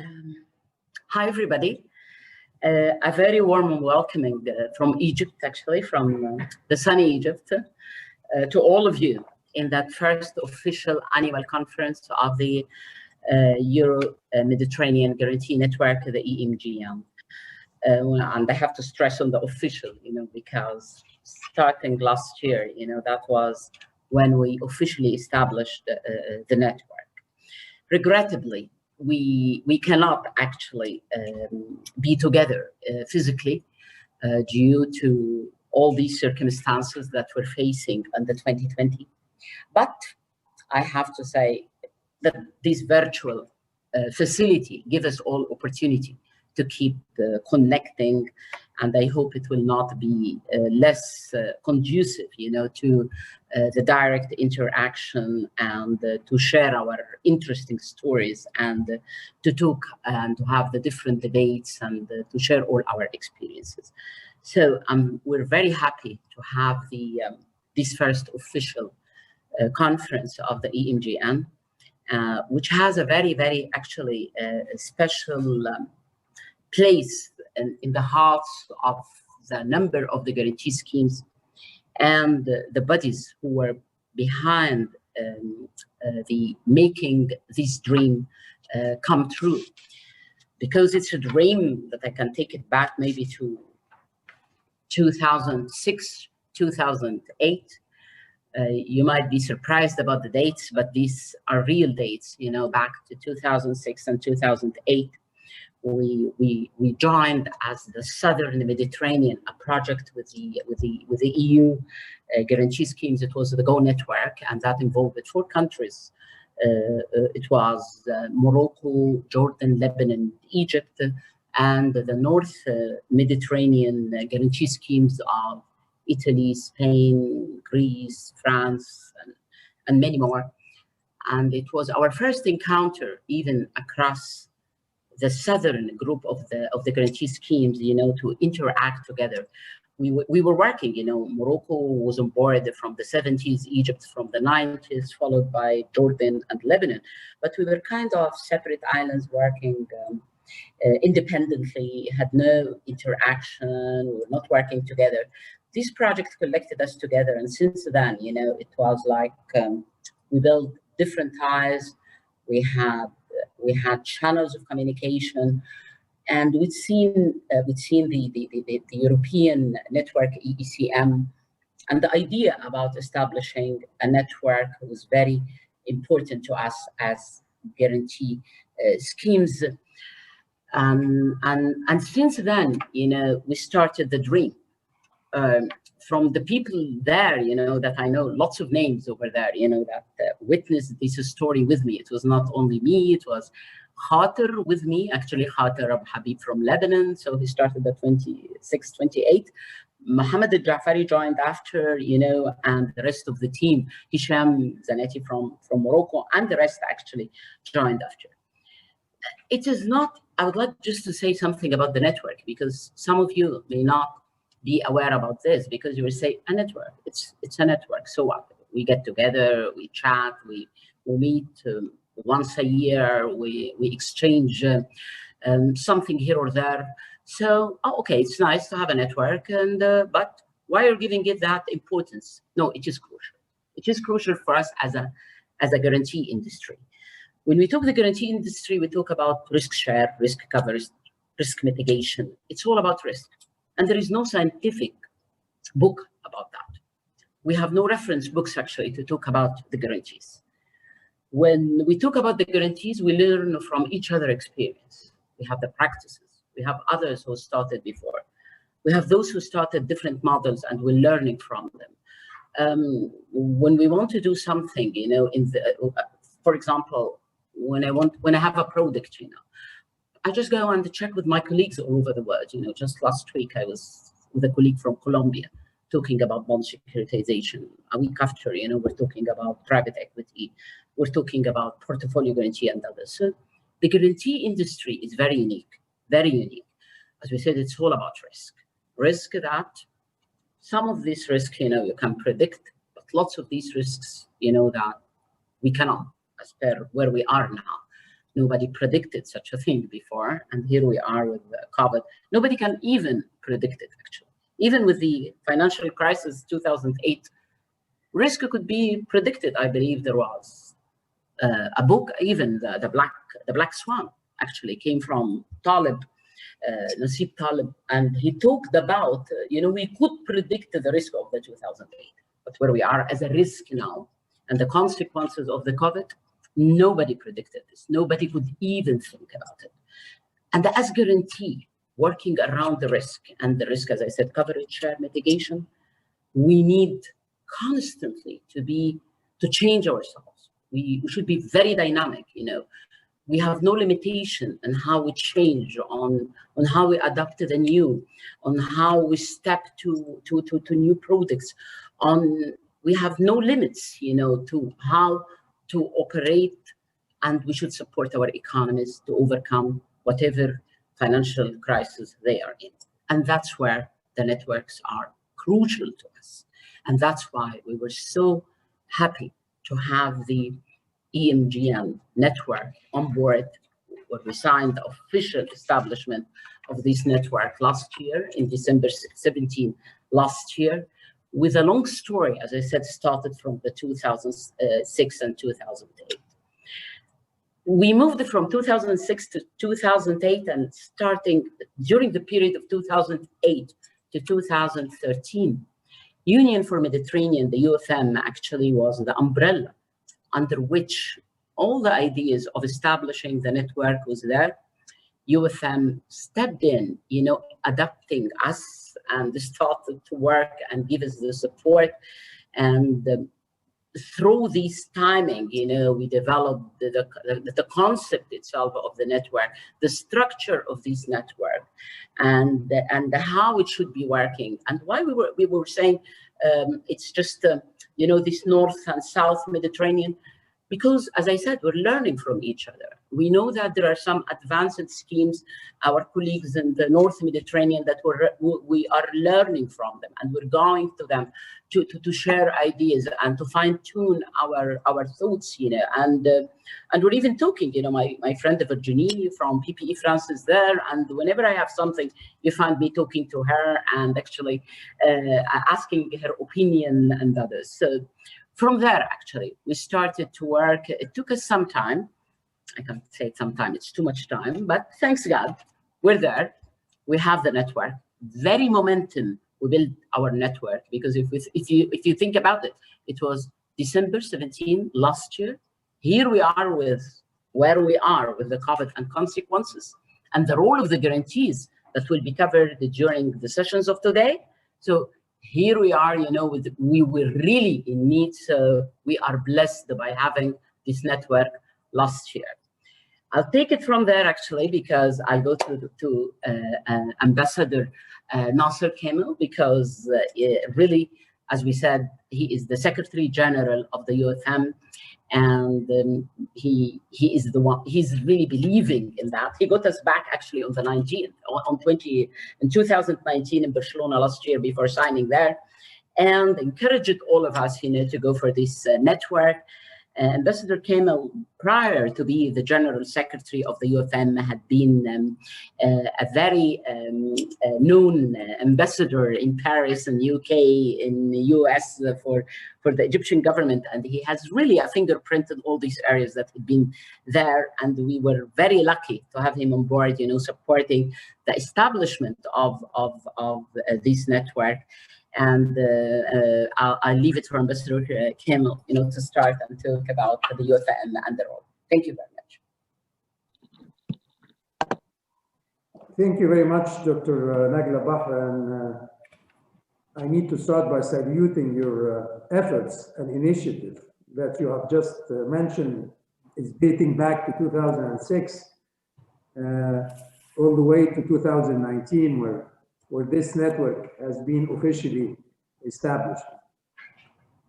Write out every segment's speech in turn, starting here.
Um, Hi, everybody. A very warm welcoming from Egypt, actually, from the sunny Egypt, to all of you in that first official annual conference of the Euro-Mediterranean Guarantee Network, the EMGN. And I have to stress on the official, because starting last year, that was when we officially established the network. Regrettably, we cannot actually be together physically due to all these circumstances that we're facing in the 2020. But I have to say that this virtual facility gives us all opportunity to keep connecting, and I hope it will not be less conducive, to the direct interaction and to share our interesting stories and to talk and to have the different debates and to share all our experiences. So we're very happy to have the this first official conference of the EMGN, which has a very, very actually special place in the hearts of the number of the guarantee schemes and the bodies who were behind the making this dream come true. Because it's a dream that I can take it back maybe to 2006, 2008. You might be surprised about the dates, but these are real dates, back to 2006 and 2008. We joined as the Southern Mediterranean, a project with the EU guarantee schemes. It was the Go network, and that involved 4 countries. It was Morocco, Jordan, Lebanon, Egypt, and the North Mediterranean guarantee schemes of Italy, Spain, Greece, France, and many more. And it was our first encounter, even across the southern group of the guarantee schemes, to interact together. We were working, Morocco was on board from the 70s, Egypt from the 90s, followed by Jordan and Lebanon. But we were kind of separate islands working independently, had no interaction, we were not working together. This project collected us together, and since then, it was like we built different ties. We had channels of communication, and we'd seen the European network EECM, and the idea about establishing a network was very important to us as guarantee schemes. And since then, we started the dream. From the people there, that I know, lots of names over there, that witnessed this story with me. It was not only me, it was Khater with me, actually Khater Abu Habib from Lebanon. So he started at 26, 28. Mohammed al-Jafari joined after, and the rest of the team, Hisham Zanetti from Morocco, and the rest actually joined after. It is not, I would like just to say something about the network, because some of you may not be aware about this, because you will say a network, it's a network. So what? We get together, we chat, we meet once a year, we exchange something here or there. So, okay, it's nice to have a network, and but why are you giving it that importance? No, it is crucial. It is crucial for us as a guarantee industry. When we talk the guarantee industry, we talk about risk share, risk coverage, risk mitigation. It's all about risk. And there is no scientific book about that. We have no reference books, actually, to talk about the guarantees. When we talk about the guarantees, we learn from each other experience. We have the practices. We have others who started before. We have those who started different models, and we're learning from them. When we want to do something, for example, when I have a product, I just go and check with my colleagues all over the world. Just last week, I was with a colleague from Colombia talking about bond securitization. A week after, we're talking about private equity. We're talking about portfolio guarantee and others. So the guarantee industry is very unique, very unique. As we said, it's all about risk. Risk that some of these risks, you can predict, but lots of these risks, that we cannot, as per where we are now. Nobody predicted such a thing before, and here we are with COVID. Nobody can even predict it, actually. Even with the financial crisis 2008, risk could be predicted. I believe there was a book, even the Black Swan, actually came from Talib, Nasib Talib, and he talked about, we could predict the risk of the 2008, but where we are as a risk now, and the consequences of the COVID, nobody predicted this. Nobody could even think about it. And as guarantee, working around the risk, and the risk, as I said, coverage share mitigation, we need constantly to change ourselves. We should be very dynamic, We have no limitation on how we change, on how we adapt to the new, on how we step to new products. We have no limits, to how to operate, and we should support our economies to overcome whatever financial crisis they are in. And that's where the networks are crucial to us. And that's why we were so happy to have the EMGN network on board, where we signed the official establishment of this network last year, in December 17 last year, with a long story, as I said, started from the 2006 and 2008. We moved from 2006 to 2008, and starting during the period of 2008 to 2013, Union for Mediterranean, the UFM, actually was the umbrella under which all the ideas of establishing the network was there. UFM stepped in, adapting us, and started to work and give us the support. And through this timing, we developed the concept itself of the network, the structure of this network, and how it should be working, and why we were saying it's just this North and South Mediterranean. Because, as I said, we're learning from each other. We know that there are some advanced schemes, our colleagues in the North Mediterranean, that we are learning from them, and we're going to them to share ideas and to fine-tune our thoughts, and we're even talking, my friend Virginie from PPE France is there, and whenever I have something, you find me talking to her and actually asking her opinion and others. So, from there, actually, we started to work. It took us some time. I can't say some time, it's too much time, but thanks God, we're there. We have the network. Very momentum, we built our network, because if you think about it, it was December 17 last year. Here we are with where we are with the COVID and consequences, and the role of the guarantees that will be covered during the sessions of today. So here we are, we were really in need, so we are blessed by having this network last year. I'll take it from there, actually, because I go to Ambassador Nasser Kemal, because really, as we said, he is the Secretary General of the UFM, and he is the one. He's really believing in that. He got us back actually on the 19th, in 2019 in Barcelona last year before signing there, and encouraged all of us, to go for this network. Ambassador Kemal, prior to be the General Secretary of the UFM, had been a very known ambassador in Paris and UK, in the US for the Egyptian government, and he has really fingerprinted all these areas that had been there, and we were very lucky to have him on board, supporting the establishment of this network. And I'll leave it for Ambassador Kemal, to start and talk about the UFM and the role. Thank you very much. Thank you very much, Dr. Nagla Bahr. And I need to start by saluting your efforts and initiative that you have just mentioned is dating back to 2006, all the way to 2019, where this network has been officially established.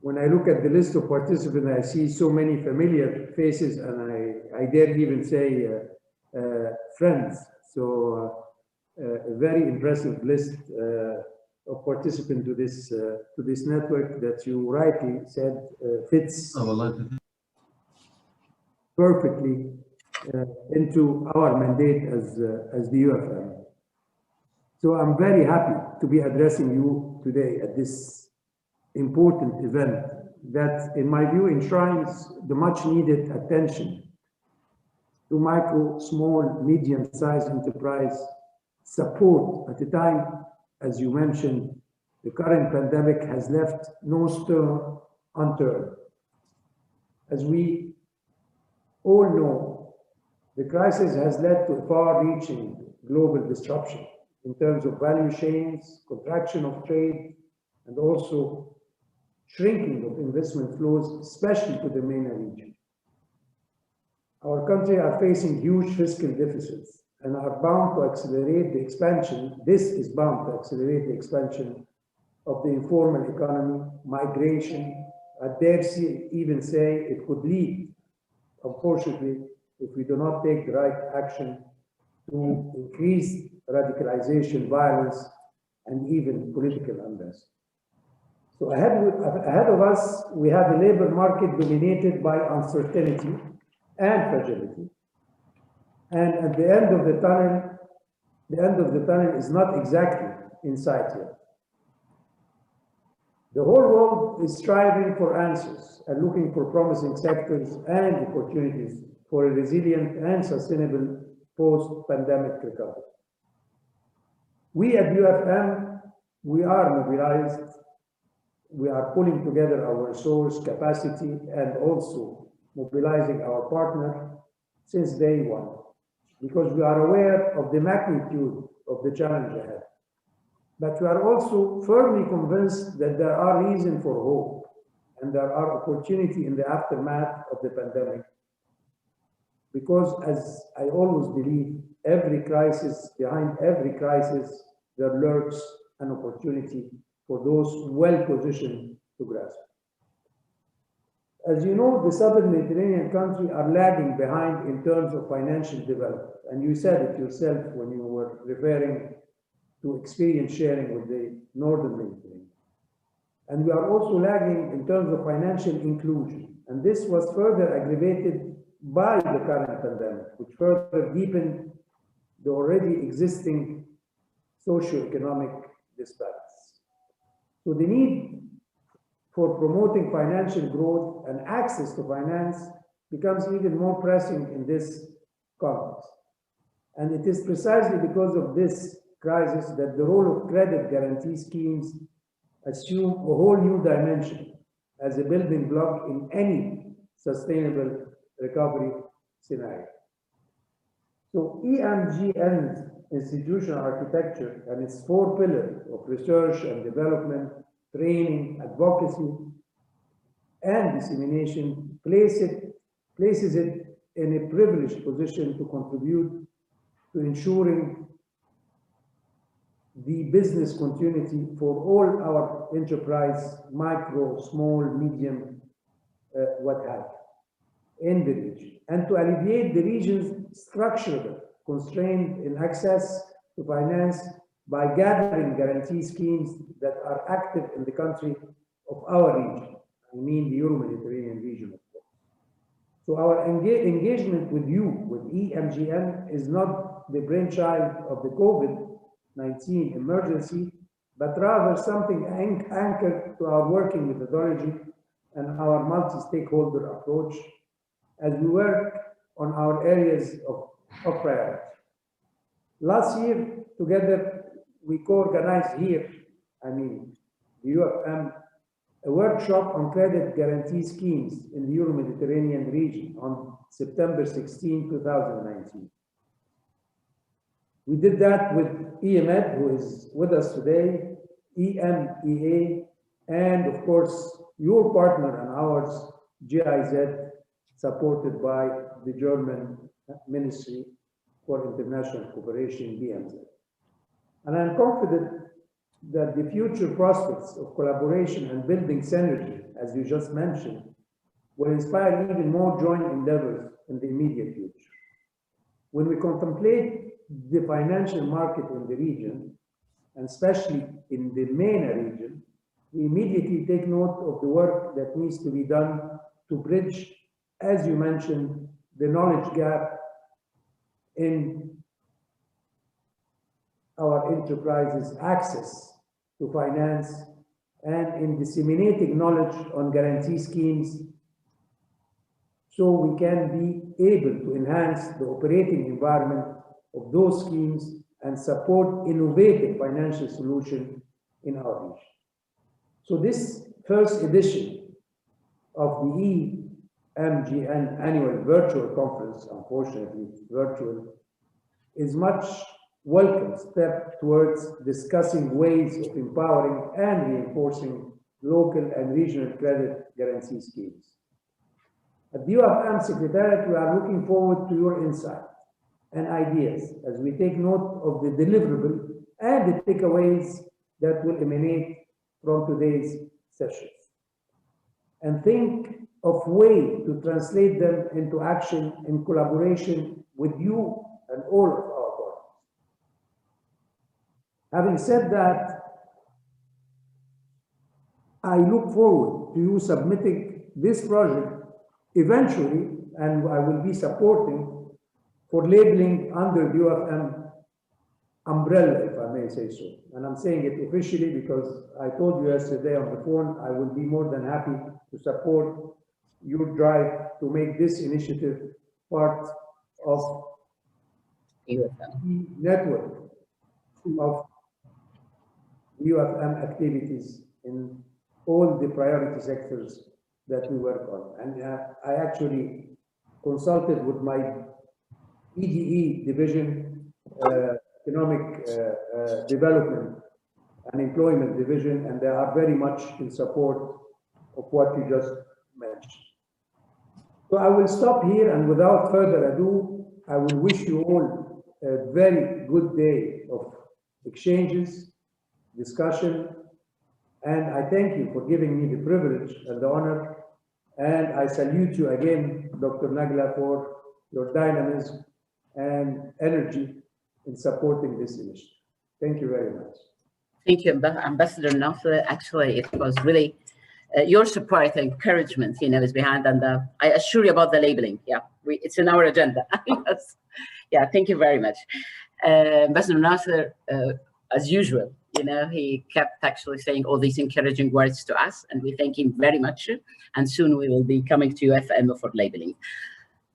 When I look at the list of participants, I see so many familiar faces, and I dare even say friends. So a very impressive list of participants to this network that you rightly said fits perfectly into our mandate as the UFM. So I'm very happy to be addressing you today at this important event that, in my view, enshrines the much needed attention to micro, small, medium-sized enterprise support at a time, as you mentioned, the current pandemic has left no stone unturned. As we all know, the crisis has led to far-reaching global disruption in terms of value chains, contraction of trade, and also shrinking of investment flows, especially to the MENA region. Our country are facing huge fiscal deficits and are bound to accelerate the expansion. This is bound to accelerate the expansion of the informal economy, migration. I dare even say it could lead, unfortunately, if we do not take the right action, to increased radicalization, violence, and even political unrest. So ahead of us, we have a labor market dominated by uncertainty and fragility. And at the end of the tunnel is not exactly in sight yet. The whole world is striving for answers and looking for promising sectors and opportunities for a resilient and sustainable post-pandemic recovery. We at UFM, we are mobilized. We are pulling together our resource capacity and also mobilizing our partner since day one, because we are aware of the magnitude of the challenge ahead. But we are also firmly convinced that there are reasons for hope and there are opportunities in the aftermath of the pandemic. Because as I always believe, behind every crisis, there lurks an opportunity for those well-positioned to grasp. As you know, the southern Mediterranean countries are lagging behind in terms of financial development. And you said it yourself when you were referring to experience sharing with the northern Mediterranean. And we are also lagging in terms of financial inclusion. And this was further aggravated by the current pandemic, which further deepened the already existing socio-economic disparities. So the need for promoting financial growth and access to finance becomes even more pressing in this context. And it is precisely because of this crisis that the role of credit guarantee schemes assume a whole new dimension as a building block in any sustainable recovery scenario. So EMGN's institutional architecture and its 4 pillars of research and development, training, advocacy, and dissemination places it in a privileged position to contribute to ensuring the business continuity for all our enterprise, micro, small, medium, what have you, in the region, and to alleviate the region's structural constraint in access to finance by gathering guarantee schemes that are active in the country of our region. I mean the Euro-Mediterranean region, of course. So our engagement with you, with EMGN, is not the brainchild of the COVID-19 emergency, but rather something anchored to our working methodology and our multi-stakeholder approach as we work on our areas of priority. Last year, together, we co-organized here, the UFM, a workshop on credit guarantee schemes in the Euro-Mediterranean region on September 16, 2019. We did that with EMED, who is with us today, EMEA, and of course, your partner and ours, GIZ, supported by the German Ministry for International Cooperation, BMZ. And I'm confident that the future prospects of collaboration and building synergy, as you just mentioned, will inspire even more joint endeavors in the immediate future. When we contemplate the financial market in the region, and especially in the MENA region, we immediately take note of the work that needs to be done to bridge, as you mentioned, the knowledge gap in our enterprises access to finance and in disseminating knowledge on guarantee schemes so we can be able to enhance the operating environment of those schemes and support innovative financial solutions in our region. So this first edition of the EMGN annual virtual conference, unfortunately virtual, is much welcome step towards discussing ways of empowering and reinforcing local and regional credit guarantee schemes. At the UFM Secretariat, we are looking forward to your insight and ideas as we take note of the deliverable and the takeaways that will emanate from today's sessions, and think of ways to translate them into action in collaboration with you and all of our partners. Having said that, I look forward to you submitting this project eventually, and I will be supporting for labeling under the UFM umbrella, if I may say so. And I'm saying it officially because I told you yesterday on the phone, I will be more than happy to support your drive to make this initiative part of UFM. the network of UFM activities in all the priority sectors that we work on. And I actually consulted with my EDE division, Economic Development and Employment Division, and they are very much in support of what you just mentioned. So I will stop here, and without further ado, I will wish you all a very good day of exchanges, discussion, and I thank you for giving me the privilege and the honor, and I salute you again, Dr. Nagla, for your dynamism and energy in supporting this initiative. Thank you very much. Thank you, Ambassador Nasser. Actually, it was really your support and encouragement, is behind, and I assure you about the labeling. Yeah, it's in our agenda. Yes. Yeah, thank you very much. Ambassador Nasser, as usual, he kept actually saying all these encouraging words to us, and we thank him very much. And soon we will be coming to UFM for labeling.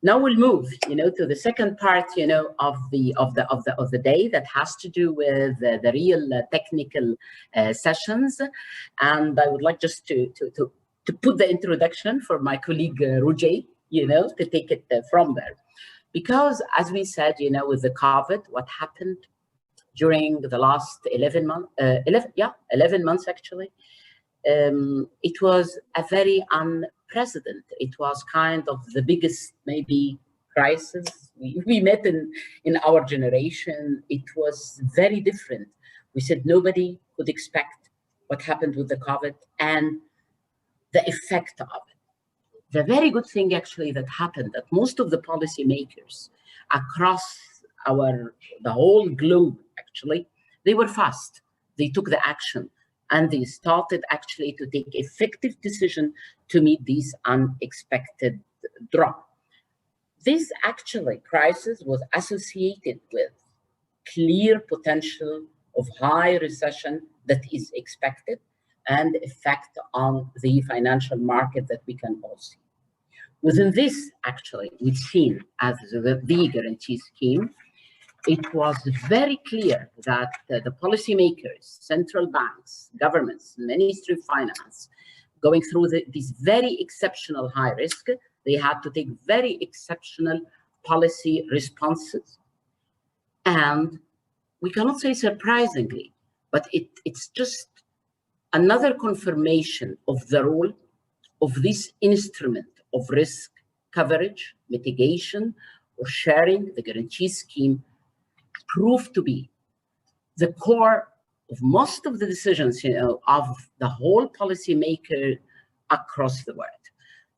Now we'll move, to the second part, of the day that has to do with the real technical sessions. And I would like just to put the introduction for my colleague Roger, to take it from there, because as we said, with the COVID, what happened during the last 11 months actually, it was a very unprecedented. It was kind of the biggest maybe crisis we met in our generation. It was very different. We said nobody could expect what happened with the COVID and the effect of it. The very good thing actually that happened, that most of the policymakers across the whole globe, actually, they were fast. They took the action, and they started actually to take effective decision to meet these unexpected drop. This actually crisis was associated with clear potential of high recession that is expected and effect on the financial market that we can all see. Within this, actually, we've seen as the guarantee scheme, it was very clear that the policymakers, central banks, governments, Ministry of Finance, going through these very exceptional high risk, they had to take very exceptional policy responses. And we cannot say surprisingly, but it's just another confirmation of the role of this instrument of risk coverage, mitigation, or sharing, the guarantee scheme, proved to be the core of most of the decisions, of the whole policymaker across the world.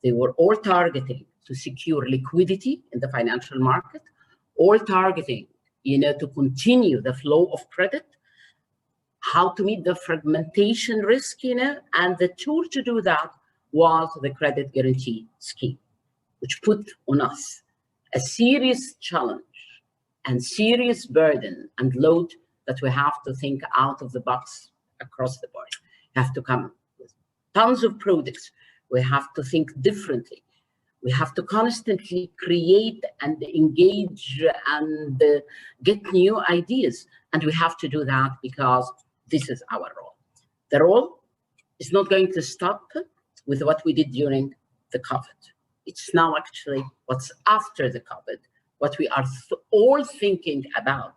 They were all targeting to secure liquidity in the financial market, all targeting, to continue the flow of credit, how to meet the fragmentation risk, and the tool to do that was the credit guarantee scheme, which put on us a serious challenge and serious burden and load that we have to think out of the box across the board. We have to come with tons of products. We have to think differently. We have to constantly create and engage and get new ideas. And we have to do that because this is our role. The role is not going to stop with what we did during the COVID. It's now actually what's after the COVID, what we are all thinking about,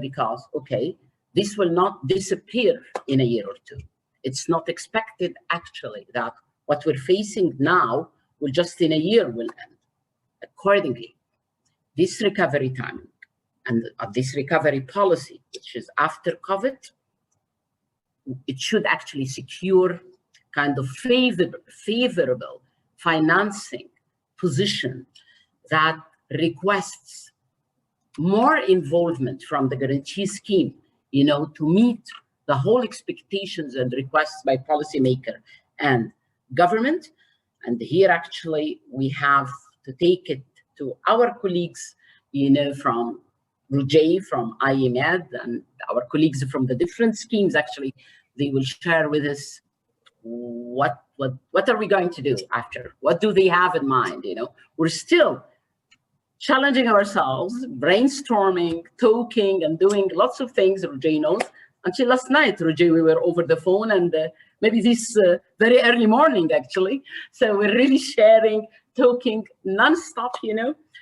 because, okay, this will not disappear in a year or two. It's not expected actually that what we're facing now will just in a year will end. Accordingly, this recovery time and this recovery policy, which is after COVID, it should actually secure kind of favorable financing position that requests more involvement from the guarantee scheme, to meet the whole expectations and requests by policymaker and government. And here actually we have to take it to our colleagues, from Roger, from IEMED, and our colleagues from the different schemes. Actually, they will share with us what are we going to do after? What do they have in mind? We're still challenging ourselves, brainstorming, talking, and doing lots of things. Roger knows. Until last night, Roger, we were over the phone, and maybe this very early morning, actually. So we're really sharing, talking nonstop,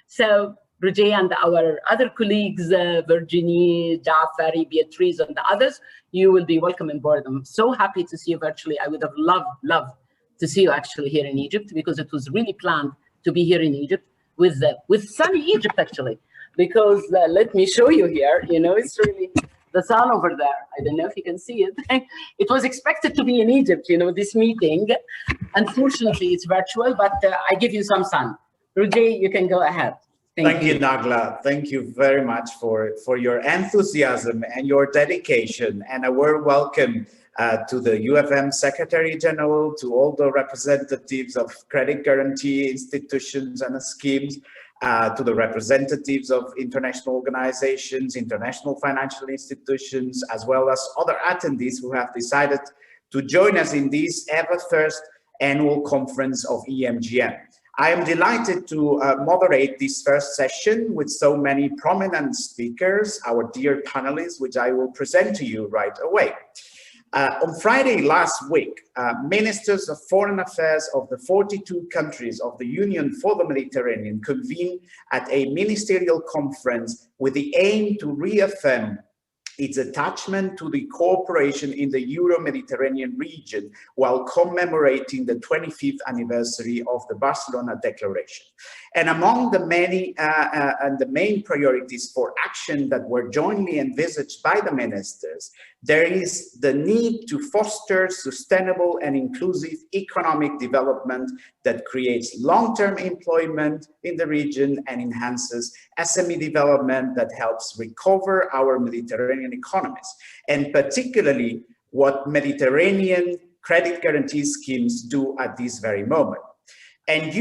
So Roger and our other colleagues, Virginie, Jafari, Beatrice, and the others, you will be welcome on board. I'm so happy to see you virtually. I would have loved to see you actually here in Egypt, because it was really planned to be here in Egypt with sunny Egypt, actually. Because let me show you here, it's really the sun over there. I don't know if you can see it. It was expected to be in Egypt, this meeting. Unfortunately, it's virtual, but I give you some sun. Roger, you can go ahead. Thank you, Nagla. Thank you very much for your enthusiasm and your dedication, and a warm welcome to the UFM Secretary General, to all the representatives of credit guarantee institutions and schemes, to the representatives of international organizations, international financial institutions, as well as other attendees who have decided to join us in this ever first annual conference of EMGN. I am delighted to moderate this first session with so many prominent speakers, our dear panelists, which I will present to you right away. On Friday last week, ministers of foreign affairs of the 42 countries of the Union for the Mediterranean convened at a ministerial conference with the aim to reaffirm its attachment to the cooperation in the Euro-Mediterranean region while commemorating the 25th anniversary of the Barcelona Declaration. And among the many and the main priorities for action that were jointly envisaged by the ministers, there is the need to foster sustainable and inclusive economic development that creates long-term employment in the region and enhances SME development that helps recover our Mediterranean economies, and particularly what Mediterranean credit guarantee schemes do at this very moment. And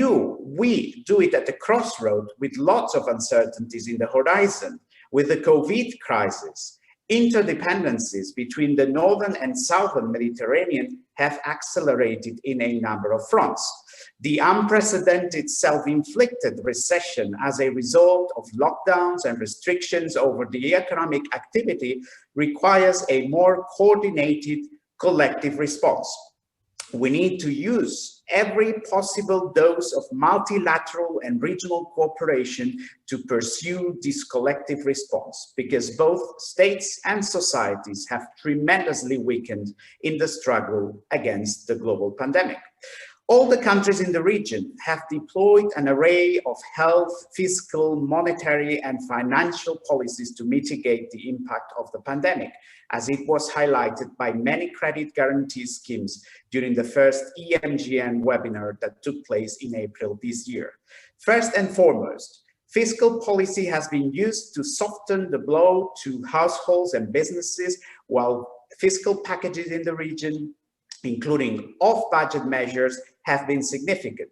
we do it at the crossroad with lots of uncertainties in the horizon, with the COVID crisis. Interdependencies between the northern and southern Mediterranean have accelerated in a number of fronts. The unprecedented self-inflicted recession as a result of lockdowns and restrictions over the economic activity requires a more coordinated collective response. We need to use every possible dose of multilateral and regional cooperation to pursue this collective response, because both states and societies have tremendously weakened in the struggle against the global pandemic. All the countries in the region have deployed an array of health, fiscal, monetary, and financial policies to mitigate the impact of the pandemic, as it was highlighted by many credit guarantee schemes during the first EMGN webinar that took place in April this year. First and foremost, fiscal policy has been used to soften the blow to households and businesses, while fiscal packages in the region, including off-budget measures, have been significant.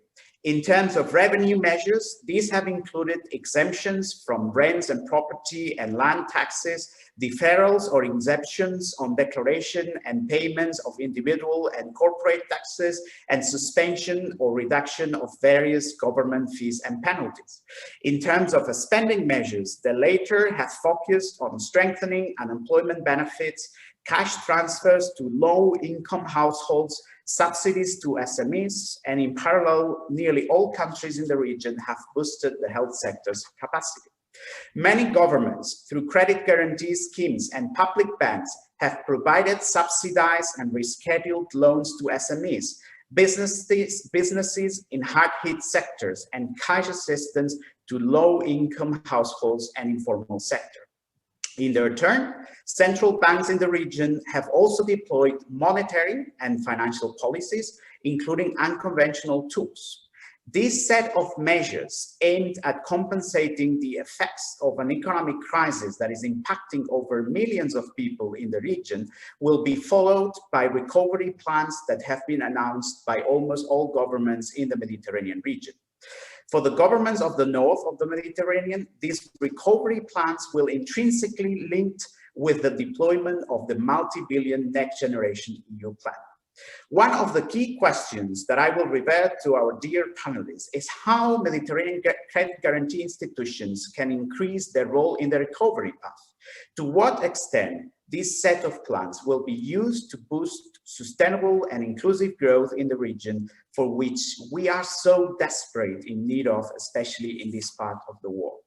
In terms of revenue measures, these have included exemptions from rents and property and land taxes, deferrals or exemptions on declaration and payments of individual and corporate taxes, and suspension or reduction of various government fees and penalties. In terms of spending measures, the latter have focused on strengthening unemployment benefits, cash transfers to low-income households, subsidies to SMEs, and in parallel, nearly all countries in the region have boosted the health sector's capacity. Many governments, through credit guarantee schemes and public banks, have provided subsidized and rescheduled loans to SMEs, businesses in hard-hit sectors, and cash assistance to low-income households and informal sector. In their turn, central banks in the region have also deployed monetary and financial policies, including unconventional tools. This set of measures aimed at compensating the effects of an economic crisis that is impacting over millions of people in the region will be followed by recovery plans that have been announced by almost all governments in the Mediterranean region. For the governments of the north of the Mediterranean, these recovery plans will intrinsically linked with the deployment of the multi-billion Next Generation EU plan. One of the key questions that I will revert to our dear panelists is how Mediterranean credit guarantee institutions can increase their role in the recovery path. To what extent this set of plans will be used to boost sustainable and inclusive growth in the region, for which we are so desperate in need of, especially in this part of the world.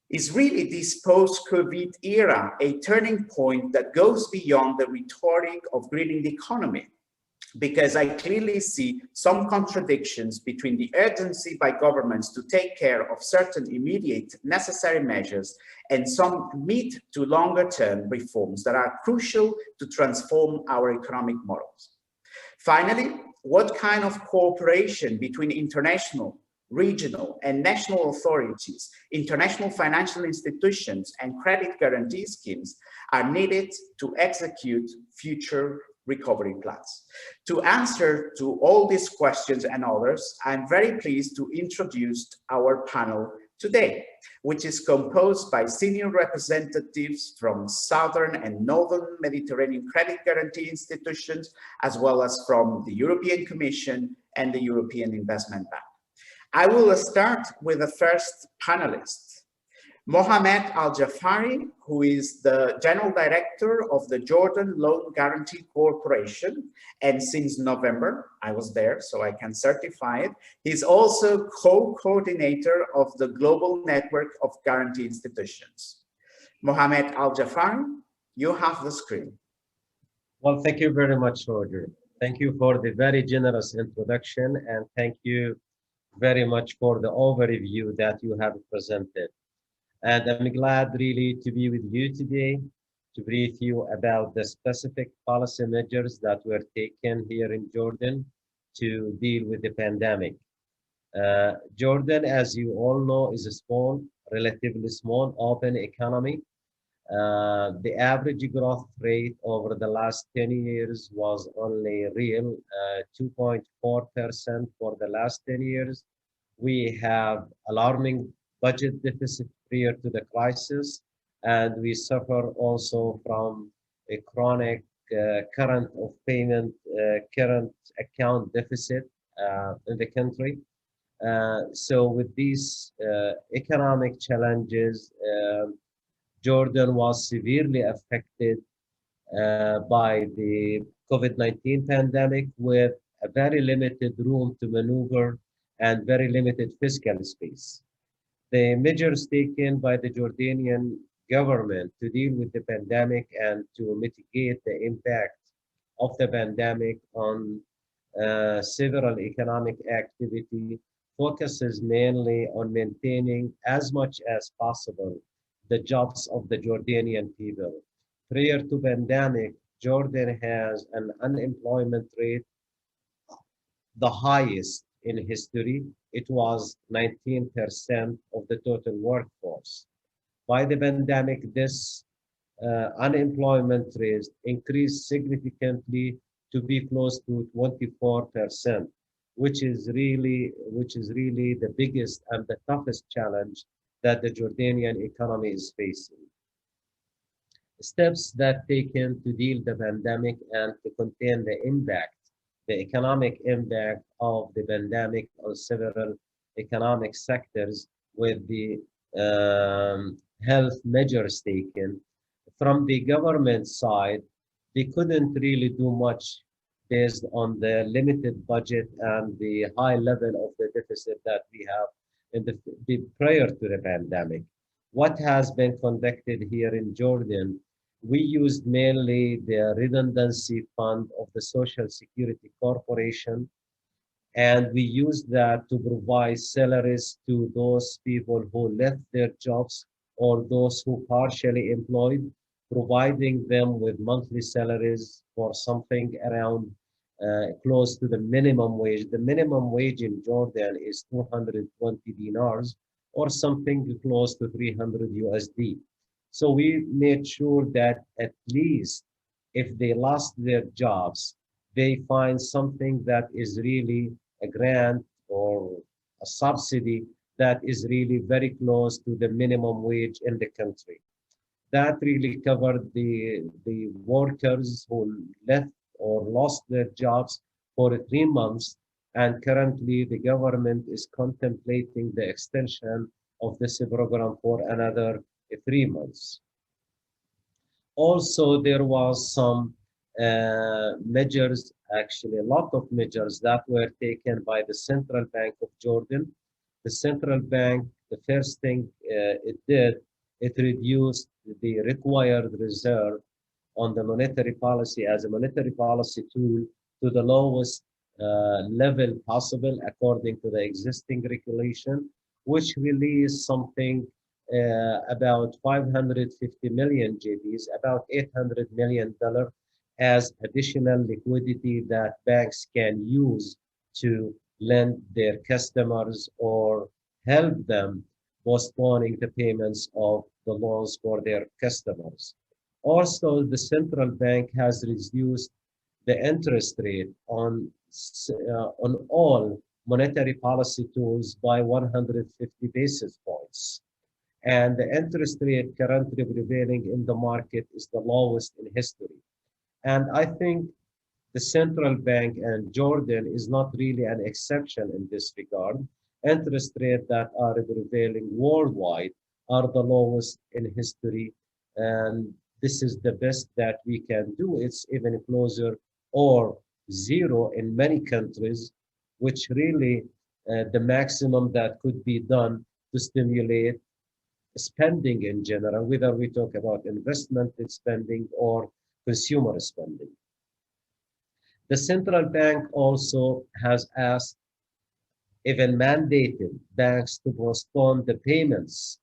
Is really this post-COVID era a turning point that goes beyond the rhetoric of greening the economy? Because I clearly see some contradictions between the urgency by governments to take care of certain immediate necessary measures and some mid to longer term reforms that are crucial to transform our economic models. Finally, what kind of cooperation between international, regional and national authorities, international financial institutions and credit guarantee schemes are needed to execute future recovery plans? To answer to all these questions and others, I'm very pleased to introduce our panel today, which is composed by senior representatives from Southern and Northern Mediterranean credit guarantee institutions, as well as from the European Commission and the European Investment Bank. I will start with the first panelist, Mohamed Al-Jafari, who is the General Director of the Jordan Loan Guarantee Corporation. And since November, I was there, so I can certify it. He's also co-coordinator of the Global Network of Guarantee Institutions. Mohamed Al-Jafari, you have the screen. Well, thank you very much, Roger. Thank you for the very generous introduction, and thank you very much for the overview that you have presented. And I'm glad really to be with you today to brief you about the specific policy measures that were taken here in Jordan to deal with the pandemic. Jordan, as you all know, is a small, relatively small, open economy. The average growth rate over the last 10 years was only real 2.4% for the last 10 years. We have alarming budget deficit prior to the crisis, and we suffer also from a chronic current of payment, current account deficit in the country. So with these economic challenges, Jordan was severely affected by the COVID-19 pandemic, with a very limited room to maneuver and very limited fiscal space. The measures taken by the Jordanian government to deal with the pandemic and to mitigate the impact of the pandemic on several economic activity focuses mainly on maintaining as much as possible the jobs of the Jordanian people. Prior to pandemic, Jordan has an unemployment rate the highest in history. It was 19% of the total workforce. By the pandemic, this unemployment rate increased significantly to be close to 24%, which is really the biggest and the toughest challenge that the Jordanian economy is facing. Steps that taken to deal the pandemic and to contain the impact, the economic impact of the pandemic on several economic sectors with the health measures taken. From the government side, they couldn't really do much based on the limited budget and the high level of the deficit that we have in the prior to the pandemic. What has been conducted here in Jordan, we used mainly the redundancy fund of the Social Security Corporation, and we used that to provide salaries to those people who left their jobs or those who partially employed, providing them with monthly salaries for something around close to the minimum wage. The minimum wage in Jordan is 220 dinars or something close to 300 USD. So we made sure that at least if they lost their jobs, they find something that is really a grant or a subsidy that is really very close to the minimum wage in the country. That really covered the workers who left or lost their jobs for 3 months. And currently the government is contemplating the extension of this program for another 3 months. Also, there was some measures, actually a lot of measures that were taken by the Central Bank of Jordan. The Central Bank, the first thing it did, it reduced the required reserve on the monetary policy as a monetary policy tool to the lowest level possible according to the existing regulation, which released something about 550 million JDs, about $800 million as additional liquidity that banks can use to lend their customers or help them postponing the payments of the loans for their customers. Also, the central bank has reduced the interest rate on all monetary policy tools by 150 basis points. And the interest rate currently prevailing in the market is the lowest in history. And I think the central bank and Jordan is not really an exception in this regard. Interest rates that are prevailing worldwide are the lowest in history. And this is the best that we can do. It's even closer or zero in many countries, which really the maximum that could be done to stimulate spending in general, whether we talk about investment spending or consumer spending. The central bank also has asked, even mandated, banks to postpone the payments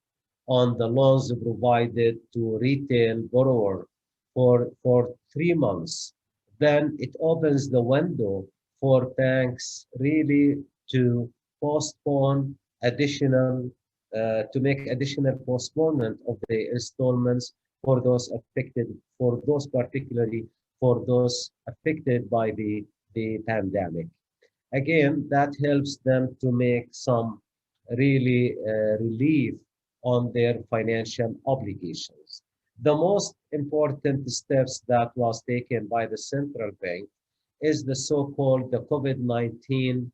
on the loans provided to retail borrower for 3 months. Then it opens the window for banks really to postpone additional, to make additional postponement of the installments for those affected, for those particularly for those affected by the pandemic. Again, that helps them to make some really relief on their financial obligations. The most important steps that was taken by the central bank is the so-called the COVID-19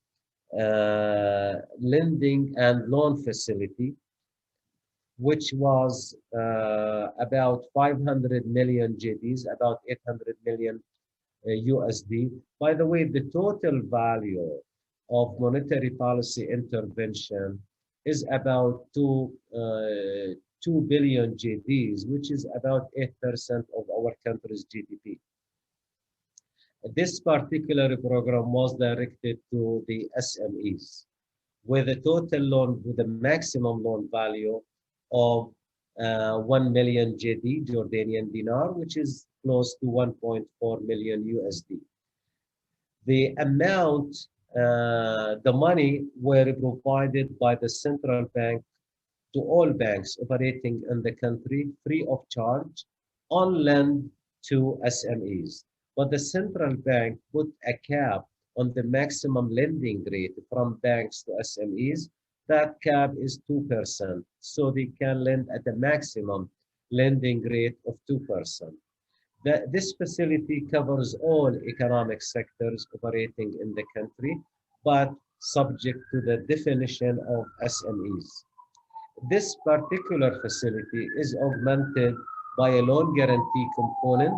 lending and loan facility, which was about 500 million JDs, about 800 million USD. By the way, the total value of monetary policy intervention is about 2 billion JDs, which is about 8% of our country's GDP. This particular program was directed to the SMEs with a total loan, with a maximum loan value of 1 million JD, Jordanian dinar, which is close to 1.4 million USD. The amount, the money were provided by the central bank to all banks operating in the country free of charge on lend to SMEs. But the central bank put a cap on the maximum lending rate from banks to SMEs. That cap is 2%. So they can lend at the maximum lending rate of 2%. This facility covers all economic sectors operating in the country, but subject to the definition of SMEs. This particular facility is augmented by a loan guarantee component.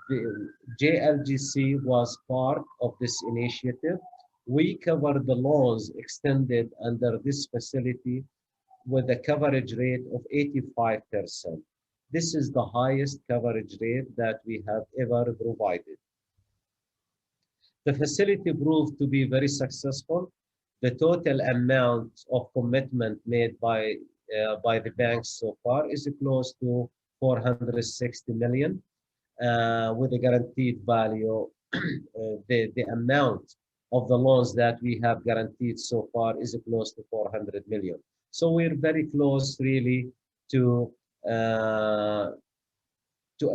The JLGC was part of this initiative. We cover the loans extended under this facility with a coverage rate of 85%. This is the highest coverage rate that we have ever provided. The facility proved to be very successful. The total amount of commitment made by the banks so far is close to 460 million, with a guaranteed value. The amount of the loans that we have guaranteed so far is close to 400 million. So we're very close, really, to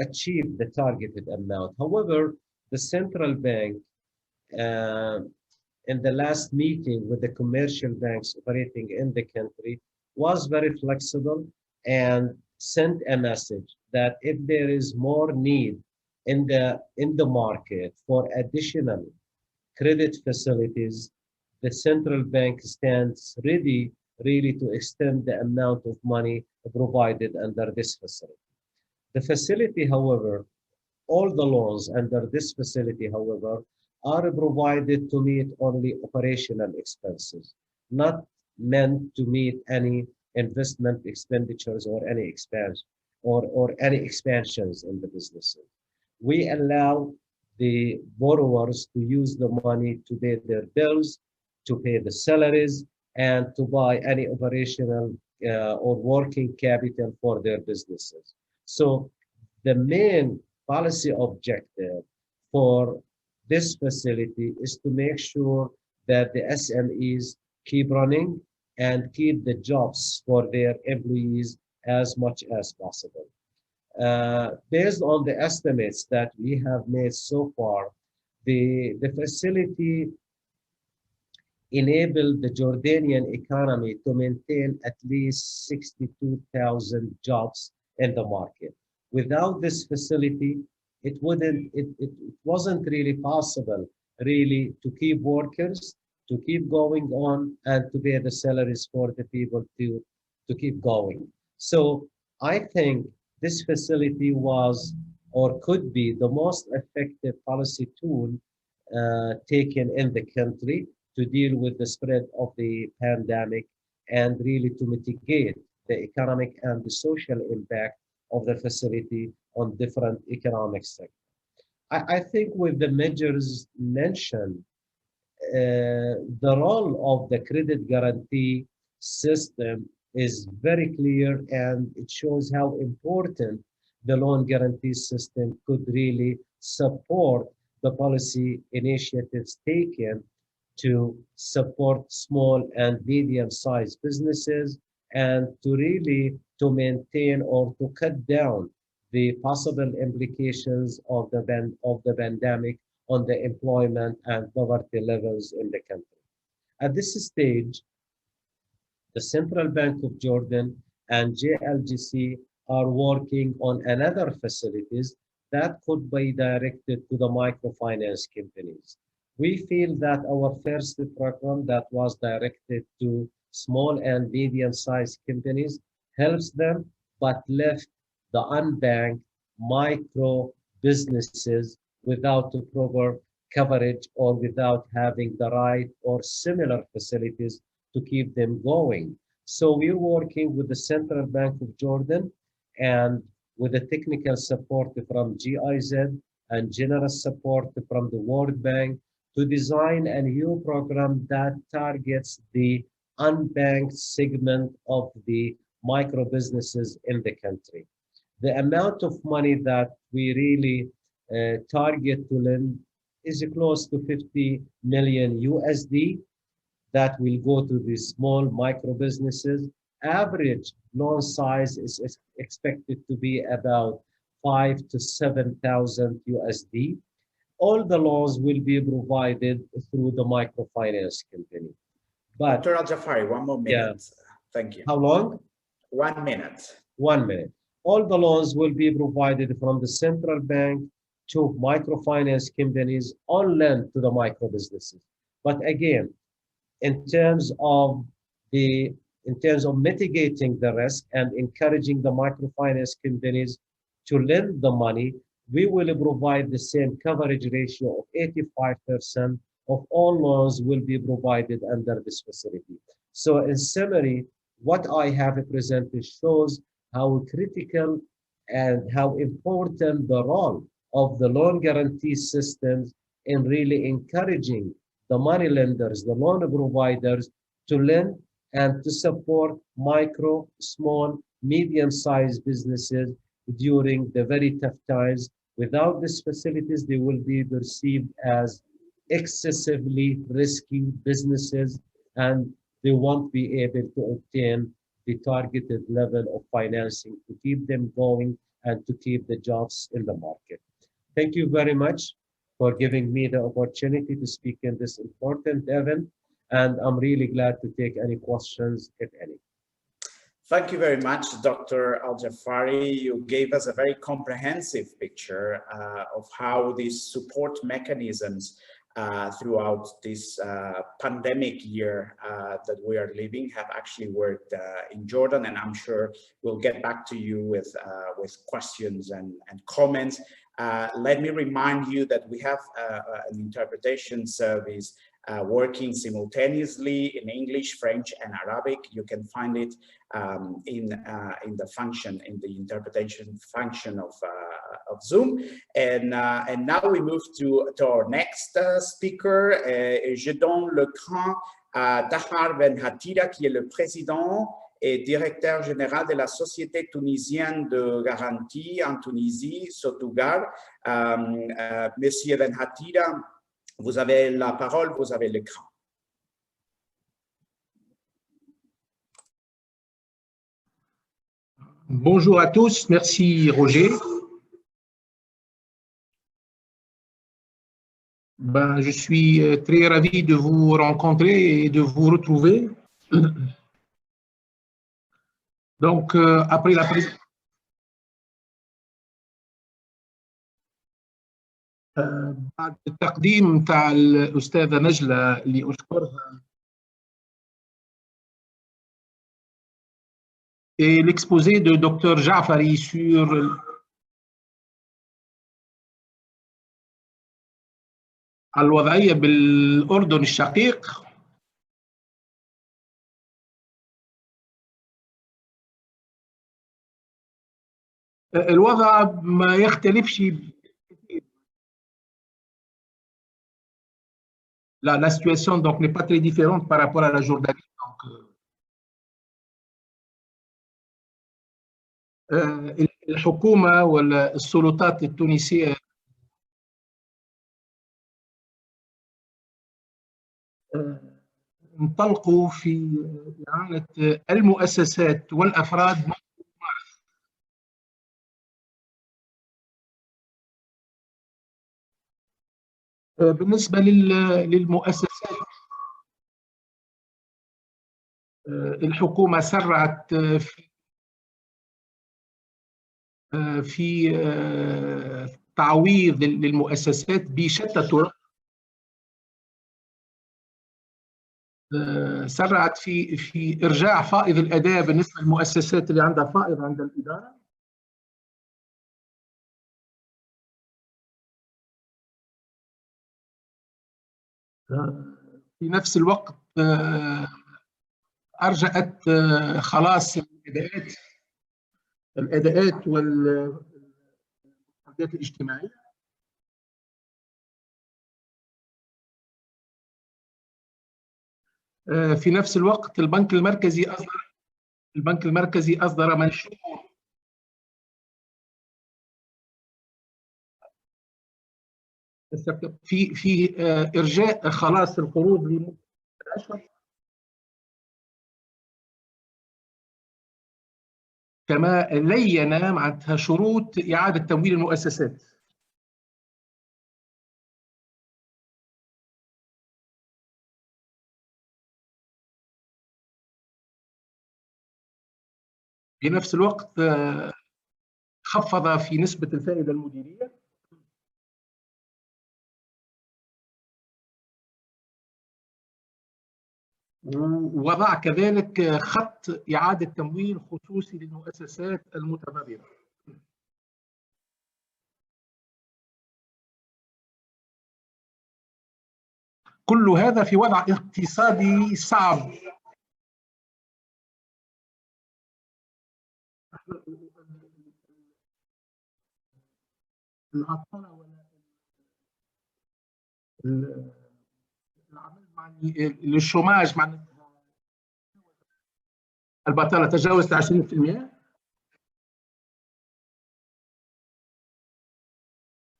achieve the targeted amount. However, the central bank, in the last meeting with the commercial banks operating in the country, was very flexible and sent a message that if there is more need in the market for additional credit facilities, the central bank stands ready really to extend the amount of money provided under this facility. The facility, however, all the loans under this facility, however, are provided to meet only operational expenses, not meant to meet any investment expenditures or any expansion or any expansions in the businesses. We allow the borrowers to use the money to pay their bills, to pay the salaries, and to buy any operational or working capital for their businesses. So the main policy objective for this facility is to make sure that the SMEs keep running and keep the jobs for their employees as much as possible. Based on the estimates that we have made so far, the facility enabled the Jordanian economy to maintain at least 62,000 jobs in the market. Without this facility, it wasn't really possible really to keep workers, to keep going on, and to pay the salaries for the people to keep going. So I think this facility was or could be the most effective policy tool taken in the country to deal with the spread of the pandemic and really to mitigate the economic and the social impact of the facility on different economic sectors. I think with the measures mentioned, the role of the credit guarantee system is very clear, and it shows how important the loan guarantee system could really support the policy initiatives taken to support small and medium-sized businesses and to really to maintain or to cut down the possible implications of the pandemic on the employment and poverty levels in the country. At this stage, the Central Bank of Jordan and JLGC are working on another facilities that could be directed to the microfinance companies. We feel that our first program that was directed to small and medium-sized companies helps them, but left the unbanked micro businesses without the proper coverage or without having the right or similar facilities to keep them going. So we're working with the Central Bank of Jordan and with the technical support from GIZ and generous support from the World Bank to design a new program that targets the unbanked segment of the micro businesses in the country. The amount of money that we really target to lend is close to 50 million USD that will go to these small micro businesses. Average loan size is expected to be about 5,000 to 7,000 USD. all the loans will be provided through the microfinance company. But Dr. Al-Jafari, one more minute. Yeah. Thank you. How long? 1 minute. 1 minute. All the loans will be provided from the central bank to microfinance companies on lend to the micro businesses. But again, in terms of mitigating the risk and encouraging the microfinance companies to lend the money, we will provide the same coverage ratio of 85% of all loans will be provided under this facility. So in summary, what I have presented shows how critical and how important the role of the loan guarantee systems in really encouraging the money lenders, the loan providers to lend and to support micro, small, medium-sized businesses during the very tough times. Without these facilities, they will be perceived as excessively risky businesses, and they won't be able to obtain the targeted level of financing to keep them going and to keep the jobs in the market. Thank you very much for giving me the opportunity to speak in this important event, and I'm really glad to take any questions, if any. Thank you very much, Dr. Al-Jafari. You gave us a very comprehensive picture of how these support mechanisms throughout this pandemic year that we are living have actually worked in Jordan, and I'm sure we'll get back to you with questions and comments. Let me remind you that we have an interpretation service working simultaneously in English, French, and Arabic. You can find it in the function, in the interpretation function of Zoom. And now we move to our next speaker. Je donne le cran à Tahar Ben Hatira, qui est le président et directeur général de la Société tunisienne de garantie en Tunisie, Sotougar. Monsieur Ben Hatira, vous avez la parole, vous avez l'écran. Bonjour à tous, merci Roger. Je suis très ravi de vous rencontrer et de vous retrouver. Donc, après la présentation, بعد التقديم تاع الأستاذة نجلة اللي أشكرها et l'exposé de Dr Jafari sur الوضعية بالأردن الشقيق. الوضع ما يختلفش. La situation donc n'est pas très différente par rapport à la Jordanie. Donc, الحكومة والسلطات التونسية انطلقوا في إعانة المؤسسات والأفراد. بالنسبة للمؤسسات، الحكومة سرعت في تعويض للمؤسسات بشتى الطرق. سرعت في إرجاع فائض الأداء بالنسبة للمؤسسات اللي عندها فائض عند الإدارة. في نفس الوقت أرجأت خلاص الأداءات والحاجات الاجتماعية. في نفس الوقت البنك المركزي أصدر منشور في إرجاء خلاص القروض لمدة 10 كما لين معناتها شروط إعادة تمويل المؤسسات. بنفس الوقت خفض في نسبة الفائدة المديرية، ووضع كذلك خط إعادة تمويل خصوصي للمؤسسات المتضررة. كل هذا في وضع اقتصادي صعب. العطالة العمل مع الشوماج، مع البطالة تجاوزت 20%.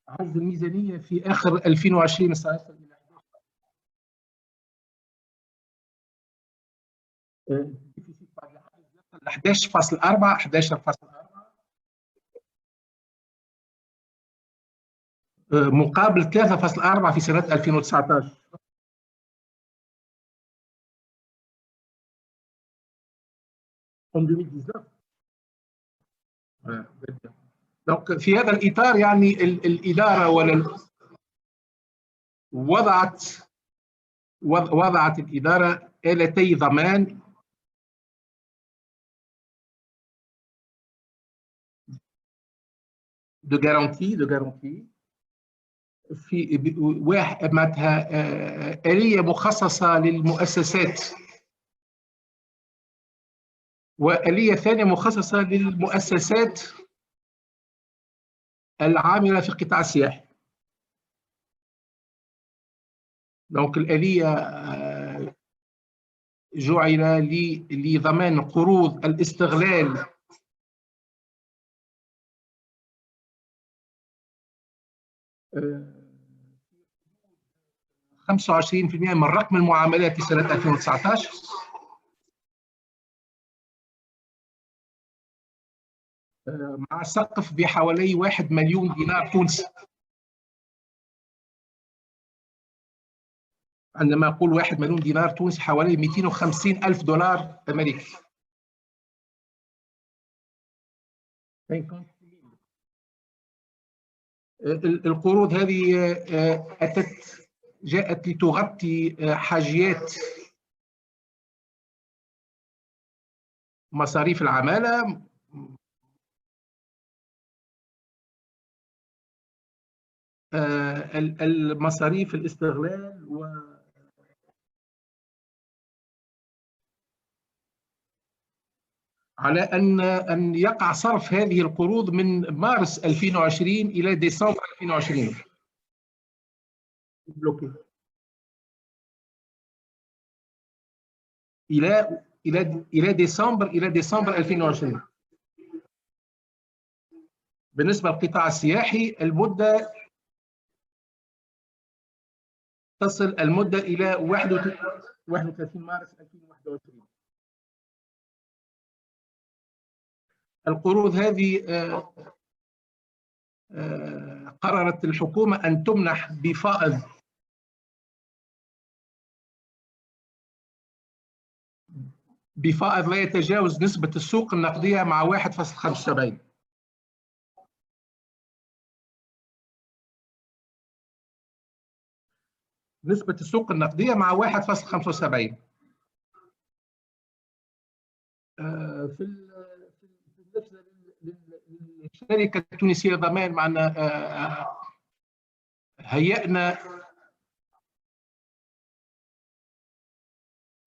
عجز الميزانية في آخر 2020 سيصل إلى 11.4 مقابل 3.4 في سنة 2019. Donc في هذا الإطار يعني الإدارة وضعت الإدارة آلتي ضمان دو جارانتي في واحد معناتها آلية مخصصة للمؤسسات، وآلية ثانية مخصصة للمؤسسات العاملة في القطاع السياحي. دونك الآلية جعل لضمان قروض الاستغلال آه 25% من رقم المعاملات في سنة 2019، مع سقف بحوالي 1 مليون دينار تونسي. عندما أقول 1 مليون دينار تونسي حوالي 250 ألف دولار أمريكي. القروض هذه جاءت لتغطي حاجيات مصاريف العمالة، المصاريف الاستغلال، على أن يقع صرف هذه القروض من مارس 2020 إلى ديسمبر 2020. بلوكي إلى ديسمبر 2020. بالنسبة للقطاع السياحي المدة تصل المدة إلى 31 مارس 2021. القروض هذه قررت الحكومة أن تمنح بفائض لا يتجاوز نسبة السوق النقدية مع 1.75. نسبة السوق النقدية مع 1.75. بالنسبة للشركة التونسية للضمان، معنا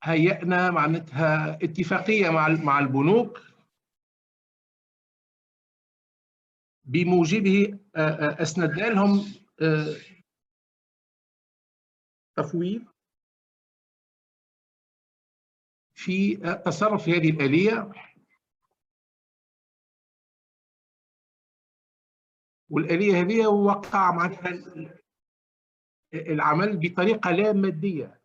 هيئنا معناتها اتفاقية مع البنوك بموجبه أسندنا لهم تفويض في التصرف في هذه الآلية، والآلية هذه وقع معناتها العمل بطريقة لا مادية.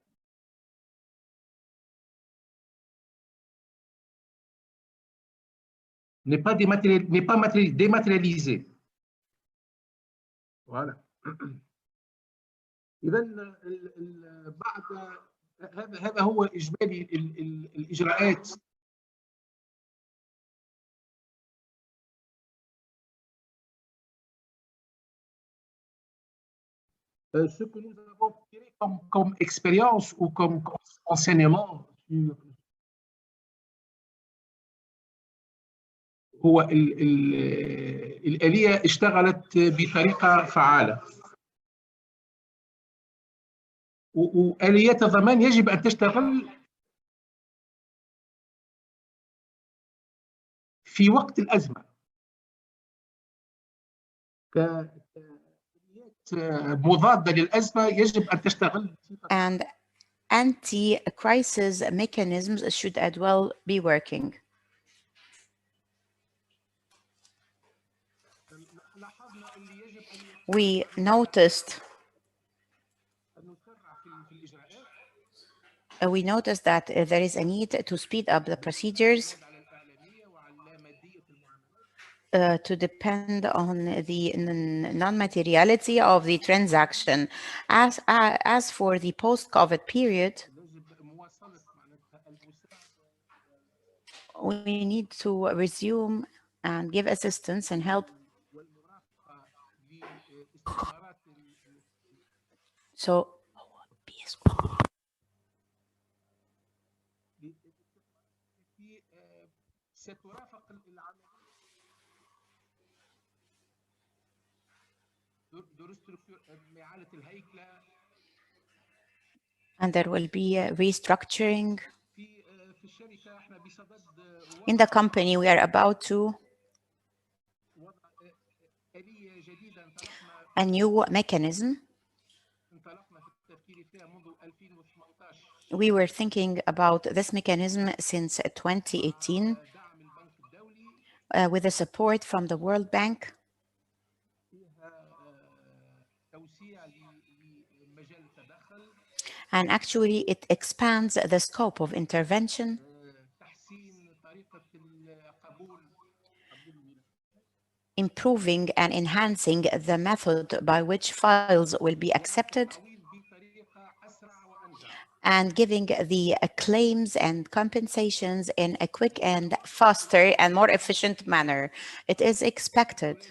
n'est pas dématérialisé. Voilà. إذا بعد هذا هو إجمالي الإجراءات ce que nous avons tiré comme expérience ou comme enseignement هو الآلية اشتغلت بطريقة فعالة، وآليات الضمان يجب أن تشتغل في وقت الأزمة مضادة للأزمة يجب أن تشتغل. And anti-crisis mechanisms should as well be working. We noticed that there is a need to speed up the procedures to depend on the non-materiality of the transaction. As for the post-COVID period, we need to resume and give assistance and help. So, and there will be a restructuring. In the company, we are about to a new mechanism. We were thinking about this mechanism since 2018 with the support from the World Bank. And actually, it expands the scope of intervention, improving and enhancing the method by which files will be accepted, and giving the claims and compensations in a quick and faster and more efficient manner. It is expected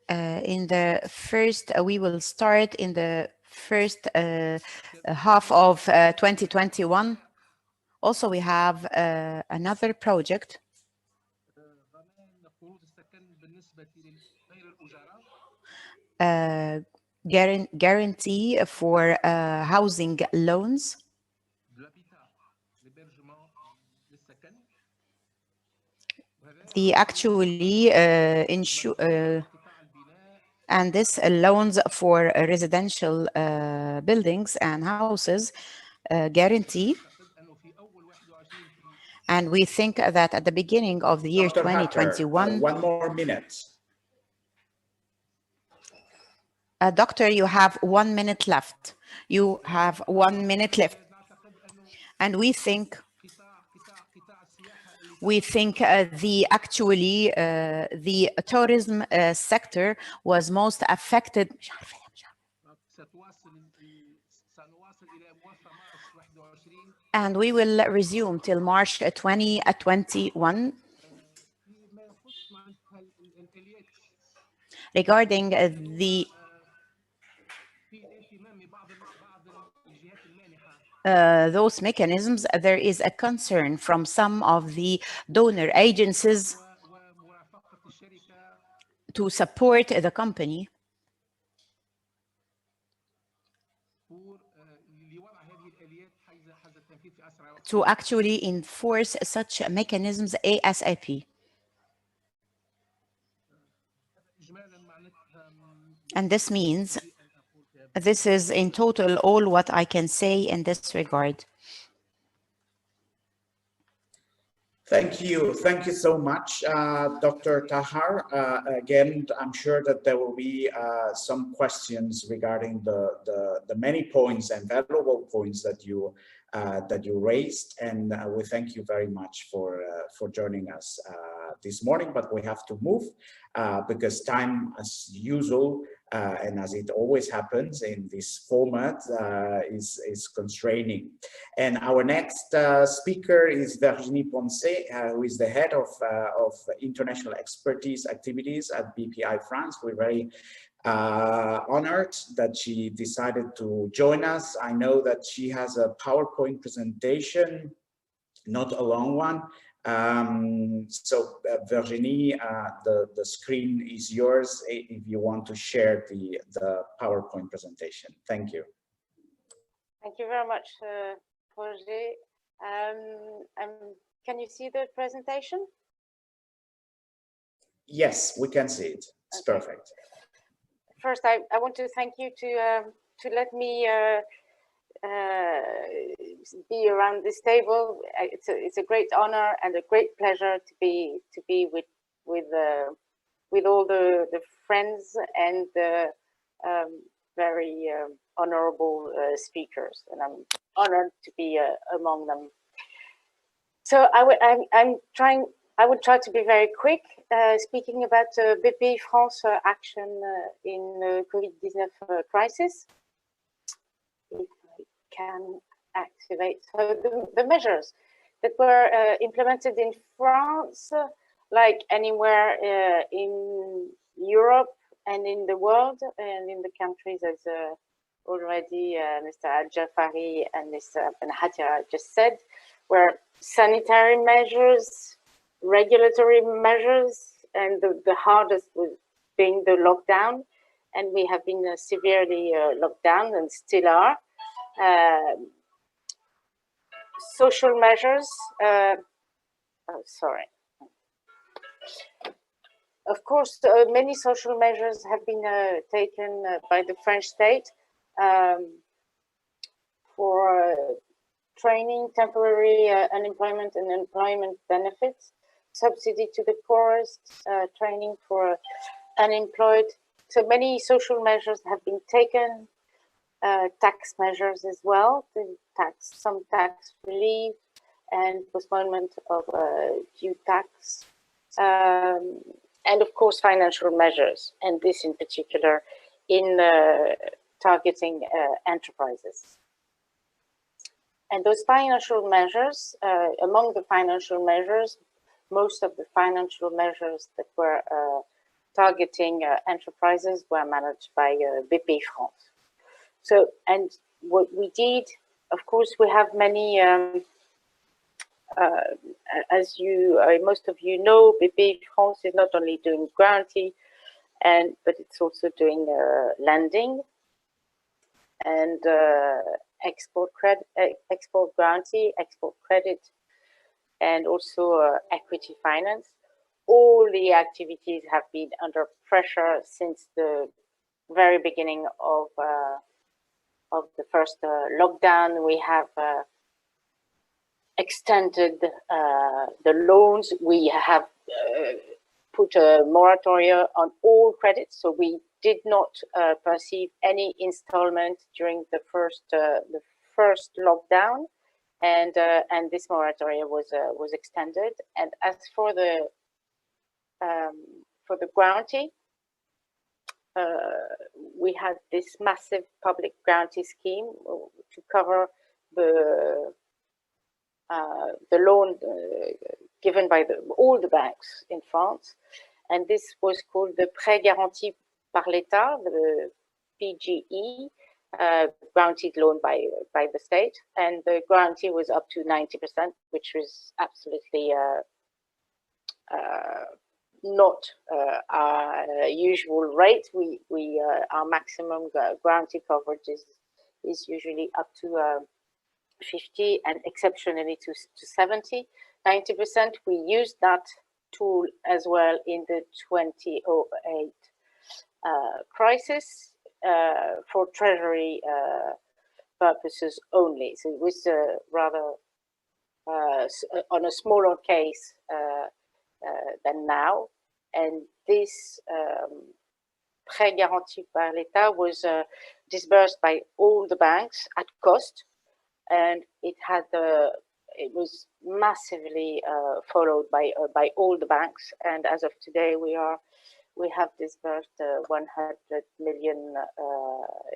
in the first, we will start in the first half of 2021. Also, we have another project guarantee for housing loans. The actually and this loans for residential buildings and houses guarantee. And we think that at the beginning of the year Dr. 2021, one more minute. Doctor, you have 1 minute left. You have 1 minute left. And we think the tourism sector was most affected. And we will resume till March 2021. Regarding those mechanisms, there is a concern from some of the donor agencies to support the company to actually enforce such mechanisms ASAP. And this means, this is in total all what I can say in this regard. Thank you so much, Dr. Tahar. Again, I'm sure that there will be some questions regarding the many points and valuable points that you raised, and we thank you very much for joining us this morning, but we have to move because time, as usual, and as it always happens in this format, is constraining. And our next speaker is Virginie Poncet, who is the head of international expertise activities at BPI France. We're very honored that she decided to join us. I know that she has a PowerPoint presentation, not a long one. Virginie, the screen is yours if you want to share the PowerPoint presentation. Thank you. Thank you very much, Roger. Can you see the presentation? Yes, we can see it. It's okay. Perfect. First, I want to thank you to let me be around this table. It's a great honor and a great pleasure to be with all the friends and the very honorable speakers, and I'm honored to be among them. So I would try to be very quick, speaking about BPI France action in the COVID-19 crisis. If I can activate. So the measures that were implemented in France, like anywhere in Europe and in the world and in the countries, as already Mr. Al-Jafari and Mr. Ben-Hatira just said, were sanitary measures, regulatory measures, and the hardest was being the lockdown. And we have been severely locked down and still are. Social measures, sorry. Of course, many social measures have been taken by the French state for training, temporary unemployment and employment benefits, subsidy to the poorest, training for unemployed. So many social measures have been taken, tax measures as well, some tax relief and postponement of due tax, and of course financial measures, and this in particular in targeting enterprises. And those financial measures, among the financial measures, most of the financial measures that were targeting enterprises were managed by BPI France. So, and what we did, of course, we have many, as most of you know, BPI France is not only doing guarantee, but it's also doing lending and export guarantee, export credit, and also equity finance. All the activities have been under pressure since the very beginning of the first lockdown. We have extended the loans. We have put a moratorium on all credits, so we did not perceive any installment during the first lockdown, and this moratorium was extended. And as for the guarantee, we had this massive public guarantee scheme to cover the loan given by all the banks in France, and this was called the Prêt Garanti par l'État, the PGE, guaranteed loan by the state, and the guarantee was up to 90%, which was absolutely not our usual rate. Our maximum guarantee coverage is usually up to 50 and exceptionally to 70. 90%. We used that tool as well in the 2008 crisis for treasury purposes only. So it was rather on a smaller case than now. And this Prêt Garanti par l'État was disbursed by all the banks at cost, and it had it was massively followed by all the banks, and as of today, we have disbursed 100 million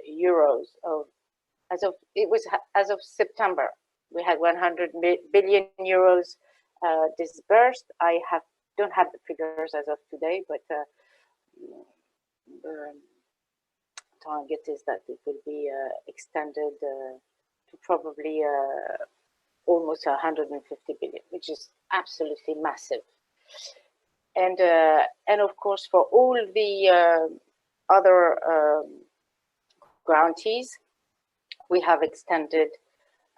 euros of. As of September, we had 100 billion euros disbursed. I don't have the figures as of today, but the target is that it will be extended to probably almost 150 billion, which is absolutely massive. And of course, for all the other grantees, we have extended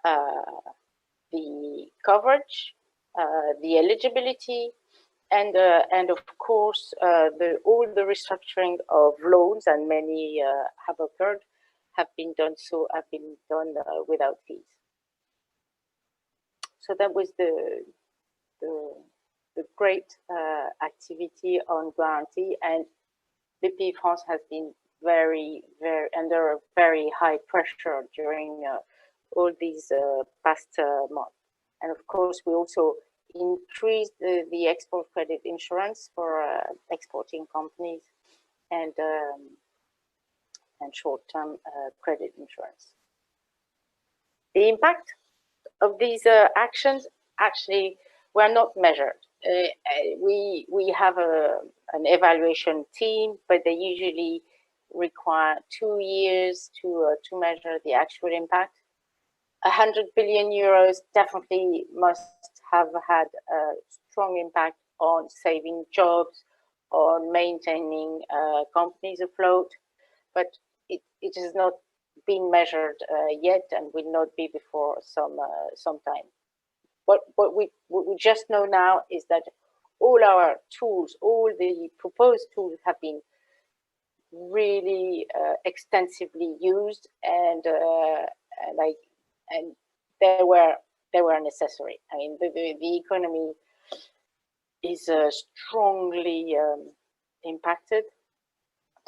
the coverage, the eligibility, and of course all the restructuring of loans, and many have occurred, have been done without fees. So that was the great activity on guarantee, and BPI France has been very under very high pressure during all these past months. And of course, we also increased the export credit insurance for exporting companies and short-term credit insurance. The impact of these actions actually were not measured. We have an evaluation team, but they usually require 2 years to measure the actual impact. 100 billion euros definitely must have had a strong impact on saving jobs, on maintaining companies afloat, but it has not been measured yet and will not be before some time. What we just know now is that all our tools, all the proposed tools, have been really extensively used, and they were necessary. I mean, the economy is strongly impacted.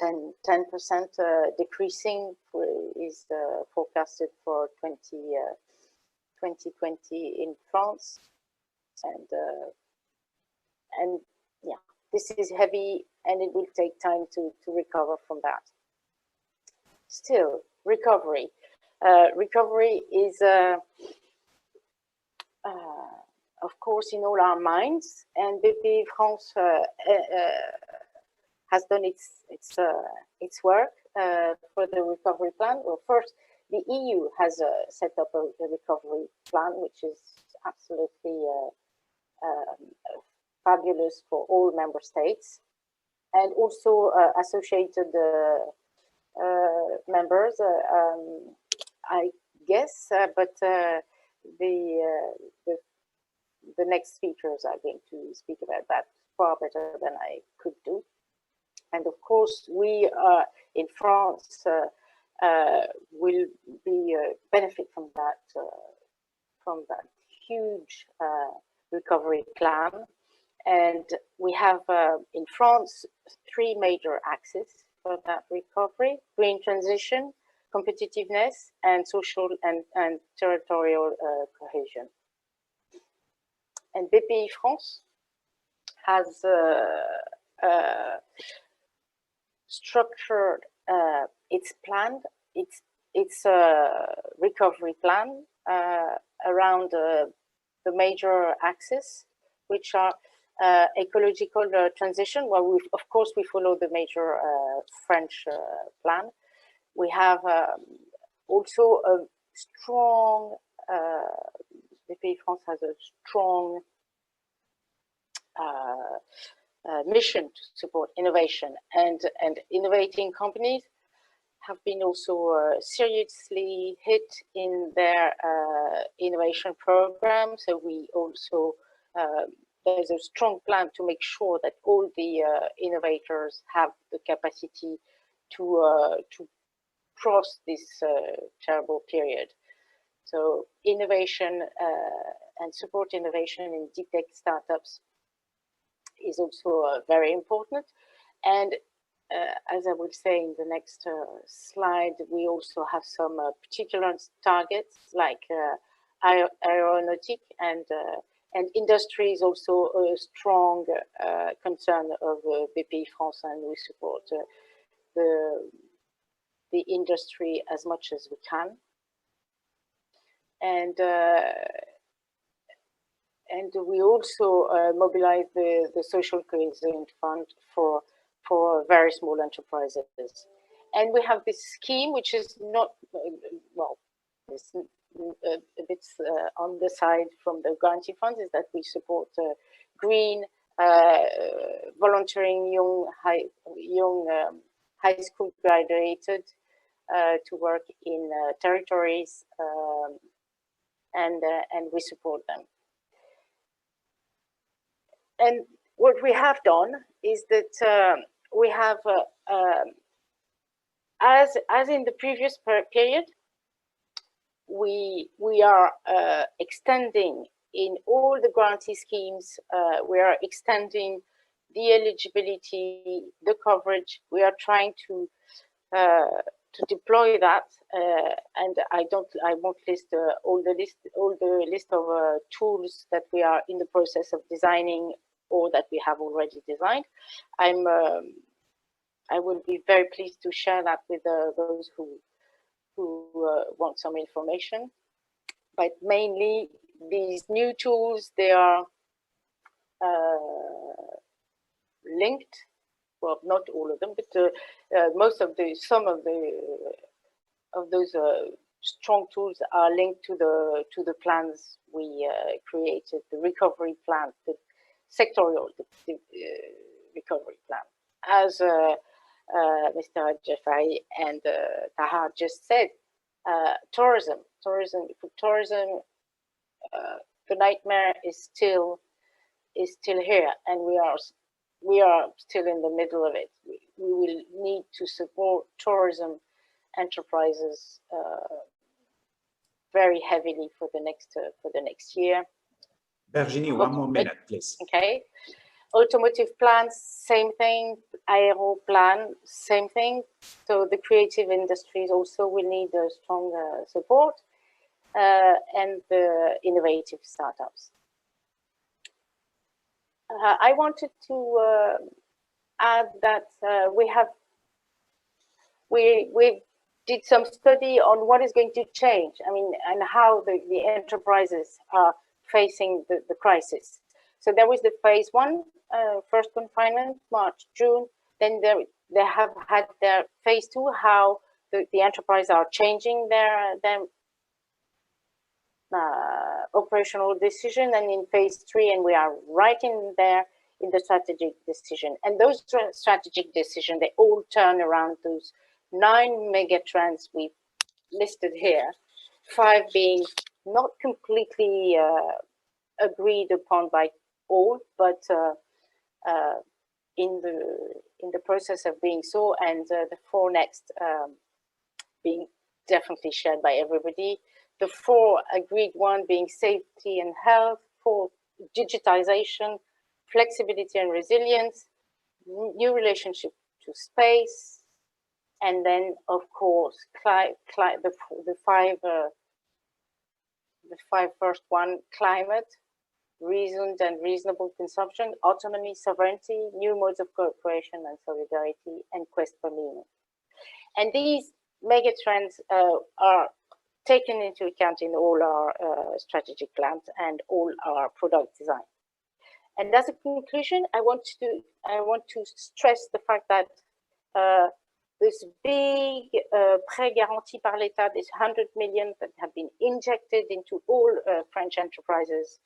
10% decreasing is forecasted for 2020 in France, and yeah, this is heavy, and it will take time to recover from that. Still, recovery is of course in all our minds, and BPI France has done its work for the recovery plan. Well, first, the EU has set up a recovery plan, which is absolutely fabulous for all member states, and also associated members, I guess, but the next speakers are going to speak about that far better than I could do. And of course, we in France will be benefit from that huge recovery plan. And we have in France 3 major axes for that recovery: green transition, competitiveness, and social and territorial cohesion. And BPI France has structured its recovery plan around the major axes, which are ecological transition. Well, of course we follow the major French plan. We have also a strong, BPI France has a strong mission to support innovation, and innovating companies have been also seriously hit in their innovation program. So we also there's a strong plan to make sure that all the innovators have the capacity to cross this terrible period. So innovation and support innovation in deep tech startups is also very important. And as I will say in the next slide, we also have some particular targets, like aeronautic and industry is also a strong concern of BPI France, and we support the industry as much as we can. And we also mobilize the social cohesion fund for very small enterprises. And we have this scheme, which is not, well, it's a bit on the side from the guarantee funds, is that we support green volunteering young high school graduated to work in territories, and we support them. And what we have done is that we have, as in the previous period, we are extending in all the guarantee schemes. We are extending the eligibility, the coverage. We are trying to deploy that, and I won't list all the list of tools that we are in the process of designing or that we have already designed. I will be very pleased to share that with those who want some information. But mainly these new tools, they are linked. Well, not all of them, but some of those strong tools are linked to the plans we created, the recovery plan, the sectorial recovery plan. As Mr. Jafari and Taha just said, tourism, the nightmare is still here, and we are still in the middle of it. We will need to support tourism enterprises very heavily for the next year. Virginie, one more minute, please. Okay. Automotive plans, same thing. Aero plan, same thing. So the creative industries also will need a strong support, and the innovative startups. I wanted to add that we did some study on what is going to change. I mean, and how the enterprises are facing the crisis. So there was the phase one, first confinement, March, June. Then they have had their phase two, how the enterprise are changing their operational decision, and in phase three, and we are right in there in the strategic decision. And those strategic decisions, they all turn around those 9 mega trends we listed here, 5 being not completely agreed upon by all, but in the process of being so, and the 4 next being definitely shared by everybody. The 4 agreed one being safety and health, 4 digitization, flexibility and resilience, new relationship to space, and then of course the 5 first one: climate, reasoned and reasonable consumption, autonomy, sovereignty, new modes of cooperation and solidarity, and quest for meaning. And these mega trends are taken into account in all our strategic plans and all our product design. And as a conclusion, I want to stress the fact that this big prêt garanti par l'État, this 100 million that have been injected into all French enterprises,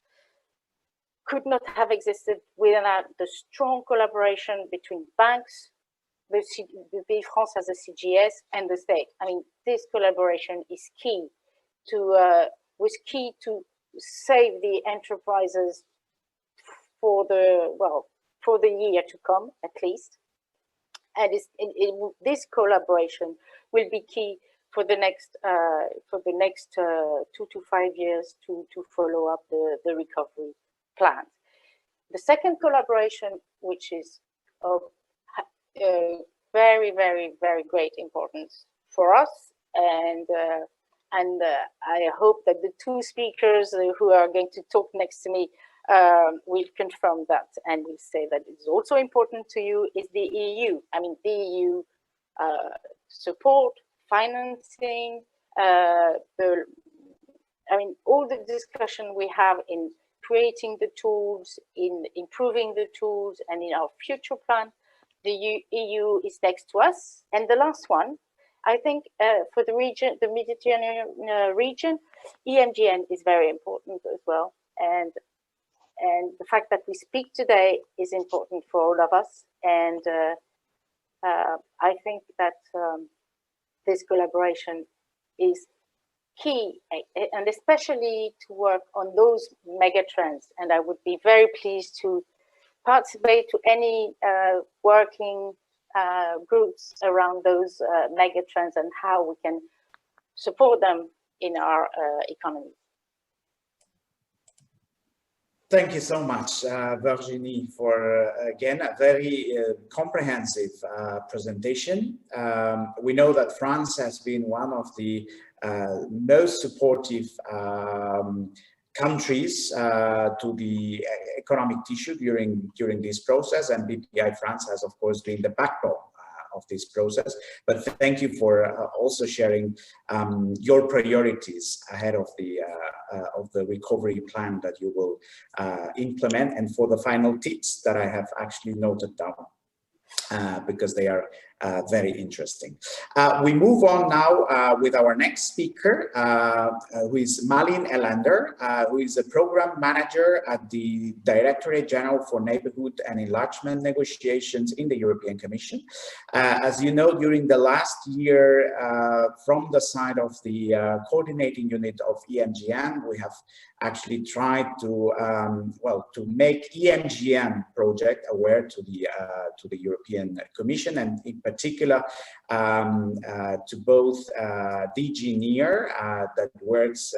could not have existed without the strong collaboration between banks, the BPI France as a CGS, and the state. I mean, this collaboration is key was key to save the enterprises for the year to come, at least. And this collaboration will be key for the next 2 to 5 years to follow up the recovery plan. The second collaboration, which is of very, very, very great importance for us, and and I hope that the two speakers who are going to talk next to me will confirm that and will say that it's also important to you, is the EU. I mean, the EU support, financing, all the discussion we have in creating the tools, in improving the tools, and in our future plan, the EU is next to us. And the last one, I think for the region, the Mediterranean region, EMGN is very important as well. And the fact that we speak today is important for all of us. And I think that this collaboration is key, and especially to work on those mega trends. And I would be very pleased to participate to any working groups around those mega trends and how we can support them in our economy. Thank you so much, Virginie, for again a very comprehensive presentation. We know that France has been one of the most supportive countries to the economic tissue during this process, and BPI France has, of course, been the backbone of this process. But thank you for also sharing your priorities ahead of the recovery plan that you will implement, and for the final tips that I have actually noted down because they are very interesting. We move on now with our next speaker, who is Malin Elander, who is a program manager at the Directorate General for Neighborhood and Enlargement Negotiations in the European Commission. As you know, during the last year, from the side of the coordinating unit of EMGN, we have actually tried to to make EMGN project aware to the European Commission, and in particular to both DG NEAR that works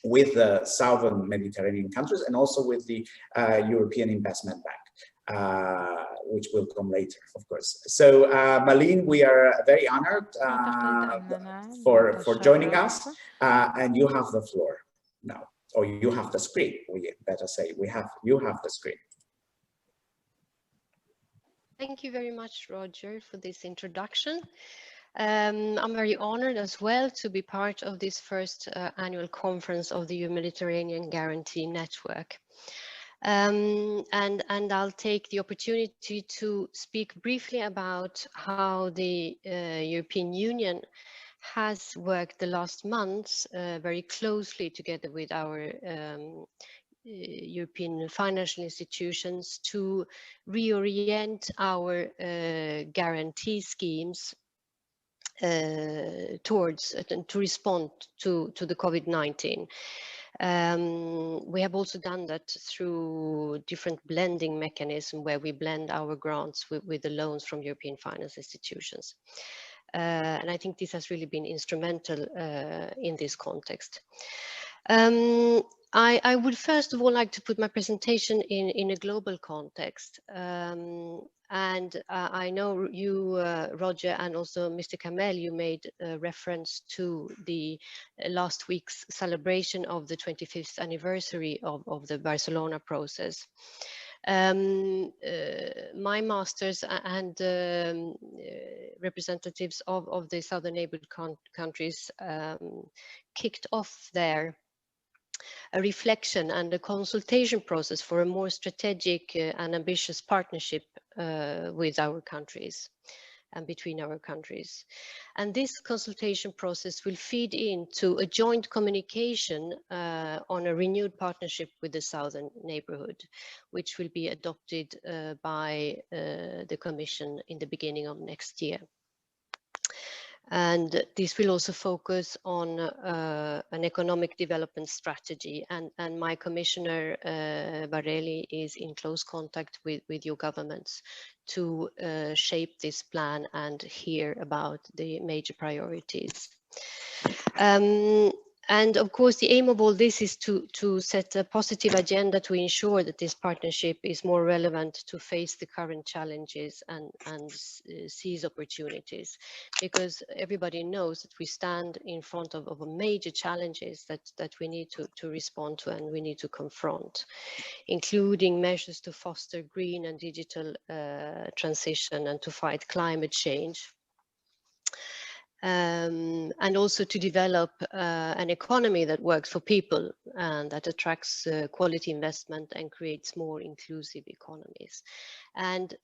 with the southern Mediterranean countries, and also with the European Investment Bank, which will come later, of course. So Malin, we are very honored for joining us, and you have the floor now, or you have the screen. We better say you have the screen. Thank you very much, Roger, for this introduction. I'm very honored as well to be part of this first annual conference of the Mediterranean Guarantee Network. And I'll take the opportunity to speak briefly about how the European Union has worked the last months very closely together with our European financial institutions to reorient our guarantee schemes towards and to respond to the COVID-19. We have also done that through different blending mechanisms where we blend our grants with the loans from European finance institutions. And I think this has really been instrumental in this context. I would first of all like to put my presentation in a global context. And I know you, Roger, and also Mr. Kamel, you made reference to the last week's celebration of the 25th anniversary of the Barcelona process. My masters and representatives of the southern neighborhood countries kicked off there a reflection and a consultation process for a more strategic and ambitious partnership with our countries and between our countries. And this consultation process will feed into a joint communication on a renewed partnership with the southern neighborhood, which will be adopted by the Commission in the beginning of next year. And this will also focus on an economic development strategy, and my commissioner Varela is in close contact with your governments to shape this plan and hear about the major priorities. And of course, the aim of all this is to set a positive agenda to ensure that this partnership is more relevant to face the current challenges and seize opportunities, because everybody knows that we stand in front of major challenges that we need to respond to and we need to confront, including measures to foster green and digital transition and to fight climate change. And also to develop an economy that works for people and that attracts quality investment and creates more inclusive economies. And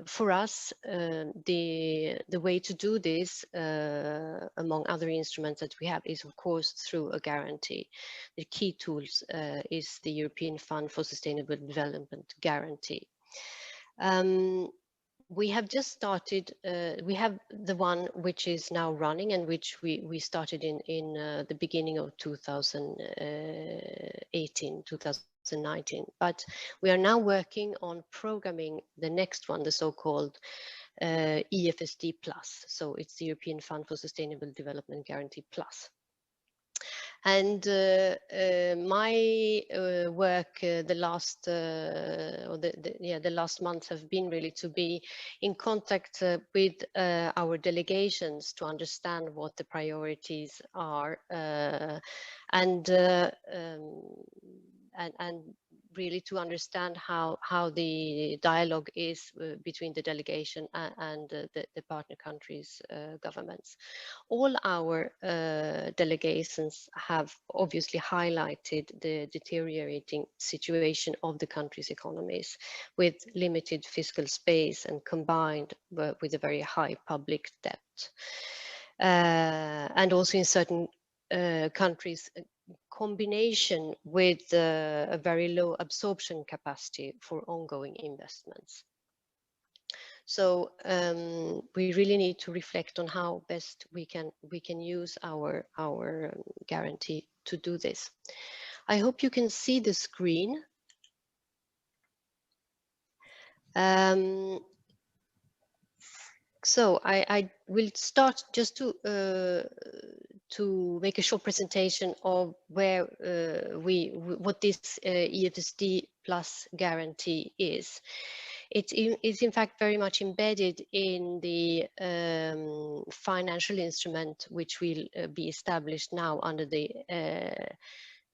for us, the way to do this, among other instruments that we have, is of course through a guarantee. The key tools is the European Fund for Sustainable Development Guarantee. We have just started, we have the one which is now running and which we started in the beginning of 2018, 2019. But we are now working on programming the next one, the so-called EFSD Plus. So it's the European Fund for Sustainable Development Guarantee Plus. And my work the last month have been really to be in contact with our delegations to understand what the priorities are and really to understand how the dialogue is between the delegation and the partner countries' governments. All our delegations have obviously highlighted the deteriorating situation of the country's economies with limited fiscal space and combined with a very high public debt. And also in certain countries, combination with a very low absorption capacity for ongoing investments. So we really need to reflect on how best we can use our guarantee to do this. I hope you can see the screen. So I will start just to make a short presentation of where what this EFSD Plus guarantee is. It is in fact very much embedded in the financial instrument which will be established now under the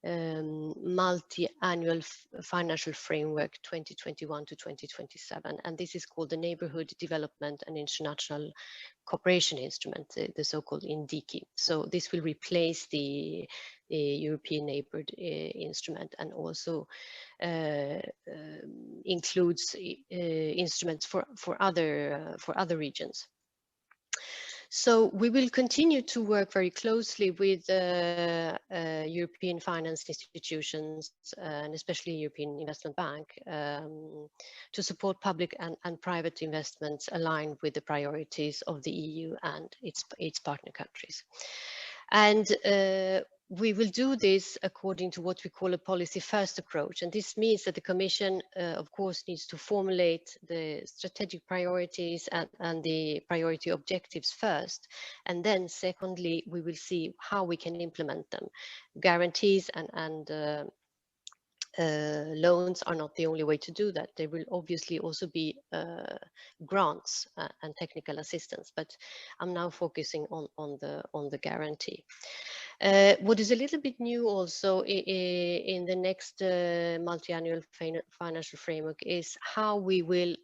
multi-annual financial framework 2021 to 2027, and this is called the Neighborhood Development and International Cooperation Instrument, the so-called INDICI. So this will replace the European Neighborhood Instrument and also includes instruments for other regions. So we will continue to work very closely with European finance institutions and especially European Investment Bank to support public and private investments aligned with the priorities of the EU and its partner countries. And we will do this according to what we call a policy first approach. And this means that the Commission, of course, needs to formulate the strategic priorities and the priority objectives first. And then secondly, we will see how we can implement them. Guarantees and loans are not the only way to do that. There will obviously also be grants and technical assistance, but I'm now focusing on the guarantee. What is a little bit new also in the next multi-annual financial framework is how we will,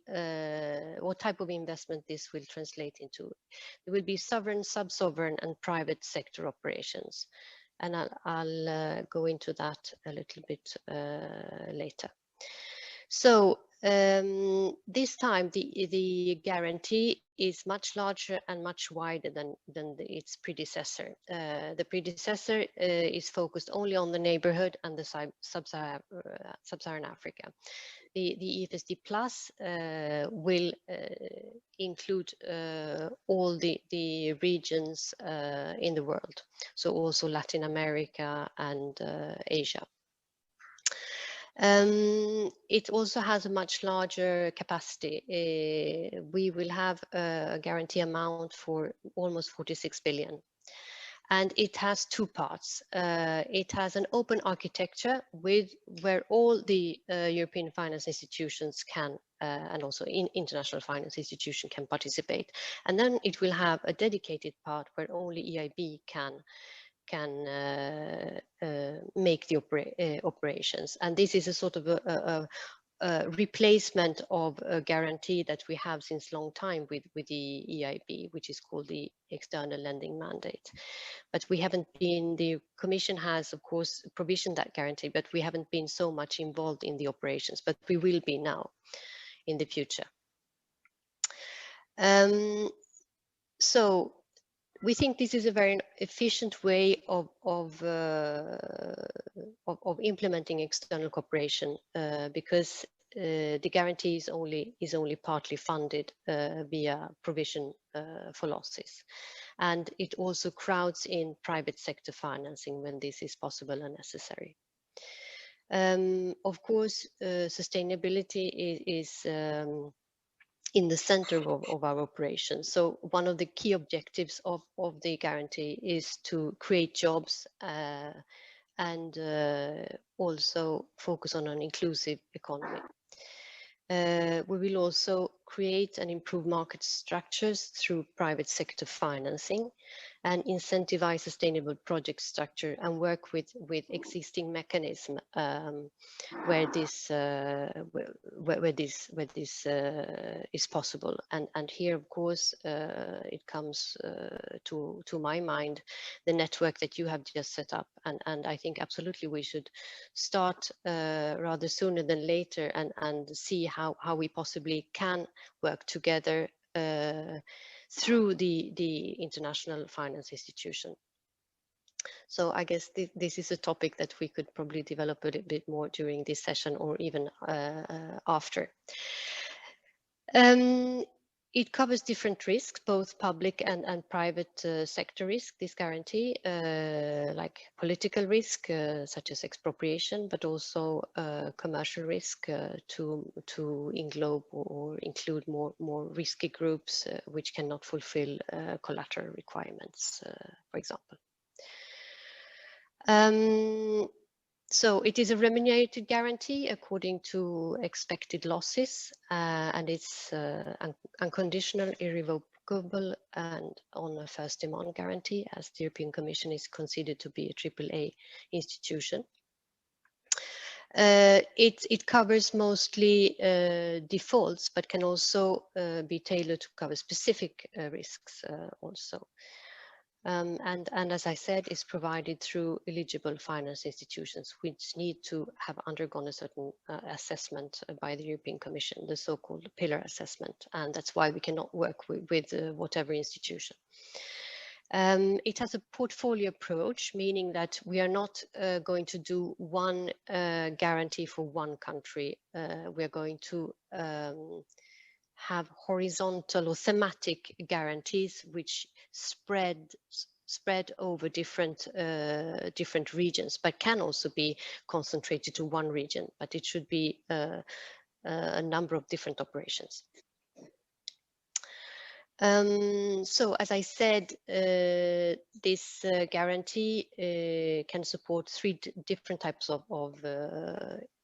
what type of investment this will translate into. There will be sovereign, sub-sovereign and private sector operations. And I'll go into that a little bit later. So this time the guarantee is much larger and much wider than its predecessor. The predecessor is focused only on the neighborhood and the sub-Saharan Africa. The EFSD Plus will include all the regions in the world, so also Latin America and Asia. It also has a much larger capacity. We will have a guarantee amount for almost 46 billion. And it has two parts. It has an open architecture where all the European finance institutions can, and also international finance institutions can participate. And then it will have a dedicated part where only EIB can make the operations. And this is a sort of a replacement of a guarantee that we have since long time with the EIB, which is called the external lending mandate. But we haven't been, the Commission has of course provisioned that guarantee, but we haven't been so much involved in the operations, but we will be now in the future. So we think this is a very efficient way of implementing external cooperation, because the guarantee is only partly funded via provision for losses, and it also crowds in private sector financing when this is possible and necessary. Of course, sustainability is in the center of our operations. So one of the key objectives of the guarantee is to create jobs and also focus on an inclusive economy. We will also create and improve market structures through private sector financing and incentivize sustainable project structure and work with existing mechanism where this is possible. And here, of course, it comes to my mind the network that you have just set up, and I think absolutely we should start rather sooner than later and see how we possibly can work together through the international finance institution. So I guess this is a topic that we could probably develop a little bit more during this session or even after. It covers different risks, both public and private sector risk, this guarantee, like political risk, such as expropriation, but also commercial risk to englobe or include more risky groups which cannot fulfill collateral requirements, for example. So it is a remunerated guarantee according to expected losses, and it's unconditional, irrevocable, and on a first demand guarantee, as the European Commission is considered to be a AAA institution. It covers mostly defaults, but can also be tailored to cover specific risks also. And as I said, is provided through eligible finance institutions, which need to have undergone a certain assessment by the European Commission, the so-called pillar assessment. And that's why we cannot work with whatever institution. It has a portfolio approach, meaning that we are not going to do one guarantee for one country. We are going to have horizontal or thematic guarantees which spread over different regions, but can also be concentrated to one region, but it should be a number of different operations. So as I said, this guarantee can support three different types of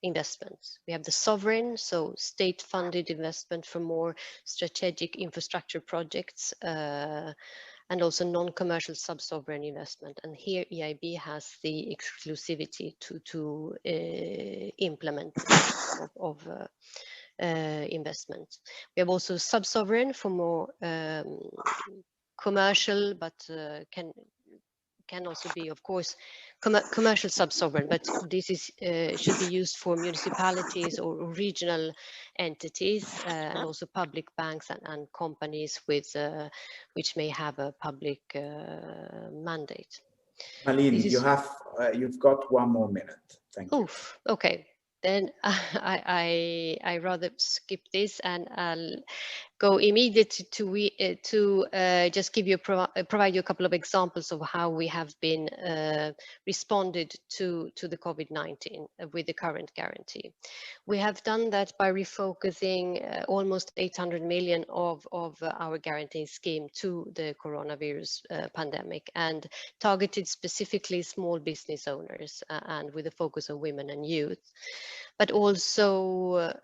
investments. We have the sovereign, so state-funded investment for more strategic infrastructure projects, and also non-commercial sub-sovereign investment. And here EIB has the exclusivity to implement of investments. We have also sub-sovereign for more commercial, but can also be, of course, commercial sub-sovereign, but this is should be used for municipalities or regional entities, and also public banks and companies with which may have a public mandate. Malin, you've got 1 more minute. Thank you. Okay. Then I rather skip this, and go immediately to just give you provide you a couple of examples of how we have been responded to the COVID-19 with the current guarantee. We have done that by refocusing almost 800 million of our guarantee scheme to the coronavirus pandemic, and targeted specifically small business owners and with a focus on women and youth, but also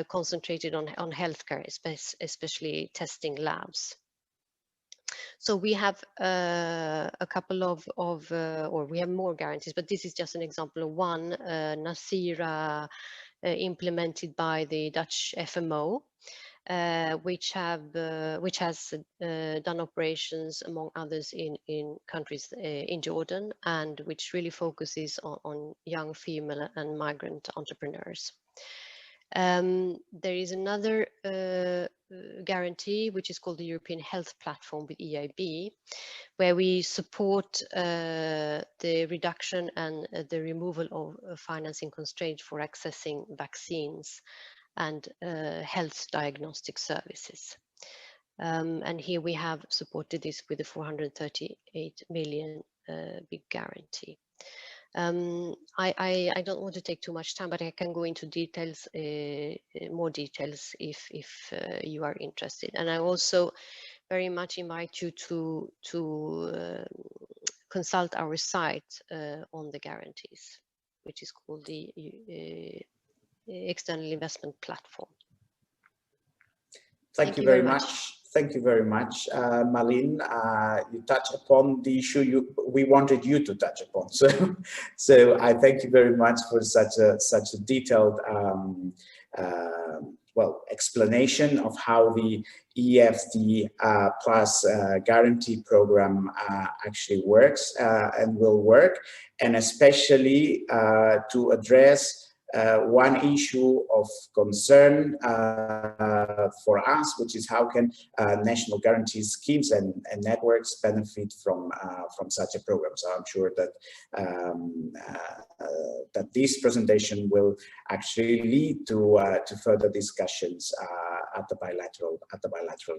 concentrated on healthcare, especially testing labs. So we have a couple of or we have more guarantees, but this is just an example of one, Nasira, implemented by the Dutch FMO, which has done operations among others in countries in Jordan, and which really focuses on young female and migrant entrepreneurs. There is another guarantee, which is called the European Health Platform with EIB, where we support the reduction and the removal of financing constraints for accessing vaccines and health diagnostic services. And here we have supported this with a 438 million big guarantee. I don't want to take too much time, but I can go into details, more details if you are interested. And I also very much invite you to consult our site on the guarantees, which is called the External Investment Platform. Thank you very much. Thank you very much, Malin. You touched upon the issue we wanted you to touch upon. So I thank you very much for such a detailed explanation of how the EFD plus guarantee program actually works and will work, and especially to address one issue of concern for us, which is how can national guarantee schemes and networks benefit from such a program. So I'm sure that that this presentation will actually lead to further discussions at the bilateral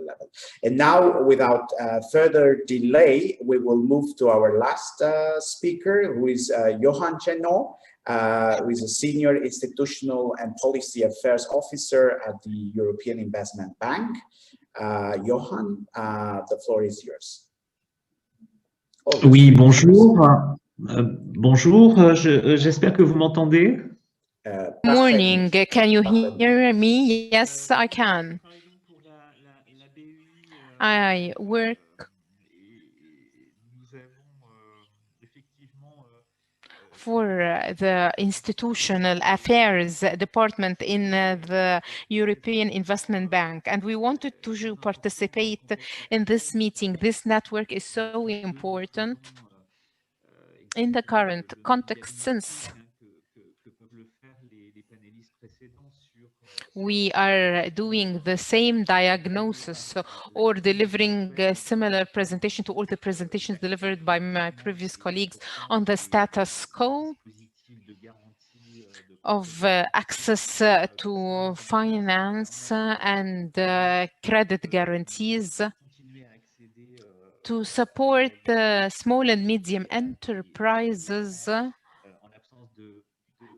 level. And now, without further delay, we will move to our last speaker, who is Johan Chenot, who is a Senior Institutional and Policy Affairs Officer at the European Investment Bank. Johan, the floor is yours. Oui, bonjour. Bonjour, j'espère que vous m'entendez. Morning, can you hear me? Yes, I can. I work for the Institutional Affairs Department in the European Investment Bank, and we wanted to participate in this meeting. This network is so important in the current context, since we are doing the same diagnosis or delivering a similar presentation to all the presentations delivered by my previous colleagues on the status quo of access to finance and credit guarantees to support small and medium enterprises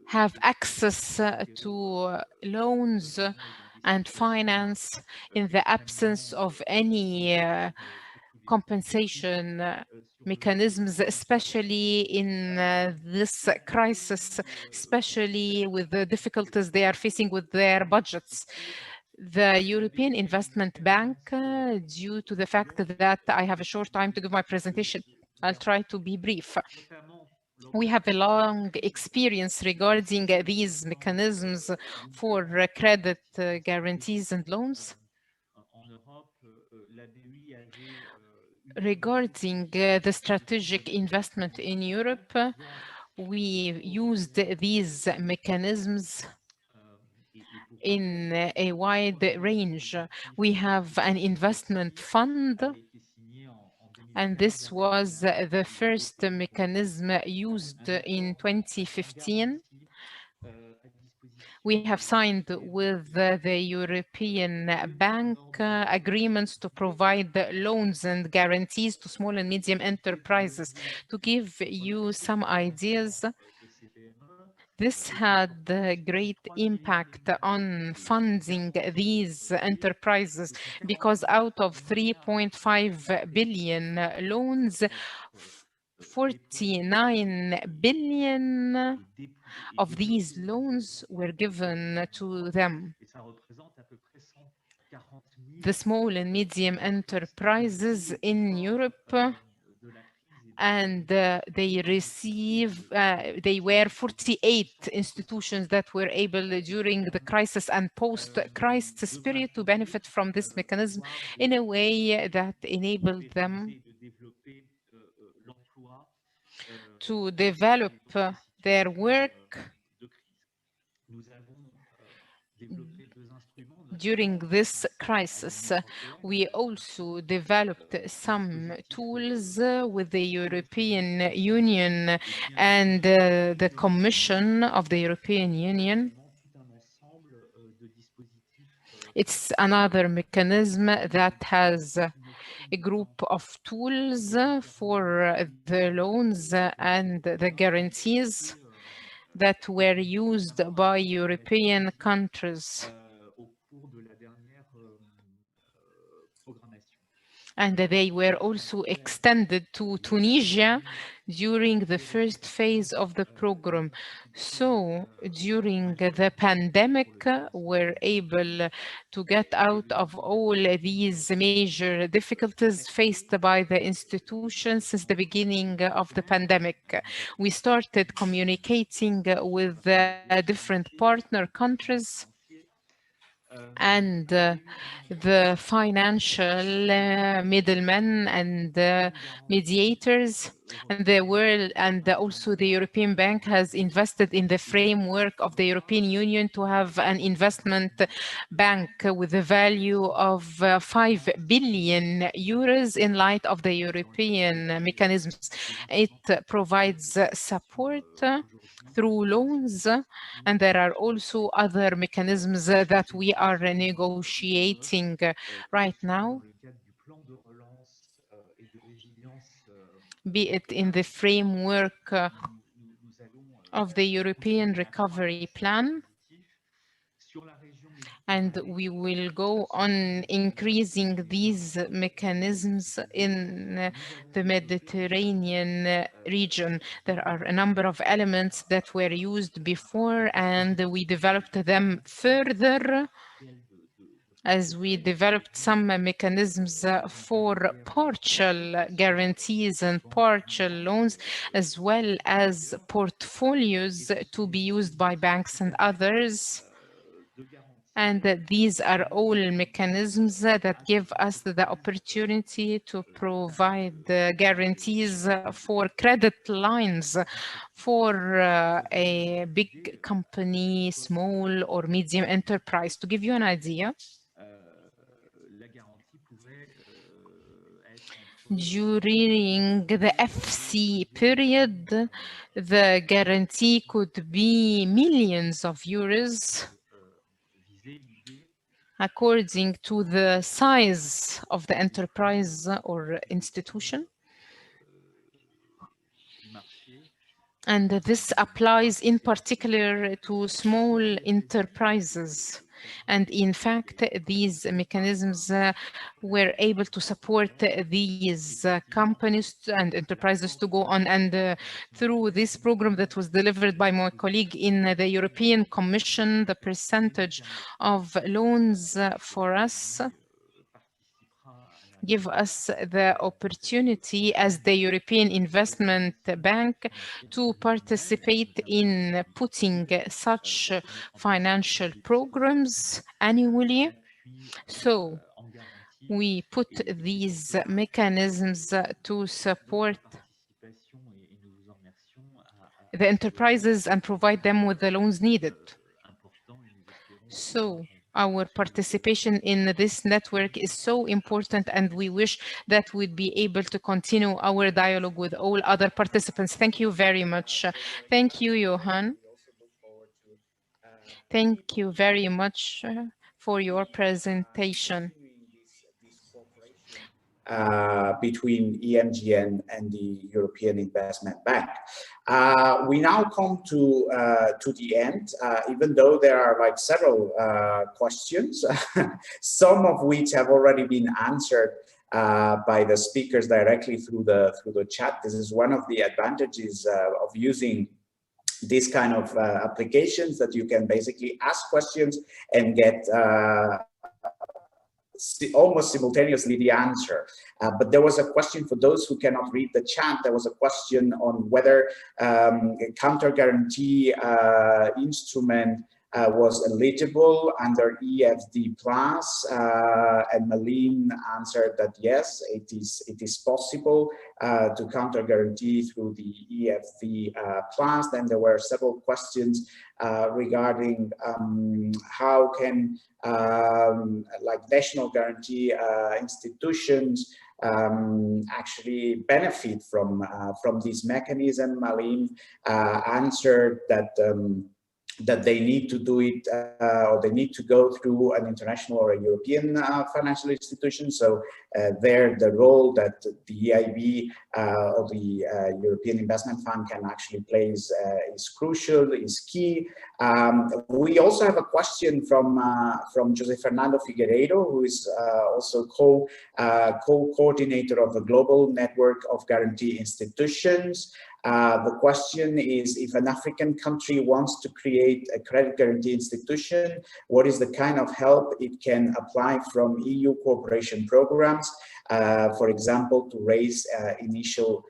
have access to loans and finance in the absence of any compensation mechanisms, especially in this crisis, especially with the difficulties they are facing with their budgets. The European Investment Bank, due to the fact that I have a short time to give my presentation, I'll try to be brief. We have a long experience regarding these mechanisms for credit guarantees and loans. Regarding the strategic investment in Europe, we used these mechanisms in a wide range. We have an investment fund, and this was the first mechanism used in 2015. We have signed with the European Bank agreements to provide loans and guarantees to small and medium enterprises. To give you some ideas, this had a great impact on funding these enterprises because out of 3.5 billion loans, 49 billion of these loans were given to them. The small and medium enterprises in Europe, and they were 48 institutions that were able during the crisis and post-crisis period to benefit from this mechanism in a way that enabled them to develop their work during this crisis. We also developed some tools with the European Union and the Commission of the European Union. It's another mechanism that has a group of tools for the loans and the guarantees that were used by European countries. And they were also extended to Tunisia during the first phase of the program. So during the pandemic, we're able to get out of all these major difficulties faced by the institutions since the beginning of the pandemic. We started communicating with different partner countries and the financial middlemen and mediators, and the world, and also the European Bank has invested in the framework of the European Union to have an investment bank with a value of 5 billion euros in light of the European mechanisms. It provides support through loans, and there are also other mechanisms that we are negotiating right now, be it in the framework of the European Recovery Plan. And we will go on increasing these mechanisms in the Mediterranean region. There are a number of elements that were used before, and we developed them further as we developed some mechanisms for partial guarantees and partial loans, as well as portfolios to be used by banks and others. And these are all mechanisms that give us the opportunity to provide guarantees for credit lines for a big company, small or medium enterprise. To give you an idea, during the FC period, the guarantee could be millions of euros according to the size of the enterprise or institution. And this applies in particular to small enterprises. And in fact, these mechanisms were able to support these companies and enterprises to go on. And through this program that was delivered by my colleague in the European Commission, the percentage of loans for us give us the opportunity as the European Investment Bank to participate in putting such financial programs annually. So we put these mechanisms to support the enterprises and provide them with the loans needed. So our participation in this network is so important, and we wish that we'd be able to continue our dialogue with all other participants. Thank you very much. Thank you, Johan. Thank you very much for your presentation. Between EMGN and the European Investment Bank. We now come to the end, even though there are like several questions, some of which have already been answered by the speakers directly through the chat. This is one of the advantages of using these kind of applications, that you can basically ask questions and get almost simultaneously the answer. But there was a question for those who cannot read the chat. There was a question on whether a counter guarantee instrument was eligible under EFD plus, and Malin answered that yes, it is possible to counter guarantee through the EFD plus. Then there were several questions regarding how can like national guarantee institutions actually benefit from this mechanism. Malin answered that that they need to do it, or they need to go through an international or a European financial institution. So there, the role that the EIB or the European Investment Fund can actually play is crucial, is key. We also have a question from Jose Fernando Figueiredo, who is also co-coordinator of the Global Network of Guarantee Institutions. The question is, if an African country wants to create a credit guarantee institution, what is the kind of help it can apply from EU cooperation programs, for example, to raise initial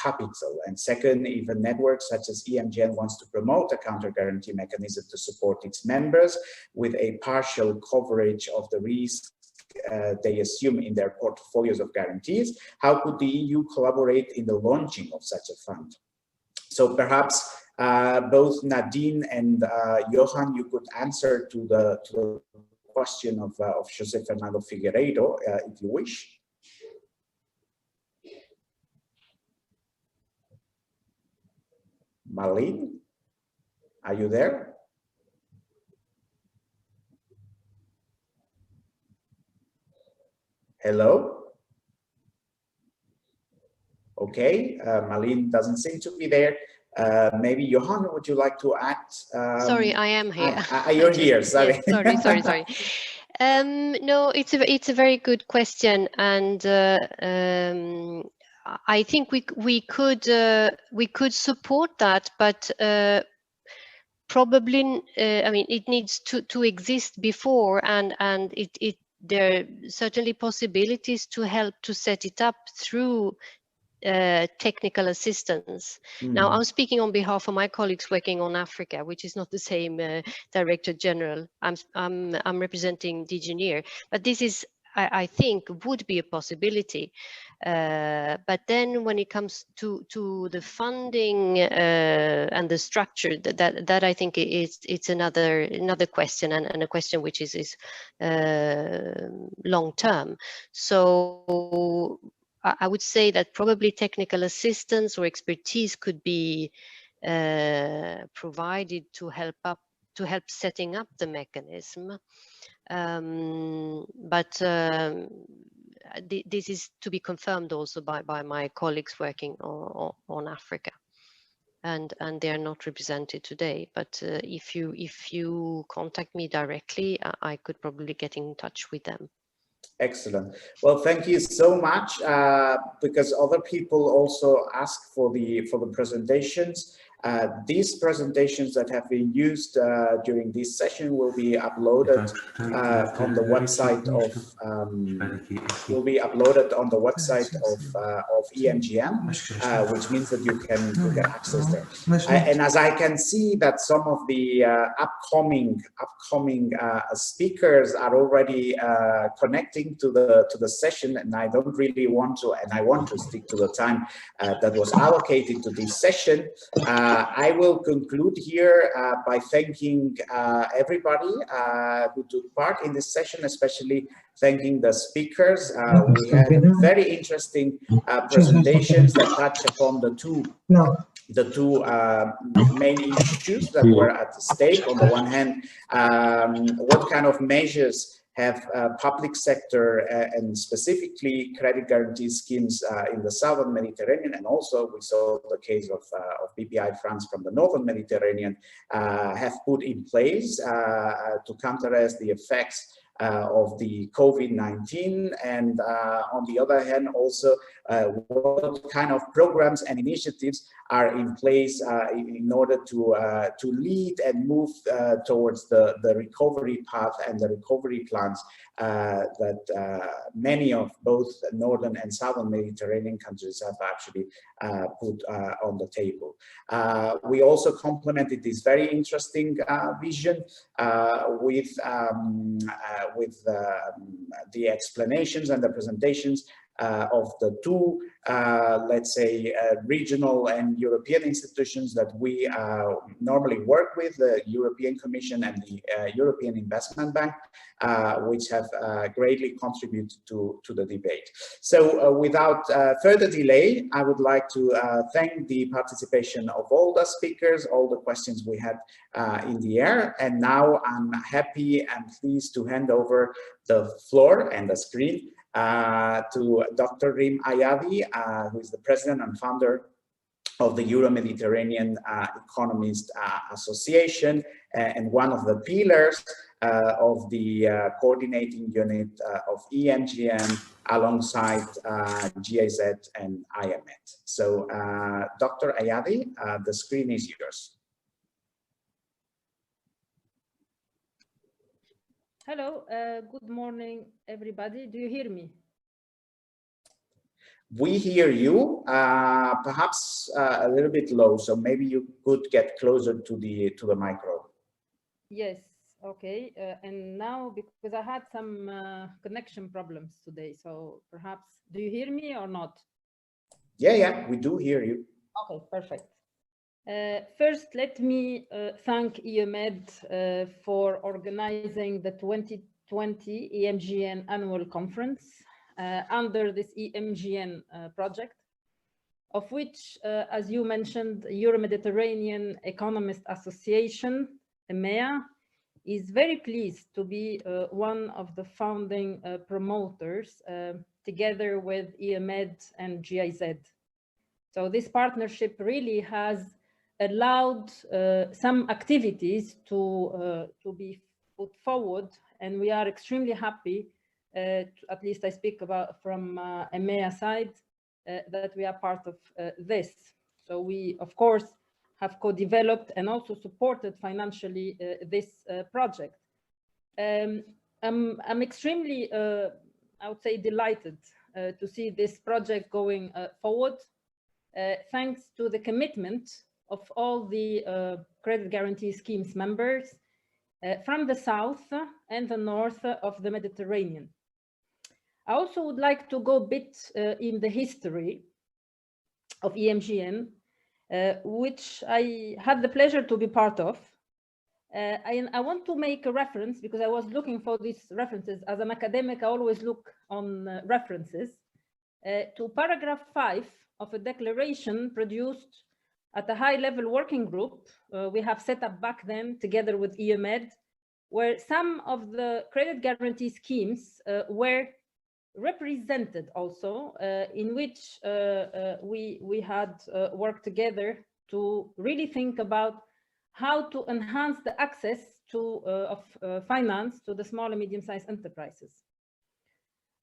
capital? And second, if a network such as EMGN wants to promote a counter guarantee mechanism to support its members with a partial coverage of the risk they assume in their portfolios of guarantees, how could the EU collaborate in the launching of such a fund? So perhaps both Nadine and Johan, you could answer to the question of Jose Fernando Figueiredo, if you wish. Malin, are you there? Hello? Okay, Malin doesn't seem to be there. Maybe Johan, would you like to add? Sorry, I am here. You're here, sorry. Yes, sorry. No, it's a very good question, and I think we could support that, but probably I mean, it needs to exist before, and there are certainly possibilities to help to set it up through technical assistance. Now, I'm speaking on behalf of my colleagues working on Africa, which is not the same Director General. I'm representing DG NEAR, but this is, I think, would be a possibility. But then when it comes to the funding and the structure, that I think it's another question, and a question which is long term. So I would say that probably technical assistance or expertise could be provided to help setting up the mechanism. But this is to be confirmed also by my colleagues working on Africa, and they are not represented today. But if you contact me directly, I could probably get in touch with them. Excellent. Well, thank you so much, because other people also asked for the presentations. These presentations that have been used during this session will be uploaded on the website of EMGN, which means that you can access there. And as I can see that some of the upcoming speakers are already connecting to the session, and I don't really want to, and I want to stick to the time that was allocated to this session. I will conclude here by thanking everybody who took part in this session, especially thanking the speakers. We had very interesting presentations that touch upon the the two main issues that were at stake. On the one hand, what kind of measures have public sector and specifically credit guarantee schemes in the southern Mediterranean, and also we saw the case of BPI France from the northern Mediterranean, have put in place to counteract the effects of the COVID-19, and on the other hand also what kind of programs and initiatives are in place in order to lead and move towards the recovery path and the recovery plans that many of both northern and southern Mediterranean countries have actually put on the table. We also complemented this very interesting vision with the explanations and the presentations of the two, let's say, regional and European institutions that we normally work with, the European Commission and the European Investment Bank, which have greatly contributed to the debate. So without further delay, I would like to thank the participation of all the speakers, all the questions we had in the air. And now I'm happy and pleased to hand over the floor and the screen to Dr. Rim Ayadi, who is the president and founder of the Euro-Mediterranean Economist Association and one of the pillars of the coordinating unit of EMGN alongside GIZ and IMET. So Dr. Ayadi, the screen is yours. Hello, good morning, everybody. Do you hear me? We hear you, perhaps a little bit low, so maybe you could get closer to the micro. Yes, okay. And now, because I had some connection problems today, so perhaps, do you hear me or not? Yeah, we do hear you. Okay, perfect. First, let me thank EMED for organizing the 2020 EMGN annual conference under this EMGN project, of which, as you mentioned, Euro-Mediterranean Economist Association, EMEA, is very pleased to be one of the founding promoters together with EMED and GIZ. So this partnership really has allowed some activities to be put forward, and we are extremely happy, at least I speak about from EMEA side, that we are part of this. So we, of course, have co-developed and also supported financially this project. I'm extremely, I would say, delighted to see this project going forward, thanks to the commitment of all the credit guarantee schemes members from the south and the north of the Mediterranean. I also would like to go a bit in the history of EMGN, which I had the pleasure to be part of. I want to make a reference, because I was looking for these references. As an academic, I always look on references to paragraph 5 of a declaration produced at a high-level working group we have set up back then together with EMED, where some of the credit guarantee schemes were represented also, in which we had worked together to really think about how to enhance the access to finance to the small and medium-sized enterprises.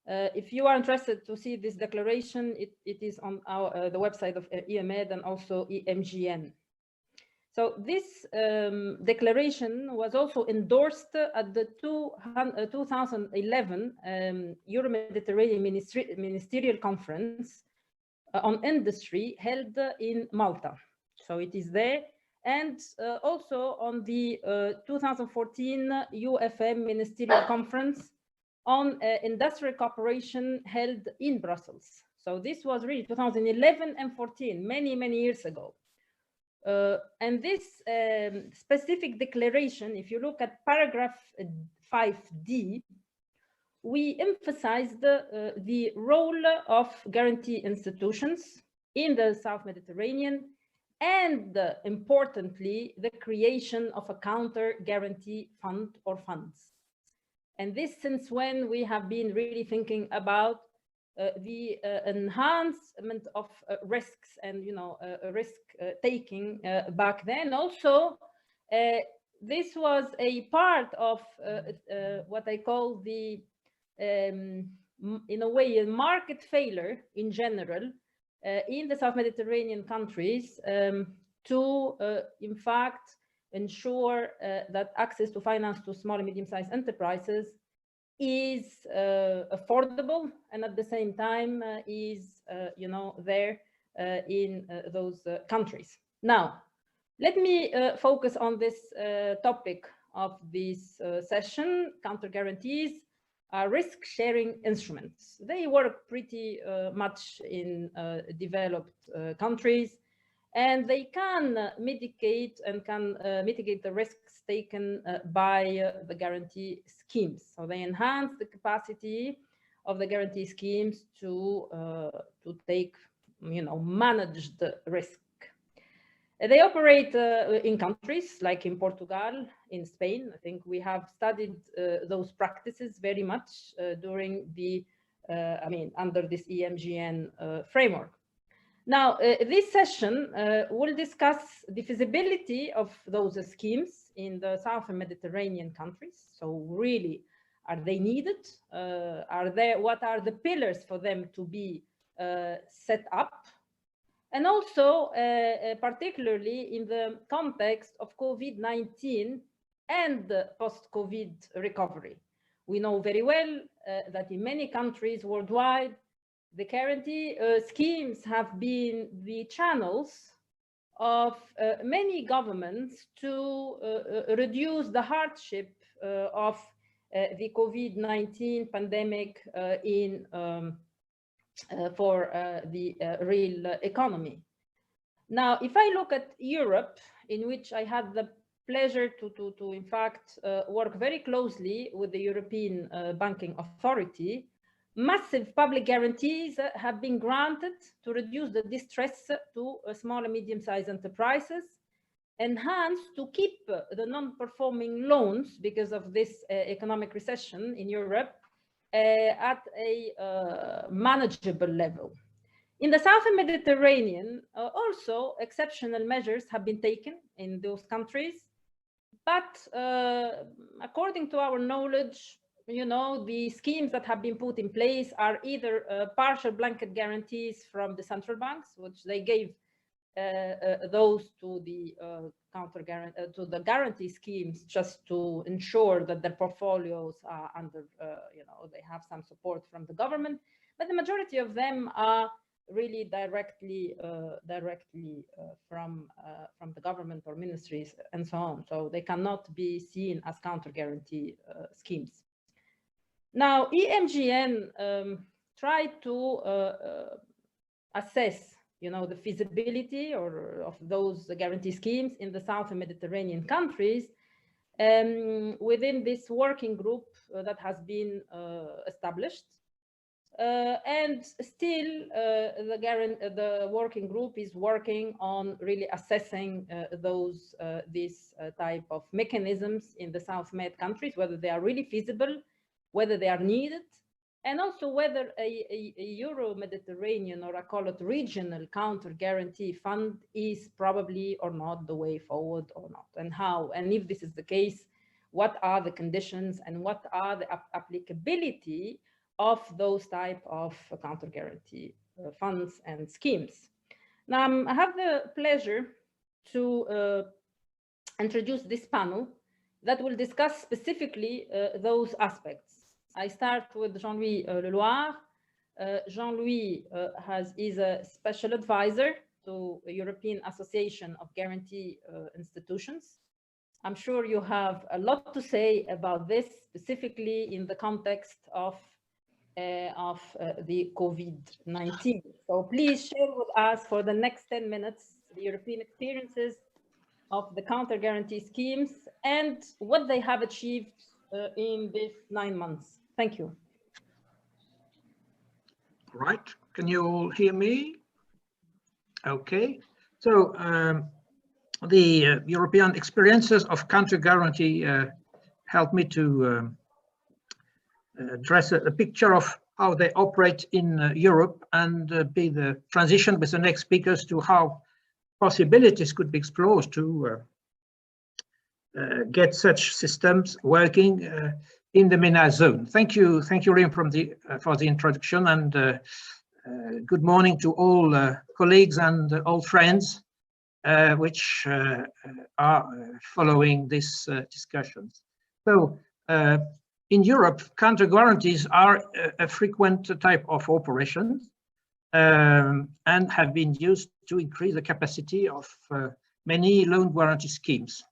If you are interested to see this declaration, it is on the website of EMED and also EMGN. So this declaration was also endorsed at the 2011 Euro-Mediterranean Ministerial Conference on Industry held in Malta. So it is there. And also on the 2014 UFM Ministerial Conference on industrial cooperation held in Brussels. So this was really 2011 and 14, many, many years ago. And this specific declaration, if you look at paragraph 5D, we emphasized the role of guarantee institutions in the South Mediterranean and importantly, the creation of a counter guarantee fund or funds. And this since when we have been really thinking about the enhancement of risks and risk taking back then. Also, this was a part of what I call the in a way a market failure in general in the South Mediterranean countries to in fact ensure that access to finance to small and medium-sized enterprises is affordable and at the same time is there in those countries. Now, let me focus on this topic of this session. Counter guarantees are risk-sharing instruments. They work pretty much in developed countries, and they can mitigate the risks taken by the guarantee schemes. So they enhance the capacity of the guarantee schemes to take, manage the risk. They operate in countries like in Portugal, in Spain. I think we have studied those practices very much during the, under this EMGN framework. Now, this session will discuss the feasibility of those schemes in the Southern Mediterranean countries. So really, are they needed? What are the pillars for them to be set up? And also, particularly in the context of COVID-19 and post-COVID recovery. We know very well that in many countries worldwide, the guarantee schemes have been the channels of many governments to reduce the hardship of the COVID-19 pandemic for the real economy. Now, if I look at Europe, in which I had the pleasure to in fact work very closely with the European Banking Authority, massive public guarantees have been granted to reduce the distress to small and medium-sized enterprises, enhanced to keep the non-performing loans because of this economic recession in Europe at a manageable level. In the Southern Mediterranean, also exceptional measures have been taken in those countries, but according to our knowledge, the schemes that have been put in place are either partial blanket guarantees from the central banks, which they gave those to the to the guarantee schemes just to ensure that their portfolios are under, they have some support from the government, but the majority of them are really directly from the government or ministries and so on. So they cannot be seen as counter guarantee schemes. Now, EMGN tried to assess, the feasibility of those guarantee schemes in the Southern Mediterranean countries within this working group that has been established. And still, the working group is working on really assessing these type of mechanisms in the South Med countries, whether they are really feasible, whether they are needed, and also whether a Euro-Mediterranean, or I call it regional counter guarantee fund, is probably or not the way forward or not, and how, and if this is the case, what are the conditions and what are the applicability of those type of counter guarantee funds and schemes. Now, I have the pleasure to introduce this panel that will discuss specifically those aspects. I start with Jean-Louis Leloir. Jean-Louis is a special advisor to the European Association of Guarantee Institutions. I'm sure you have a lot to say about this, specifically in the context of the COVID-19. So please share with us for the next 10 minutes the European experiences of the counter guarantee schemes and what they have achieved in these 9 months. Thank you. Right, can you all hear me? Okay, So the European experiences of country guarantee helped me to address a picture of how they operate in Europe and be the transition with the next speakers to how possibilities could be explored to get such systems working in the MENA zone. Thank you, Rim, for the introduction, and good morning to all colleagues and old friends which are following this discussions. So in Europe, counter guarantees are a frequent type of operations and have been used to increase the capacity of many loan guarantee schemes.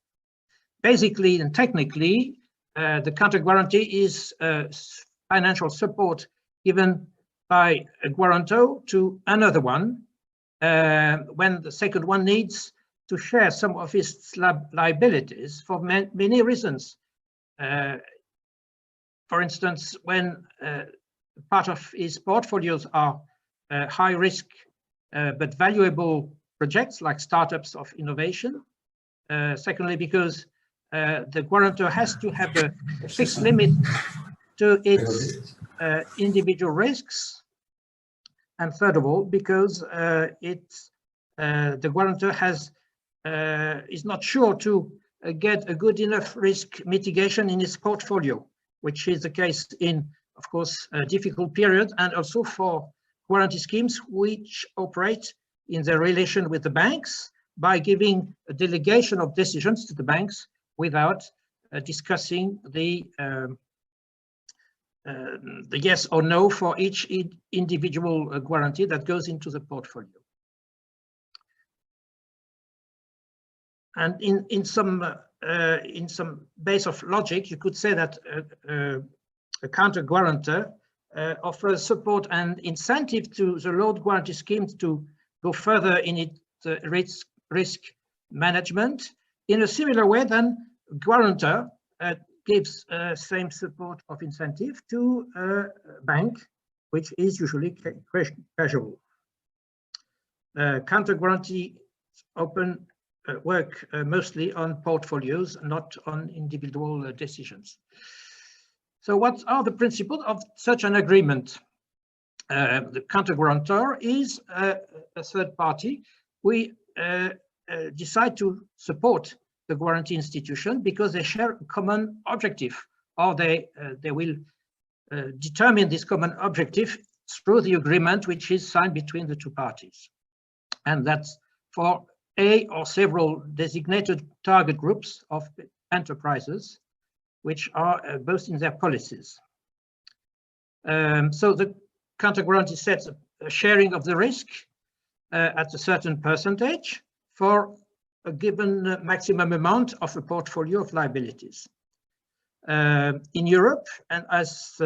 Basically and technically, the counter guarantee is financial support given by a guarantor to another one when the second one needs to share some of its liabilities for many reasons. For instance, when part of his portfolios are high risk but valuable projects like startups of innovation. Secondly, because the guarantor has to have a fixed limit to its individual risks. And third of all, because the guarantor is not sure to get a good enough risk mitigation in its portfolio, which is the case in, of course, a difficult period, and also for guarantee schemes which operate in their relation with the banks by giving a delegation of decisions to the banks without discussing the yes or no for each individual guarantee that goes into the portfolio. And in some base of logic, you could say that a counter guarantor offers support and incentive to the loan guarantee schemes to go further in its risk management in a similar way than guarantor gives same support of incentive to a bank, which is usually casual. Counter guarantee open work mostly on portfolios, not on individual decisions. So what are the principles of such an agreement? The counter guarantor is a third party. We decide to support the guarantee institution because they share a common objective, or they will determine this common objective through the agreement which is signed between the two parties. And that's for a or several designated target groups of enterprises, which are both in their policies. So the counter guarantee sets a sharing of the risk at a certain percentage for a given maximum amount of a portfolio of liabilities. In Europe, and as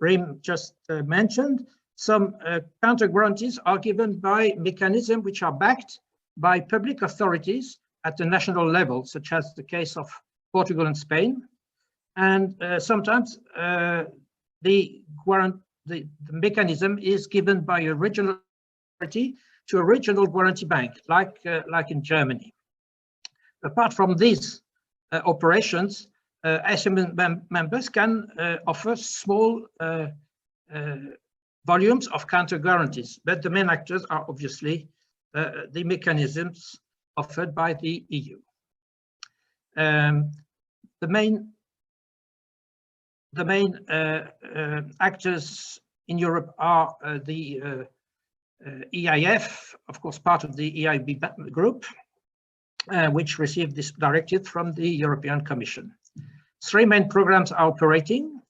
Rim just mentioned, some counter guarantees are given by mechanisms which are backed by public authorities at the national level, such as the case of Portugal and Spain. And sometimes the mechanism is given by a regional authority to a regional guarantee bank, like in Germany. Apart from these operations, SME members can offer small volumes of counter guarantees, but the main actors are obviously the mechanisms offered by the EU. The main actors in Europe are the EIF, of course, part of the EIB group, which received this directive from the European Commission. 3 main programs are operating,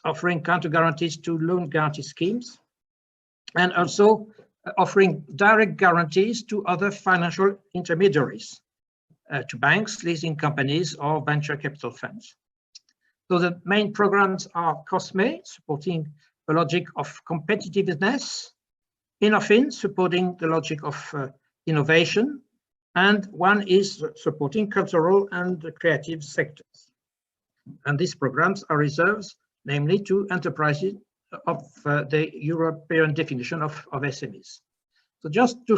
offering counter guarantees to loan guarantee schemes, and also offering direct guarantees to other financial intermediaries, to banks, leasing companies, or venture capital funds. So the main programs are COSME, supporting the logic of competitiveness, INNOFIN, supporting the logic of innovation, and one is supporting cultural and creative sectors. And these programs are reserved namely to enterprises of the European definition of SMEs. So just to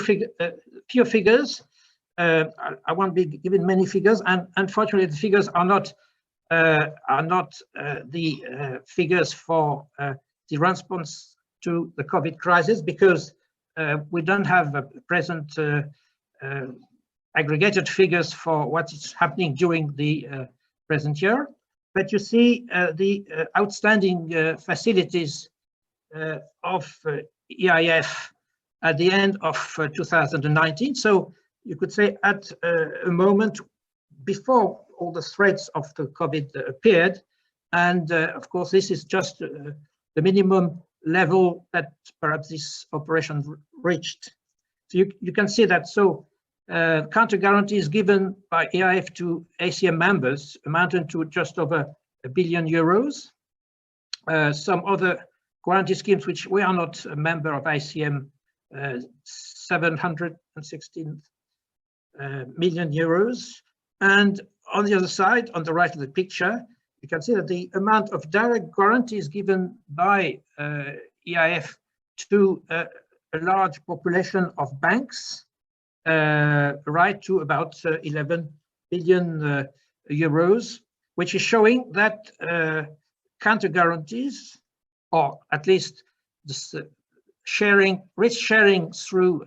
few figures. I won't be giving many figures, and unfortunately, the figures are not the figures for the response to the COVID crisis, because we don't have present aggregated figures for what is happening during the present year. But you see the outstanding facilities of EIF at the end of 2019. So you could say at a moment before all the threats of the COVID appeared. And of course, this is just the minimum level that perhaps this operation reached. So you can see that. So counter guarantees given by EIF to ACM members amounted to just over €1 billion. Some other guarantee schemes which we are not a member of ICM, 716 million euros. And on the other side, on the right of the picture, you can see that the amount of direct guarantees given by EIF to a large population of banks, right to about 11 billion euros, which is showing that counter guarantees, or at least this risk sharing through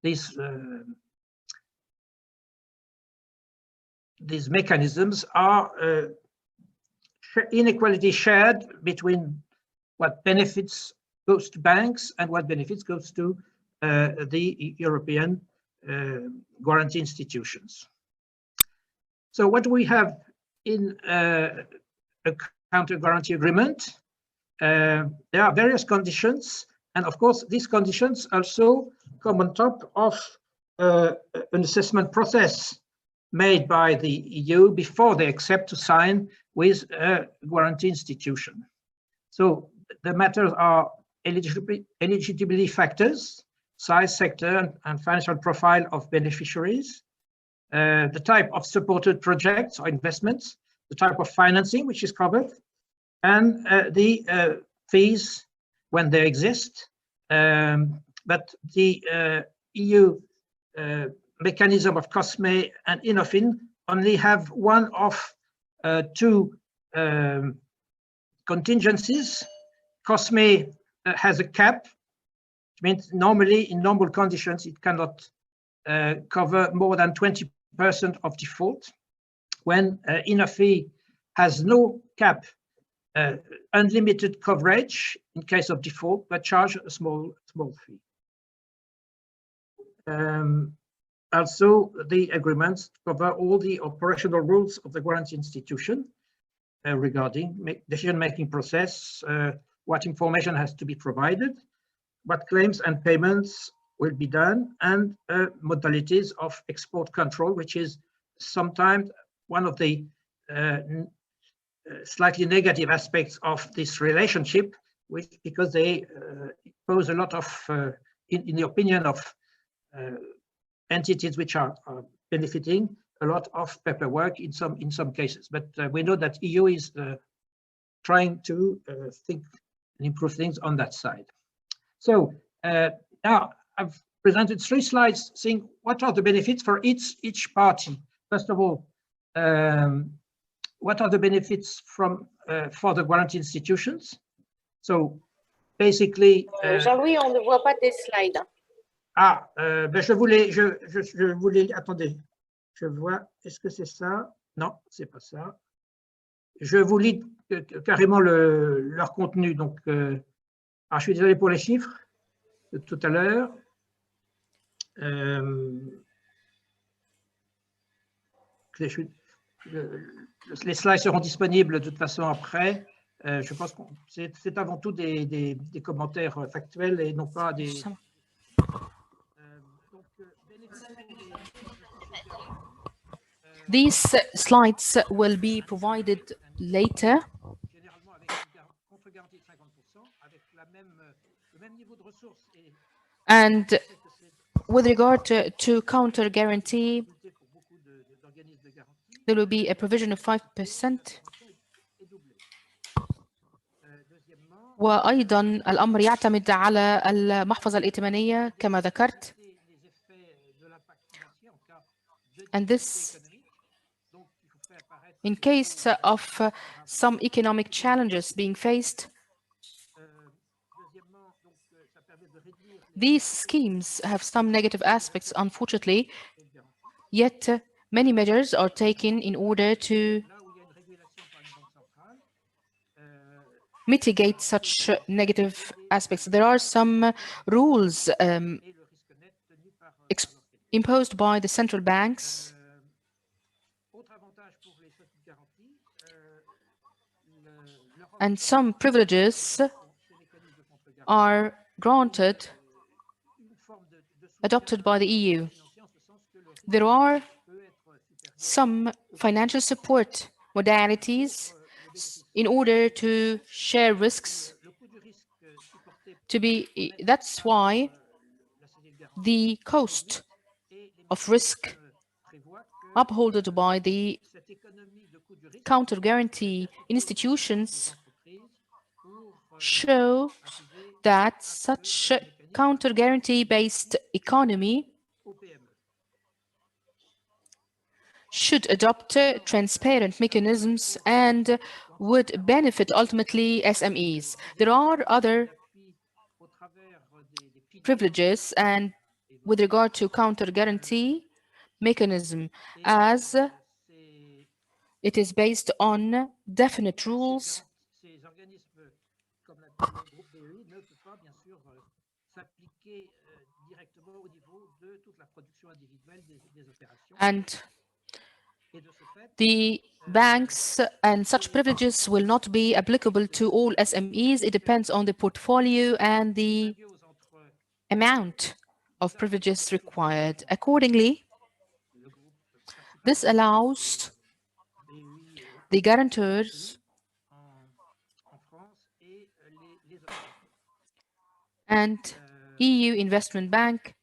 these mechanisms are inequality shared between what benefits goes to banks and what benefits goes to the European guarantee institutions. So what do we have in a counter guarantee agreement? There are various conditions, and of course these conditions also come on top of an assessment process made by the EU before they accept to sign with a guarantee institution. So the matters are eligibility factors, size, sector, and financial profile of beneficiaries, the type of supported projects or investments, the type of financing which is covered, and the fees when they exist. But the EU mechanism of COSME and INOFIN only have one of two contingencies. COSME has a cap, which means normally in normal conditions it cannot cover more than 20% of default. When INOFI has no cap, unlimited coverage in case of default, but charge a small fee. Also, the agreements cover all the operational rules of the guarantee institution regarding decision-making process, what information has to be provided, what claims and payments will be done, and modalities of export control, which is sometimes one of the slightly negative aspects of this relationship, because they pose a lot of, in the opinion of entities which are benefiting, a lot of paperwork in some cases. But we know that EU is trying to think and improve things on that side. So now I've presented 3 slides saying what are the benefits for each party. First of all, what are the benefits from for the guarantee institutions? So basically, Jean-Louis, on ne voit pas tes slides. Ben je voulais, attendez, je vois, est-ce que c'est ça? Non, c'est pas ça. Je vous lis carrément leur contenu. Donc, alors je suis désolé pour les chiffres de tout à l'heure. Les slides seront disponibles de toute façon après. Je pense que c'est avant tout des commentaires factuels et non pas des... These slides will be provided later. And with regard to counter guarantee, there will be a provision of 5%. وأيضا الأمر يعتمد على المحفظة الائتمانية كما ذكرت. And this, in case of some economic challenges being faced, these schemes have some negative aspects, unfortunately, yet many measures are taken in order to mitigate such negative aspects. There are some rules imposed by the central banks, and some privileges are granted, adopted by the EU. There are some financial support modalities in order to share risks. That's why the cost of risk upheld by the counter guarantee institutions show that such counter guarantee based economy should adopt transparent mechanisms and would benefit ultimately SMEs. There are other privileges and with regard to counter guarantee mechanism, as it is based on definite rules and the banks and such privileges will not be applicable to all SMEs. It depends on the portfolio and the amount of privileges required. Accordingly, this allows the guarantors and EU Investment Bank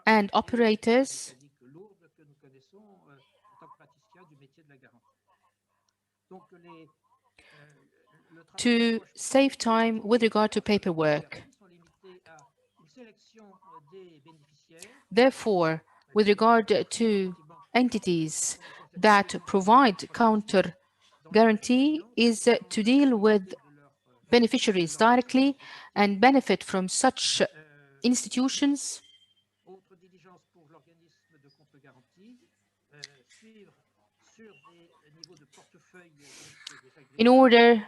and operators to save time with regard to paperwork. Therefore, with regard to entities that provide counter guarantee is to deal with beneficiaries directly and benefit from such institutions in order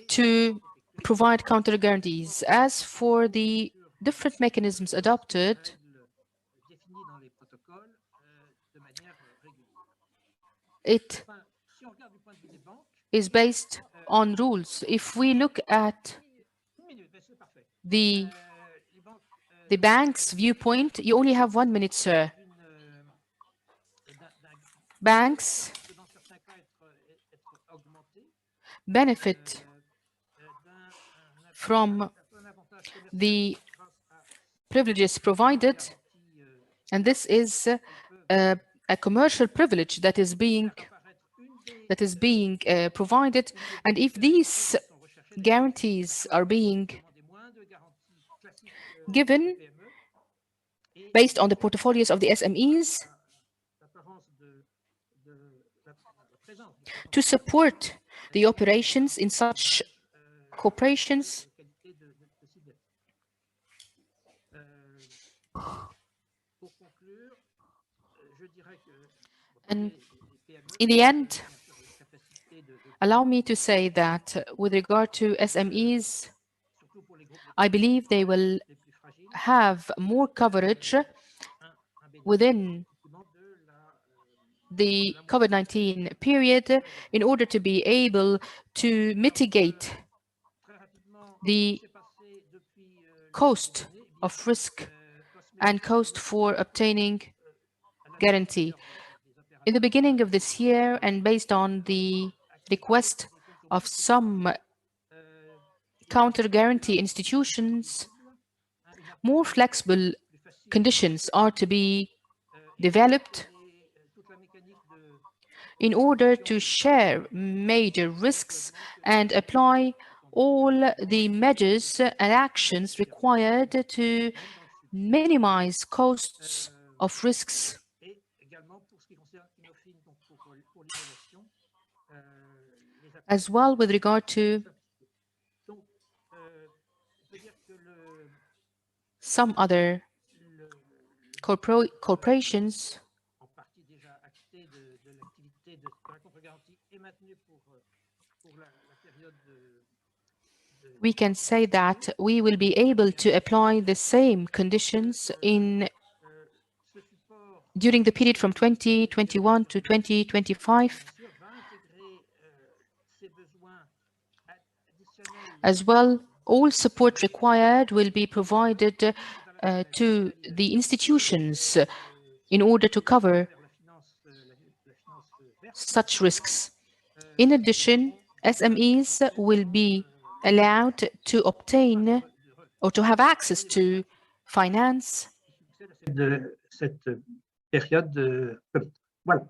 to provide counter guarantees. As for the different mechanisms adopted, it is based on rules. If we look at the bank's viewpoint, you only have 1 minute, sir. Banks benefit from the privileges provided, and this is a commercial privilege that is being provided. And if these guarantees are being given based on the portfolios of the SMEs to support the operations in such corporations, and in the end, allow me to say that with regard to SMEs, I believe they will have more coverage within the COVID-19 period in order to be able to mitigate the cost of risk and cost for obtaining guarantee. In the beginning of this year, and based on the request of some counter guarantee institutions, more flexible conditions are to be developed in order to share major risks and apply all the measures and actions required to minimize costs of risks. As well with regard to some other corporations, we can say that we will be able to apply the same conditions during the period from 2021 to 2025. As well, all support required will be provided to the institutions in order to cover such risks. In addition, SMEs will be allowed to obtain or to have access to finance. De cette période de Covid. Voilà.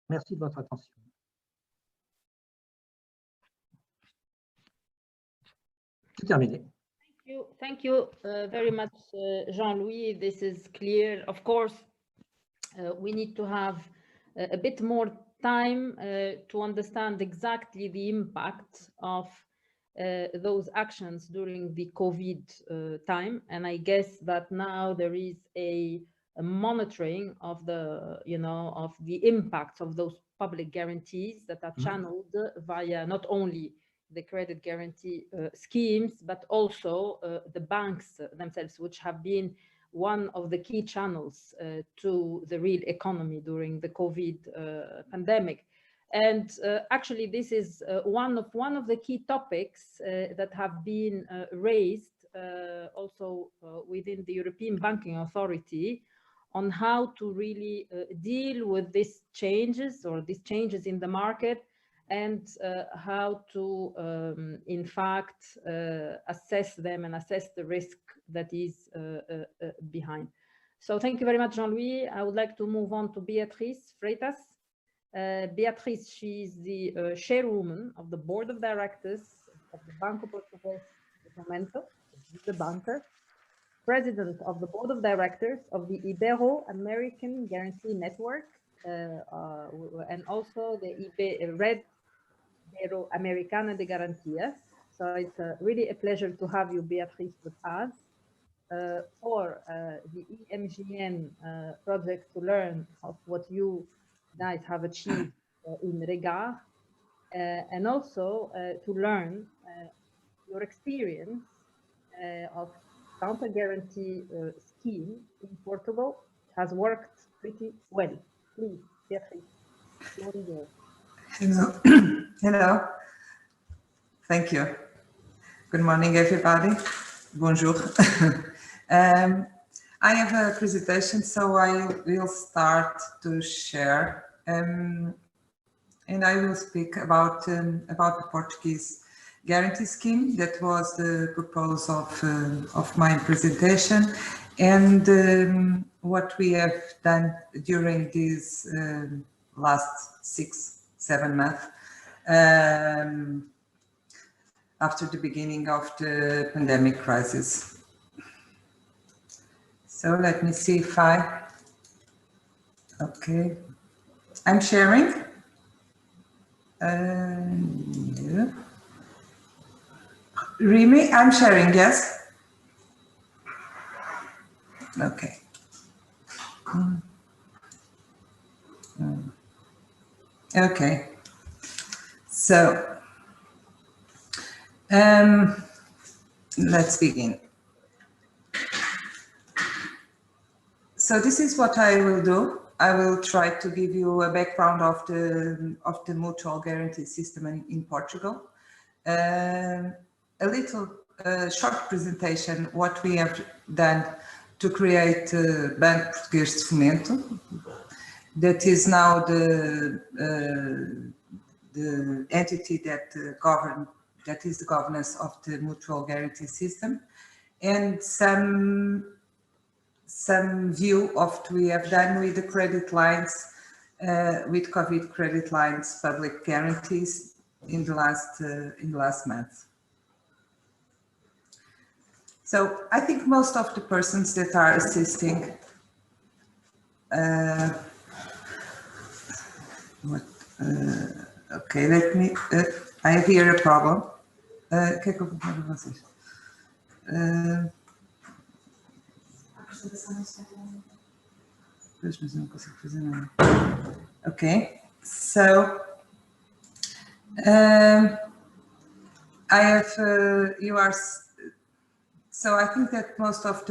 Merci de votre attention. C'est terminé. Thank you very much, Jean-Louis. This is clear. Of course, we need to have a bit more time to understand exactly the impact of those actions during the COVID time. And I guess that now there is a monitoring of the, of the impact of those public guarantees that are channeled via not only the credit guarantee schemes, but also the banks themselves, which have been one of the key channels to the real economy during the COVID pandemic. And actually, this is one of the key topics that have been raised also within the European Banking Authority on how to really deal with these changes in the market, and how to, in fact, assess them and assess the risk that is behind. So thank you very much, Jean-Louis. I would like to move on to Beatriz Freitas. Beatriz, she is the chairwoman of the board of directors of the Banco Portugués de Fomento, the banker, president of the board of directors of the Ibero-American Guarantee Network, and also the Red Ibero-Americana de Garantías. So it's really a pleasure to have you, Beatriz, with us for the EMGN project, to learn of what you guys have achieved in Regard, and also to learn your experience of counter guarantee scheme in Portugal. It has worked pretty well. Please, Beatriz. Hello. Hello. Thank you. Good morning, everybody. Bonjour. I have a presentation, so I will start to share, and I will speak about the Portuguese guarantee scheme. That was the purpose of my presentation, and what we have done during these last 6-7 months after the beginning of the pandemic crisis. So let me see if okay, I'm sharing. Yeah. Remy, I'm sharing, yes? Okay. Okay. So, let's begin. So this is what I will do. I will try to give you a background of the mutual guarantee system in Portugal. A little short presentation, what we have done to create Banco Portugués de Fomento. That is now the entity that is the governance of the mutual guarantee system, and some view of what we have done with the credit lines, with COVID credit lines, public guarantees in the last month. So I think most of the persons that are assisting, okay, let me, I have here a problem. O que é que eu vou fazer para vocês? Pois, mas eu não consigo fazer nada. Okay, so I have you are. So I think that most of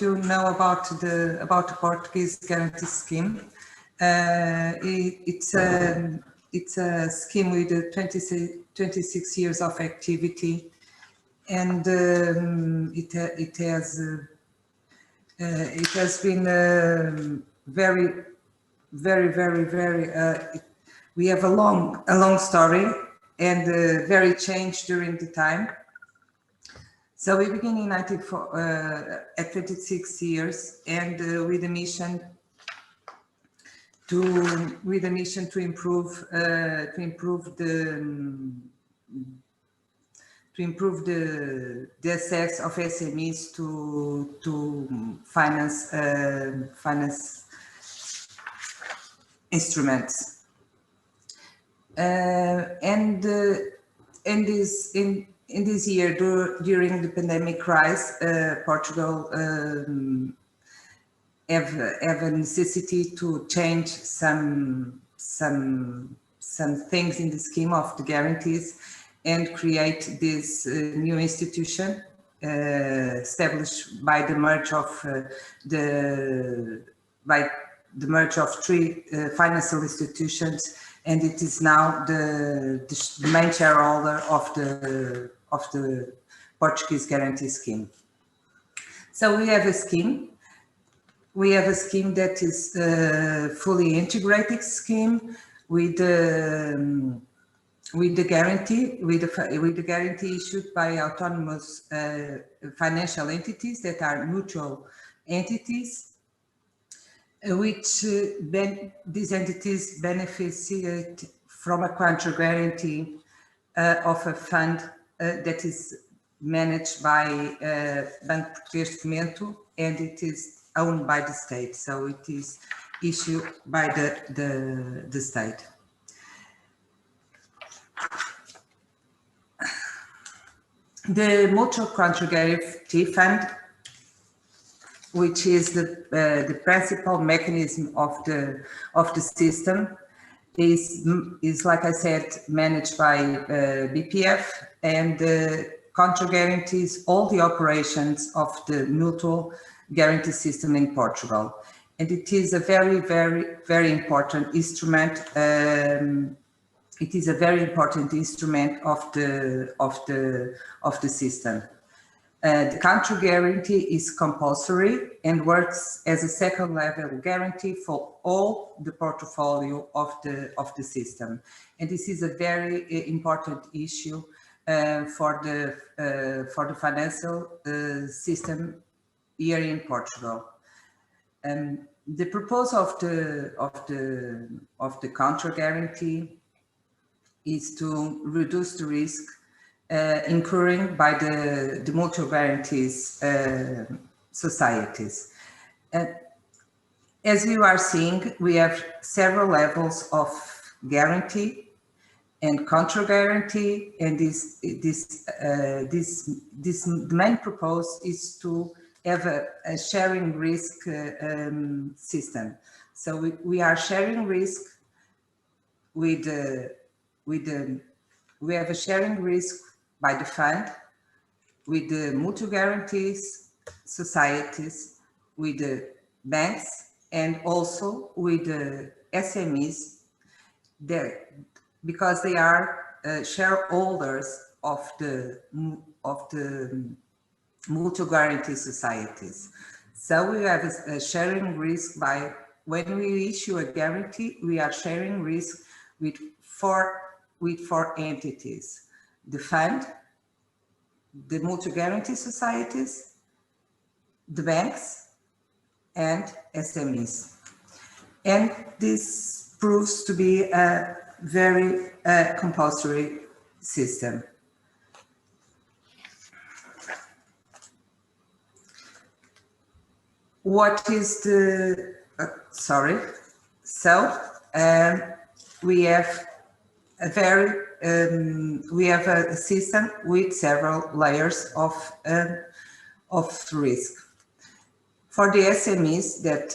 you know about the Portuguese guarantee scheme. It's a scheme with 26 years of activity, and it has been very. We have a long story and very changed during the time. So we begin in 94 at 26 years, and with a mission to improve the access of SMEs to finance instruments. And in this year, during the pandemic crisis, Portugal have a necessity to change some things in the scheme of the guarantees and create this new institution established by the merge of three financial institutions, and it is now the main shareholder of the Portuguese guarantee scheme. So we have a scheme. We have a scheme that is fully integrated scheme with the guarantee issued by autonomous financial entities that are mutual entities, which these entities beneficiate from a contra guarantee of a fund that is managed by Banco Português de Fomento, and it is owned by the state, so it is issued by the state. The mutual contra guarantee fund, which is the principal mechanism of the system, is like I said, managed by BPF, and contra guarantees all the operations of the mutual guarantee system in Portugal, and it is a very important instrument. It is a very important instrument of the system. The contra guarantee is compulsory and works as a second level guarantee for all the portfolio of the system, and this is a very important issue for the financial system here in Portugal. The purpose of the contra guarantee is to reduce the risk incurring by the mutual guarantees societies. As you are seeing, we have several levels of guarantee and contra guarantee, and the main purpose is to have a sharing risk system. So we are sharing risk we have a sharing risk by the fund, with the mutual guarantees societies, with the banks, and also with the SMEs, because they are shareholders of the mutual guarantee societies. So we have a sharing risk by, when we issue a guarantee, we are sharing risk with four entities: the fund, the mutual guarantee societies, the banks, and SMEs. And this proves to be a very compulsory system. what is the, sorry. So we have we have a system with several layers of risk. For the SMEs that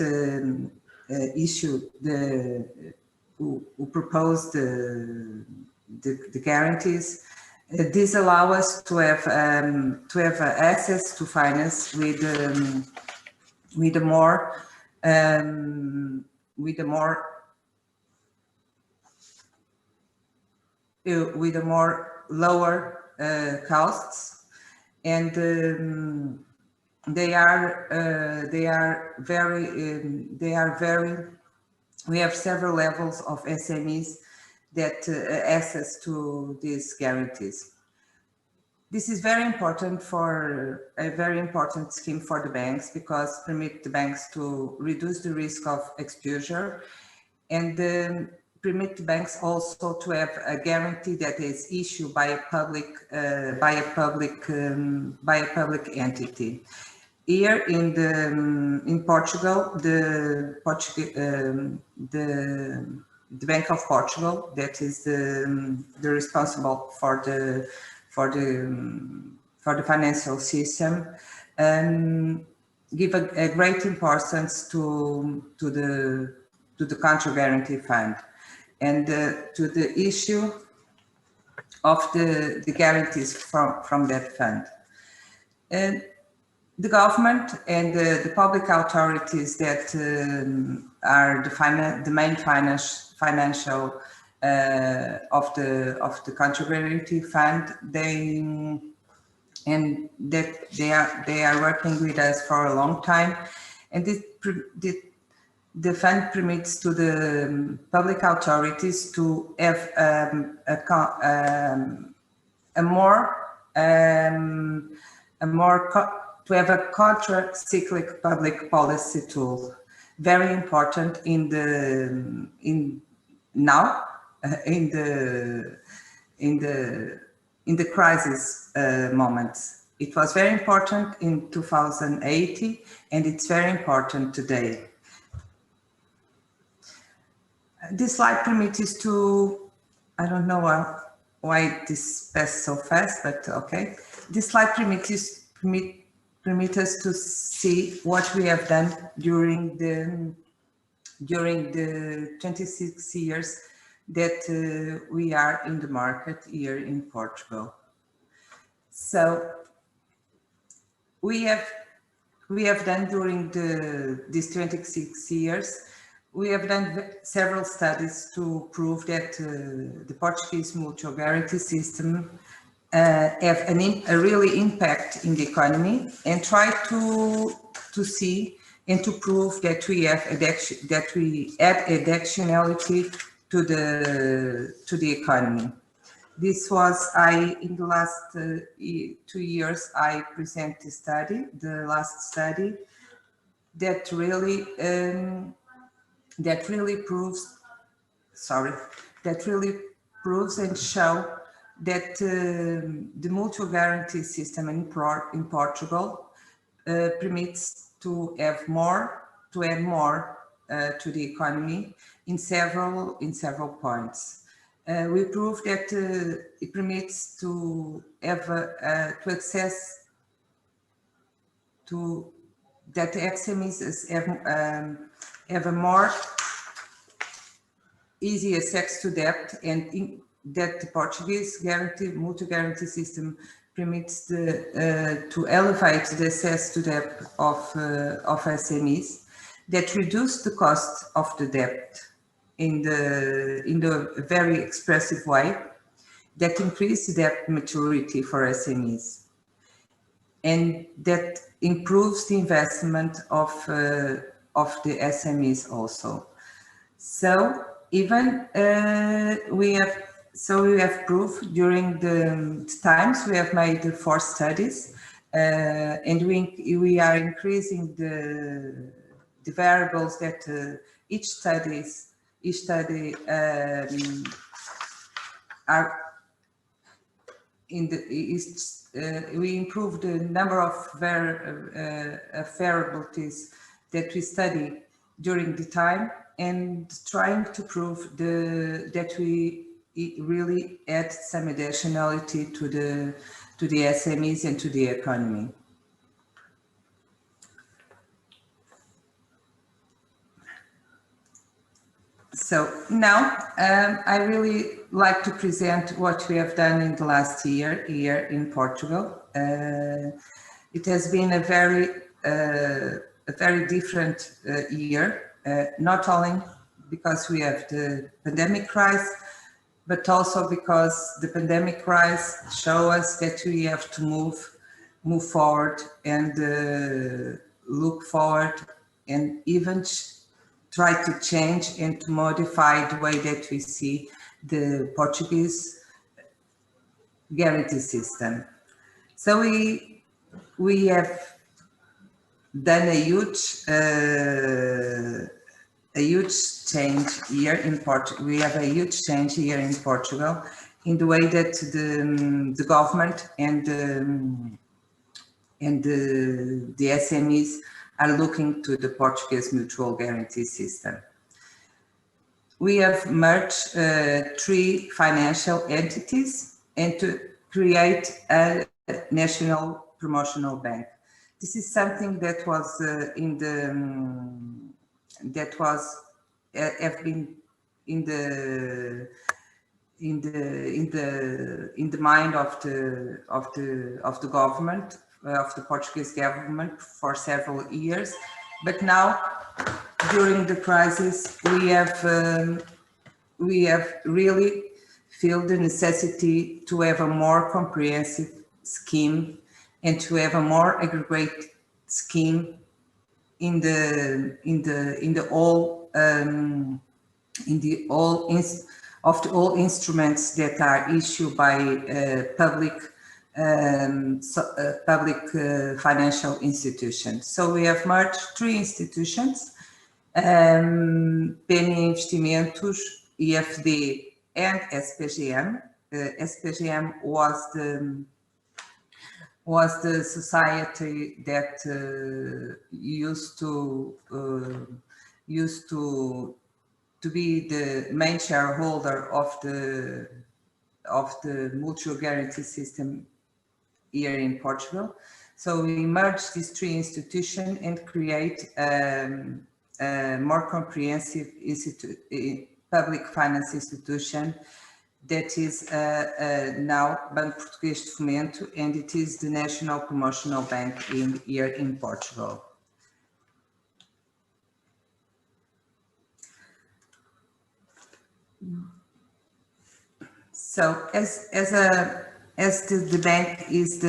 who proposed the guarantees, this allow us to have access to finance with a more lower costs, and we have several levels of SMEs that access to these guarantees. This is very important for a very important scheme for the banks, because permit the banks to reduce the risk of exposure, and permit the banks also to have a guarantee that is issued by a public entity. Here in Portugal, the Bank of Portugal, that is the responsible for the financial system, give a great importance to the country guarantee fund, and to the issue of the guarantees from that fund. And the government and the public authorities that are the main financial of the country guarantee fund, they are working with us for a long time, and the fund permits to the public authorities to have to have a contra-cyclic public policy tool, very important in the crisis moments. It was very important in 2018, and it's very important today. This slide permits us to, I don't know why this passed so fast, but okay. This slide permit us to see what we have done during the 26 years that we are in the market here in Portugal. So we have done during these 26 years, we have done several studies to prove that the Portuguese mutual guarantee system have a really impact in the economy, and try to see and to prove that we have add additionality to the economy. This was in the last 2 years I present the study, the last study that really proves and show that the mutual guarantee system in Portugal permits to add more to the economy in several points. We prove that it permits to have to access to that SMEs have a more easy access to debt, and that the Portuguese mutual guarantee system permits to elevate the access to debt of SMEs, that reduce the cost of the debt in the very expressive way, that increase the debt maturity for SMEs, and that improves the investment of the SMEs also. So even we have proof during the times we have made 4 studies, and we are increasing the variables that each study are in we improve the number of variables that we study during the time and trying to prove that we really add some additionality to the SMEs and to the economy. So now I really like to present what we have done in the last year here in Portugal. It has been a very different year, not only because we have the pandemic crisis, but also because the pandemic crisis shows us that we have to move forward and look forward and even try to change and to modify the way that we see the Portuguese guarantee system. So we have done a huge change here in Portugal. We have a huge change here in Portugal in the way that the government and the SMEs are looking to the Portuguese mutual guarantee system. We have merged 3 financial entities and to create a national promotional bank. This is something that was have been in the mind of the government, of the Portuguese government for several years, but now during the crisis we have really felt the necessity to have a more comprehensive scheme and to have a more aggregate scheme in all instruments that are issued by public financial institutions. So we have merged 3 institutions, PN Investimentos, EFD and SPGM. SPGM was the society that used to be the main shareholder of the mutual guarantee system here in Portugal. So we merged these 3 institutions and create a more comprehensive public finance institution that is now Banco Português de Fomento, and it is the National Promotional Bank here in Portugal. So as the bank is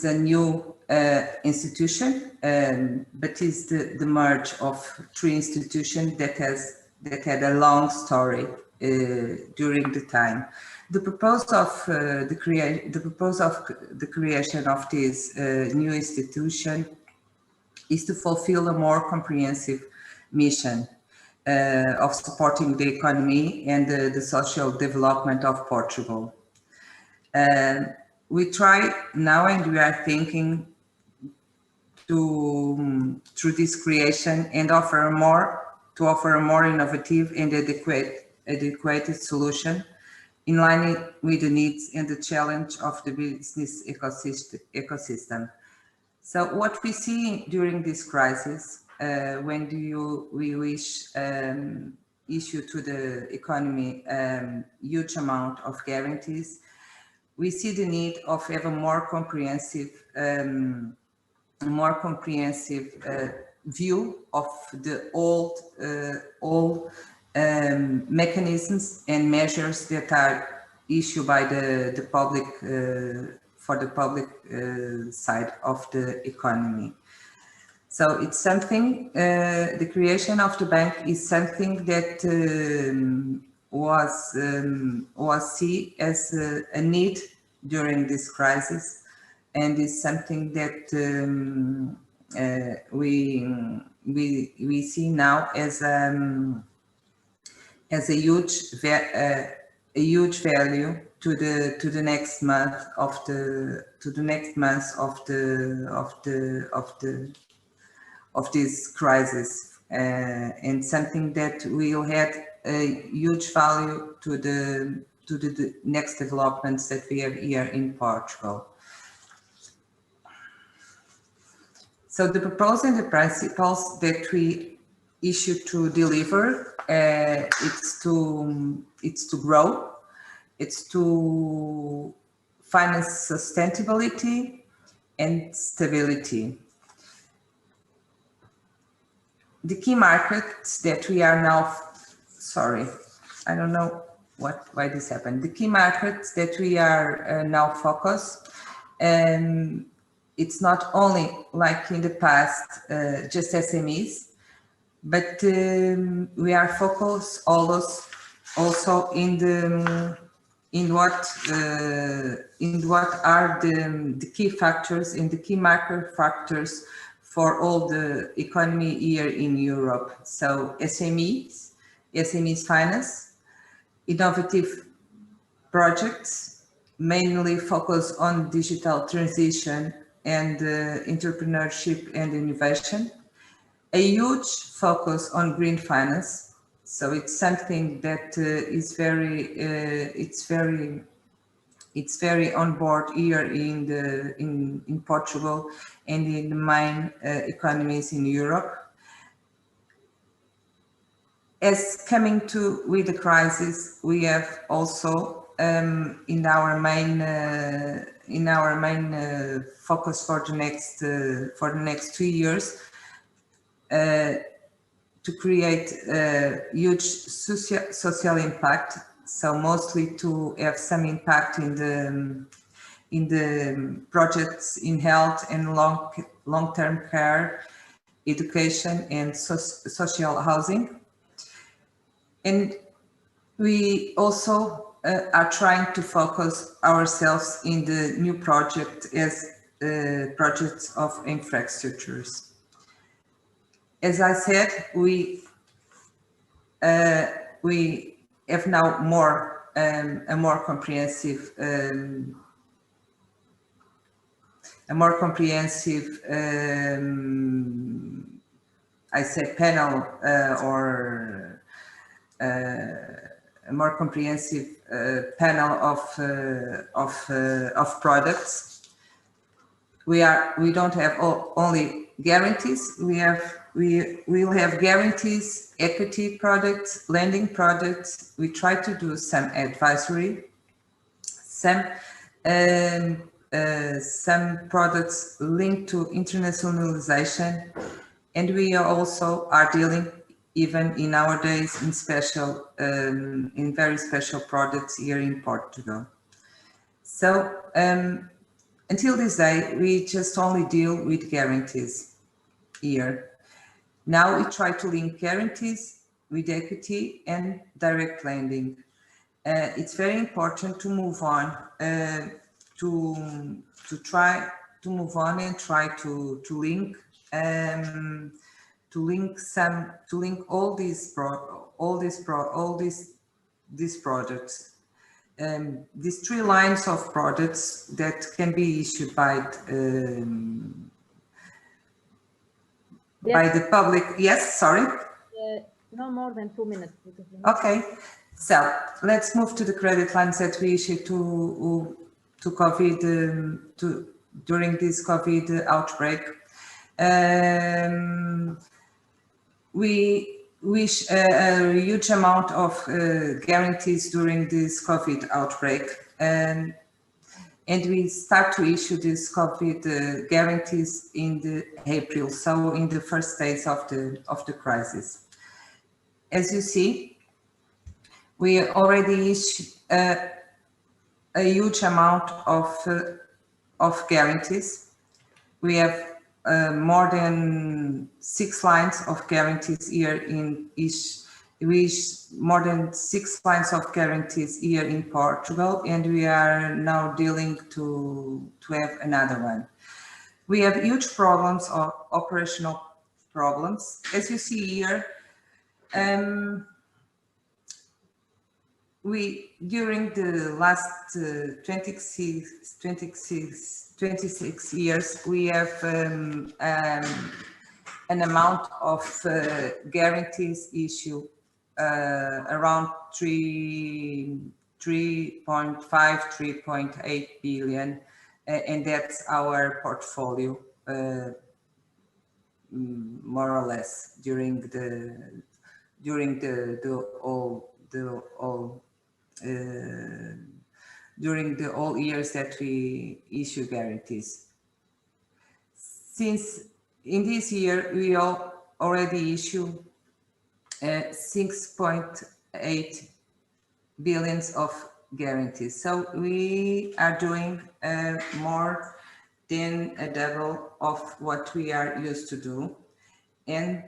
a new institution, but is the merge of 3 institutions that had a long story during the time. The proposal of the creation of this new institution is to fulfill a more comprehensive mission of supporting the economy and the social development of Portugal. We try now, and we are thinking through this creation and offer a more innovative and adequate solution in line with the needs and the challenge of the business ecosystem. So what we see during this crisis, when we wish issue to the economy huge amount of guarantees, we see the need of have a more comprehensive view of the old mechanisms and measures that are issued by the public for the public side of the economy. So it's something, the creation of the bank is something that was seen as a need during this crisis, and is something that we see now as a huge value to the next month of this crisis, and something that will add a huge value to the next developments that we have here in Portugal. So the proposal and the principles that we issue to deliver, it's to grow, it's to finance sustainability and stability. The key markets that we are now, sorry, I don't know why this happened. The key markets that we are now focused, it's not only like in the past, just SMEs, but we are focused also in what are the key factors, in the key market factors for all the economy here in Europe. So SMEs finance, innovative projects, mainly focus on digital transition and entrepreneurship and innovation. A huge focus on green finance. So it's something that is it's very on board here in Portugal and in the main economies in Europe. As coming with the crisis, we have also in our main focus for the next 2 years to create a huge social impact. So mostly to have some impact in the projects in health and long-term care, education and social housing. And we also are trying to focus ourselves in the new project as projects of infrastructures. As I said, we have now a more comprehensive I say panel or a more comprehensive panel of products. We don't have only guarantees. We will have guarantees, equity products, lending products. We try to do some advisory, some products linked to internationalization, and we also are dealing even in nowadays in special, in very special products here in Portugal. So until this day, we just only deal with guarantees here. Now we try to link guarantees with equity and direct lending. It's very important to move on, to try to move on and try to link all these projects. These 3 lines of products that can be issued by the public. Yes, sorry. No more than 2 minutes. Okay, so let's move to the credit lines that we issued to COVID during this COVID outbreak. We wish a huge amount of guarantees during this COVID outbreak, and we start to issue these COVID guarantees in April, so in the first days of the crisis. As you see, we already issued a huge amount of guarantees. We have more than 6 lines of guarantees here in more than 6 lines of guarantees here in Portugal, and we are now dealing to have another one. We have huge problems or operational problems. As you see here, during the last 26 years, we have an amount of guarantees issued around 3.5, 3.8 billion, and that's our portfolio, more or less during all years that we issue guarantees. Since in this year we already issue 6.8 billions of guarantees. So we are doing more than a double of what we are used to do, and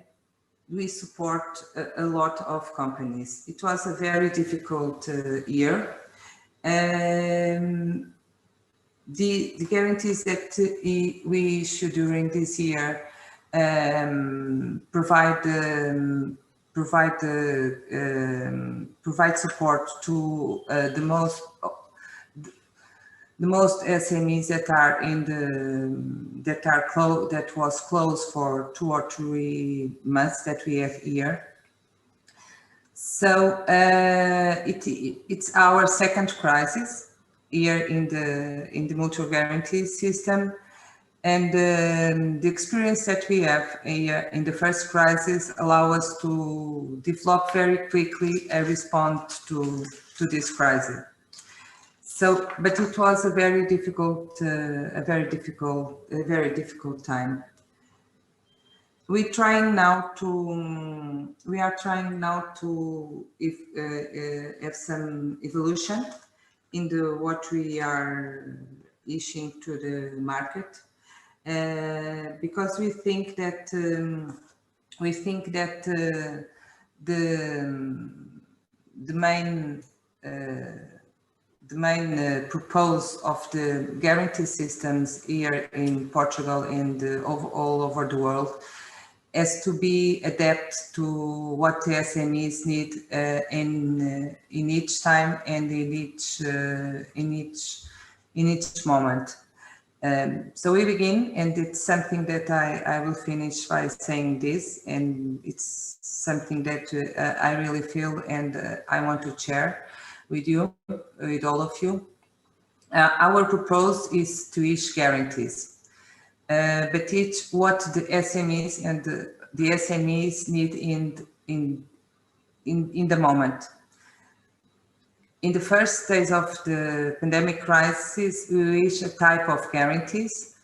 we support a lot of companies. It was a very difficult year. The guarantees that we issue during this year provide support to the most SMEs that are that was closed for 2 or 3 months that we have here. So it's our second crisis here in the mutual guarantee system, and the experience that we have here in the first crisis allow us to develop very quickly a response to this crisis. So, but it was a very difficult time. We are trying now to have some evolution in what we are issuing to the market, because we think that the main purpose of the guarantee systems here in Portugal and all over the world has to be adapt to what the SMEs need in each time and in each moment. So we begin, and it's something that I will finish by saying this, and it's something that I really feel and I want to share with you, with all of you. Our proposal is to issue guarantees. But it's what the SMEs and the SMEs need in the moment. In the first days of the pandemic crisis, we issued a type of guarantees.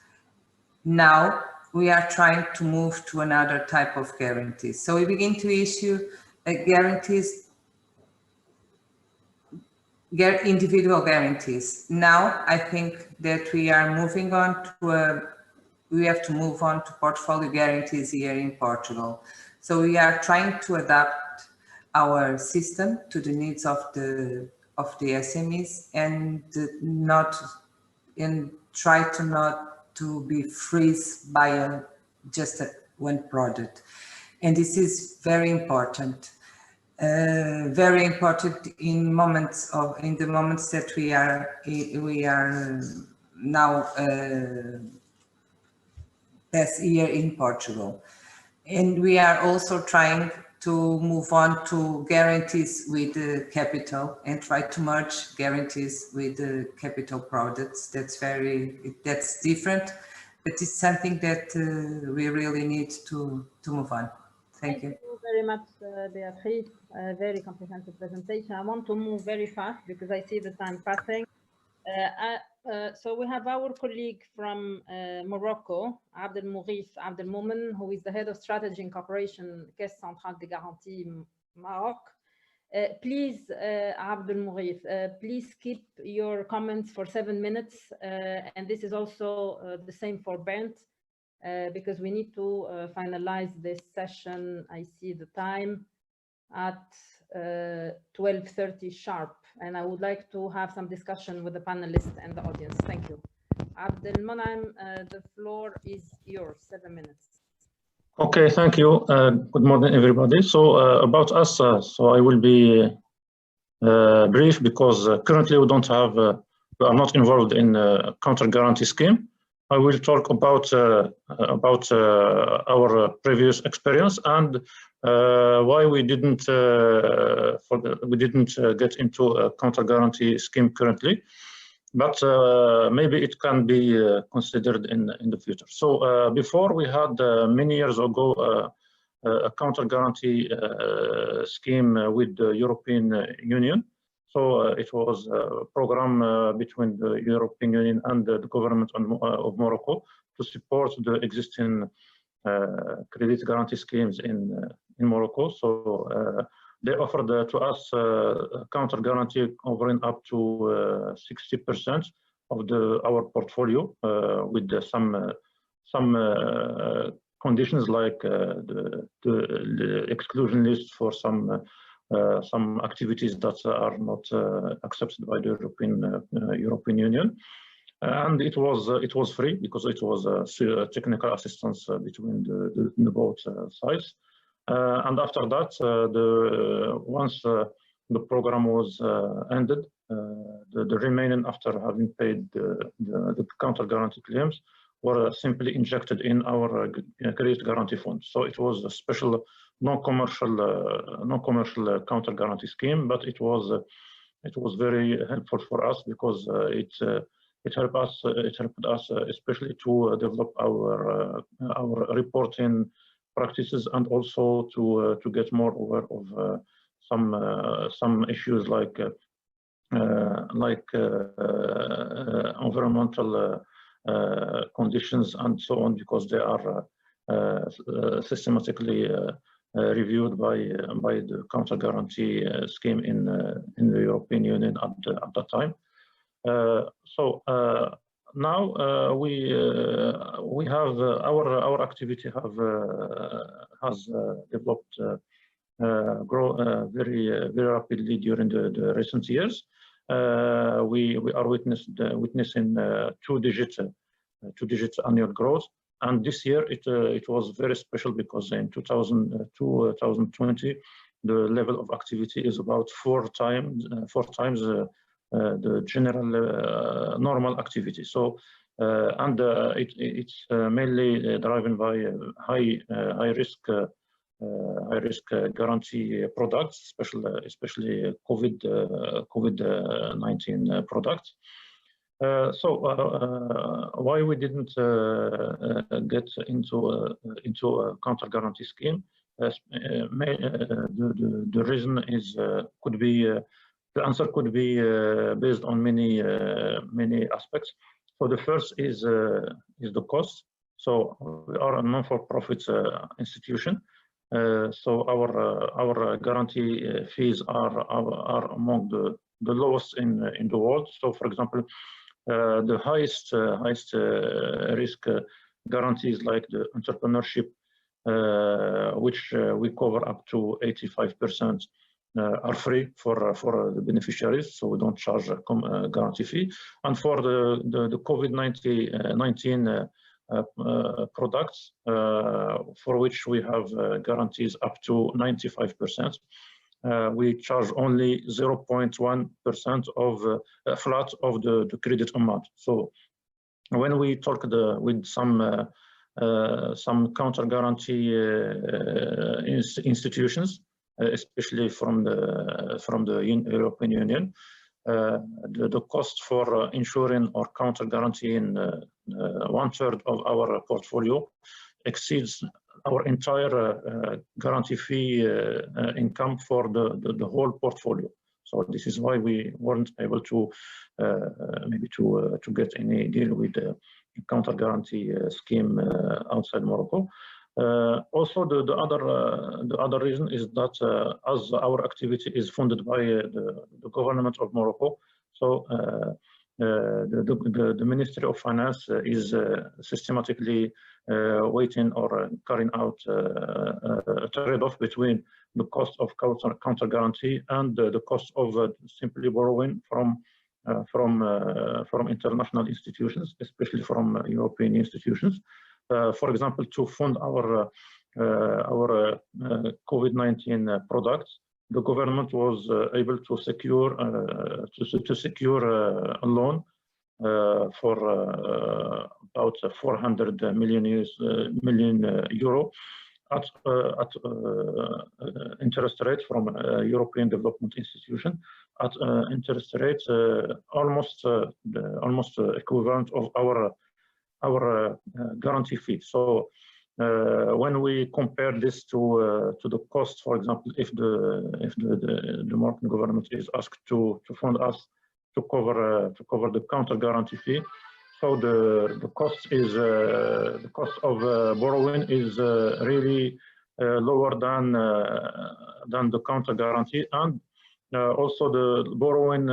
Now we are trying to move to another type of guarantees. So we begin to issue individual guarantees. Now I think that we are moving on to we have to move on to portfolio guarantees here in Portugal. So we are trying to adapt our system to the needs of the SMEs and try to not to be freeze by just one product. And this is very important. Very important in the moments that we are now past year in Portugal. And we are also trying to move on to guarantees with capital and try to merge guarantees with capital products. That's different, but it's something that we really need to move on. Thank you. Thank you very much, Beatrice. A very comprehensive presentation. I want to move very fast because I see the time passing. So we have our colleague from Morocco, Abdelmourif Abdelmoumen, who is the head of strategy and cooperation, Caisse Centrale de Garantie Maroc. Please, Abdelmourif, please keep your comments for 7 minutes. And this is also the same for Bernd, because we need to finalize this session. I see the time at 12:30 sharp, and I would like to have some discussion with the panelists and the audience. Thank you. Abdelmonem, the floor is yours, 7 minutes. Okay, thank you. Good morning, everybody. So about us, so I will be brief because currently we don't have, we are not involved in counter guarantee scheme. I will talk about our previous experience and why we didn't get into a counter guarantee scheme currently, but maybe it can be considered in the future. So before we had many years ago a counter guarantee scheme with the European Union. So it was a program between the European Union and the government of Morocco to support the existing credit guarantee schemes in Morocco. So they offered to us counter guarantee covering up to 60% of our portfolio with some conditions like the exclusion list for some activities that are not accepted by the European Union, and it was free because it was technical assistance between the both sides. And after that, once the program was ended, the remaining after having paid the counter guarantee claims were simply injected in our credit guarantee fund. So it was a special non-commercial counter guarantee scheme, but it was very helpful for us because it helped us especially to develop our reporting practices and also to get more aware of some issues like environmental conditions and so on, because they are systematically reviewed by the counter guarantee scheme in the European Union at that time. So now we have our activity has developed grow very rapidly during the recent years. We are witnessing two-digit annual growth. And this year it was very special because in 2020 the level of activity is about four times the general normal activity. So it's mainly driven by high risk guarantee products, especially COVID-19 products. So why we didn't get into a counter guarantee scheme? The reason is the answer could be based on many aspects. So the first is the cost. So we are a non-for-profit institution. So our guarantee fees are among the lowest in the world. So for example, the highest risk guarantees like the entrepreneurship, which we cover up to 85%, are free for the beneficiaries, so we don't charge a guarantee fee. And for the COVID-19 products, for which we have guarantees up to 95%, we charge only 0.1% of flat of the credit amount. So when we talk with some counter guarantee institutions, especially from the European Union, the cost for insuring or counter guaranteeing 1/3 of our portfolio exceeds our entire guarantee fee income for the whole portfolio. So this is why we weren't able to maybe to get any deal with the counter guarantee scheme outside Morocco. Also, the other reason is that as our activity is funded by the government of Morocco, so the Ministry of Finance is systematically waiting or carrying out a trade-off between the cost of counter guarantee and the cost of simply borrowing from international institutions, especially from European institutions. For example, to fund our COVID-19 products, the government was able to secure a loan for about 400 million euro at interest rate from European Development Institution at interest rate almost equivalent of our guarantee fee. So when we compare this to the cost, for example, if the Moroccan government is asked to fund us to cover the counter guarantee fee, so the cost of borrowing is really lower than the counter guarantee, and also the borrowing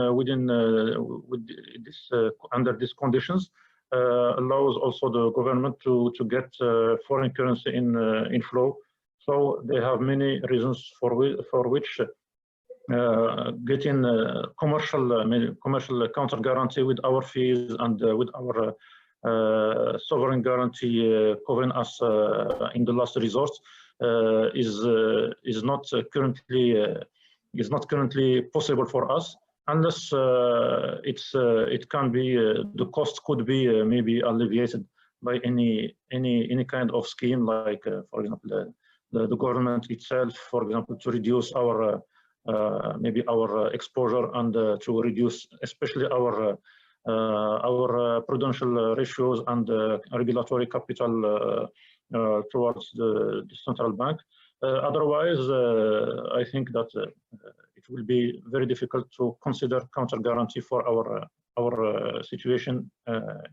under these conditions allows also the government to get foreign currency inflow. So they have many reasons for which getting commercial counter guarantee with our fees and with our sovereign guarantee covering us in the last resort is not currently possible for us, unless it can be the cost could be maybe alleviated by any kind of scheme, like for example the government itself, for example, to reduce our maybe our exposure and to reduce especially our prudential ratios and regulatory capital towards the central bank. Otherwise, I think that it will be very difficult to consider counter guarantee for our situation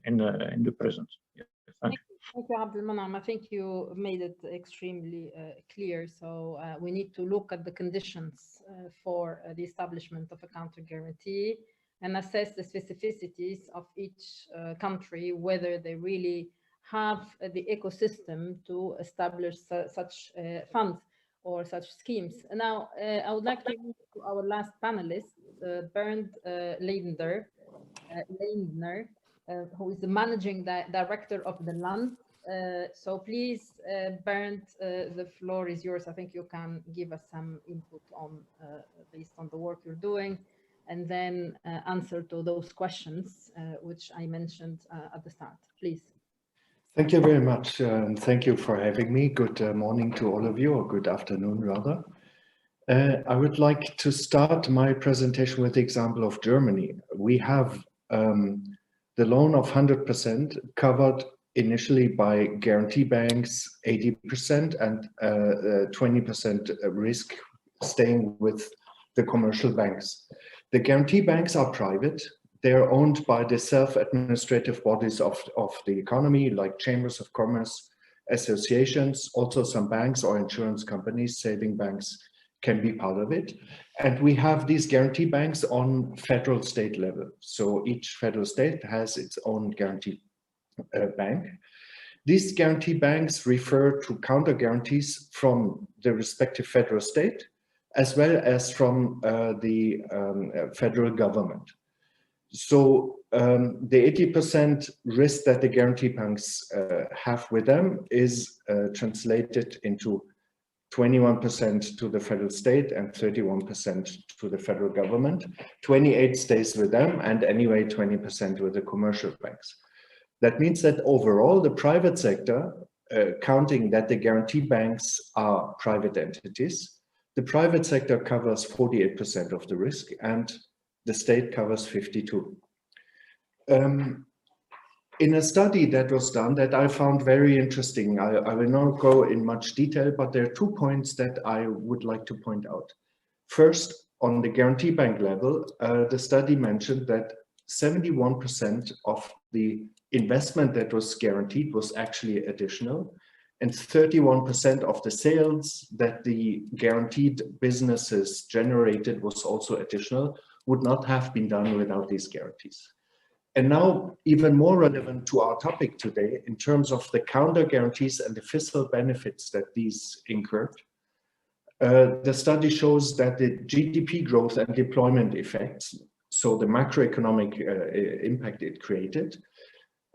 in the present. Yeah, thank you. Thank you, Abdelmanan. I think you made it extremely clear. So we need to look at the conditions for the establishment of a counter guarantee and assess the specificities of each country, whether they really have the ecosystem to establish such funds or such schemes. Now, I would like to move to our last panelist, Bernd Leidner, who is the managing director of the Land. So please, Bernd, the floor is yours. I think you can give us some input on based on the work you're doing, and then answer to those questions which I mentioned at the start. Please. Thank you very much, and thank you for having me. Good morning to all of you, or good afternoon rather. I would like to start my presentation with the example of Germany. We have the loan of 100% covered initially by guarantee banks, 80%, and 20% risk staying with the commercial banks. The guarantee banks are private. They're owned by the self-administrative bodies of the economy, like chambers of commerce, associations, also some banks or insurance companies, saving banks can be part of it. And we have these guarantee banks on federal state level. So each federal state has its own guarantee bank. These guarantee banks refer to counter guarantees from the respective federal state, as well as from the federal government. So the 80% risk that the guarantee banks have with them is translated into 21% to the federal state and 31% to the federal government. 28% stays with them, and anyway 20% with the commercial banks. That means that overall the private sector, counting that the guarantee banks are private entities, the private sector covers 48% of the risk and the state covers 52%. In a study that was done that I found very interesting, I will not go in much detail, but there are 2 points that I would like to point out. First, on the guarantee bank level, the study mentioned that 71% of the investment that was guaranteed was actually additional, and 31% of the sales that the guaranteed businesses generated was also additional, would not have been done without these guarantees. And now, even more relevant to our topic today, in terms of the counter guarantees and the fiscal benefits that these incurred, the study shows that the GDP growth and deployment effects, so the macroeconomic impact it created,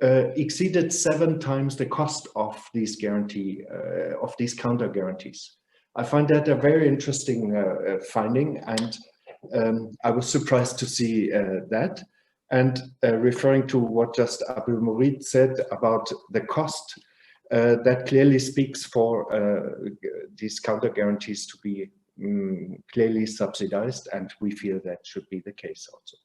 exceeded 7 times the cost of these counter guarantees. I find that a very interesting finding, and I was surprised to see that. And referring to what just Abdul Murid said about the cost, that clearly speaks for these counter guarantees to be clearly subsidized, and we feel that should be the case also.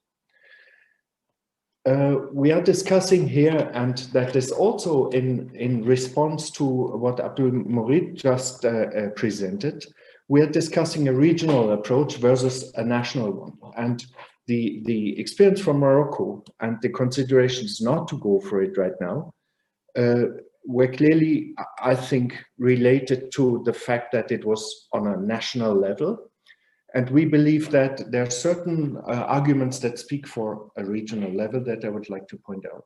We are discussing here, and that is also in response to what Abdul Murid just presented, we are discussing a regional approach versus a national one. And the experience from Morocco and the considerations not to go for it right now were clearly, I think, related to the fact that it was on a national level. And we believe that there are certain arguments that speak for a regional level that I would like to point out.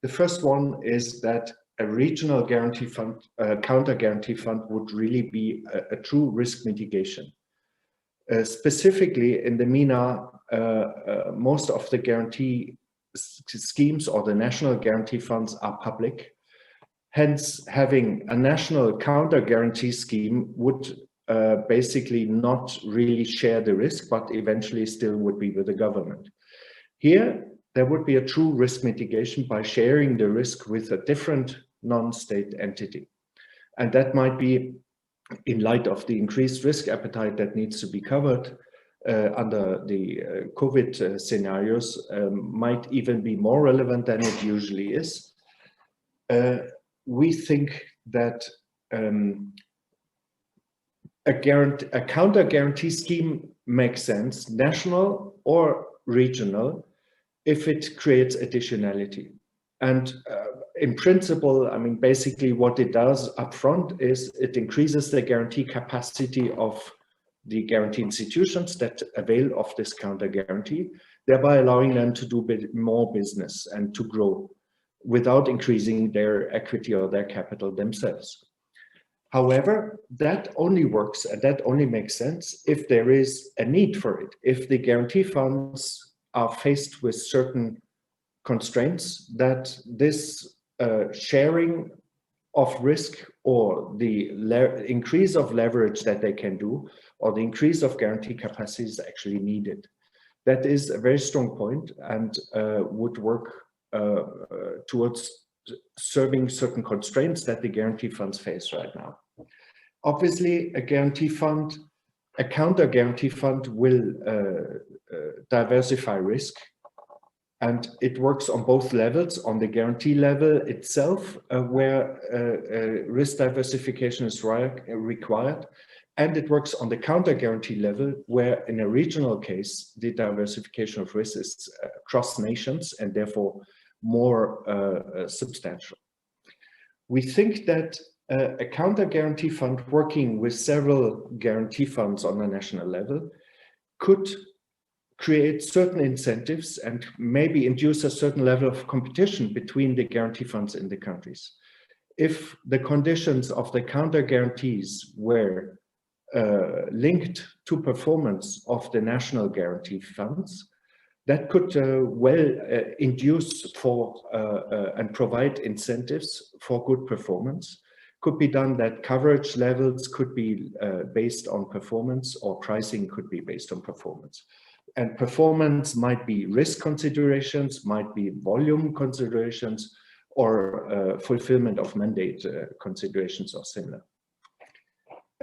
The first one is that a regional guarantee fund, counter guarantee fund, would really be a true risk mitigation. Specifically in the MENA, most of the guarantee schemes or the national guarantee funds are public. Hence, having a national counter guarantee scheme would basically not really share the risk, but eventually still would be with the government. Here, there would be a true risk mitigation by sharing the risk with a different non-state entity. And that might be, in light of the increased risk appetite that needs to be covered under the COVID scenarios, might even be more relevant than it usually is. We think that a counter guarantee scheme makes sense, national or regional, if it creates additionality. And in principle, I mean, basically what it does upfront is it increases the guarantee capacity of the guarantee institutions that avail of this counter guarantee, thereby allowing them to do more business and to grow without increasing their equity or their capital themselves. However, that only works and that only makes sense if there is a need for it. If the guarantee funds are faced with certain constraints that this sharing of risk or the increase of leverage that they can do or the increase of guarantee capacity is actually needed. That is a very strong point and would work towards serving certain constraints that the guarantee funds face right now. Obviously, a guarantee fund, a counter guarantee fund will diversify risk, and it works on both levels, on the guarantee level itself, where risk diversification is required, and it works on the counter guarantee level, where in a regional case, the diversification of risk is across nations and therefore more substantial. We think that a counter guarantee fund working with several guarantee funds on a national level could create certain incentives and maybe induce a certain level of competition between the guarantee funds in the countries. If the conditions of the counter guarantees were linked to performance of the national guarantee funds, that could induce for and provide incentives for good performance. Could be done that coverage levels could be based on performance, or pricing could be based on performance. And performance might be risk considerations, might be volume considerations, or fulfillment of mandate considerations or similar.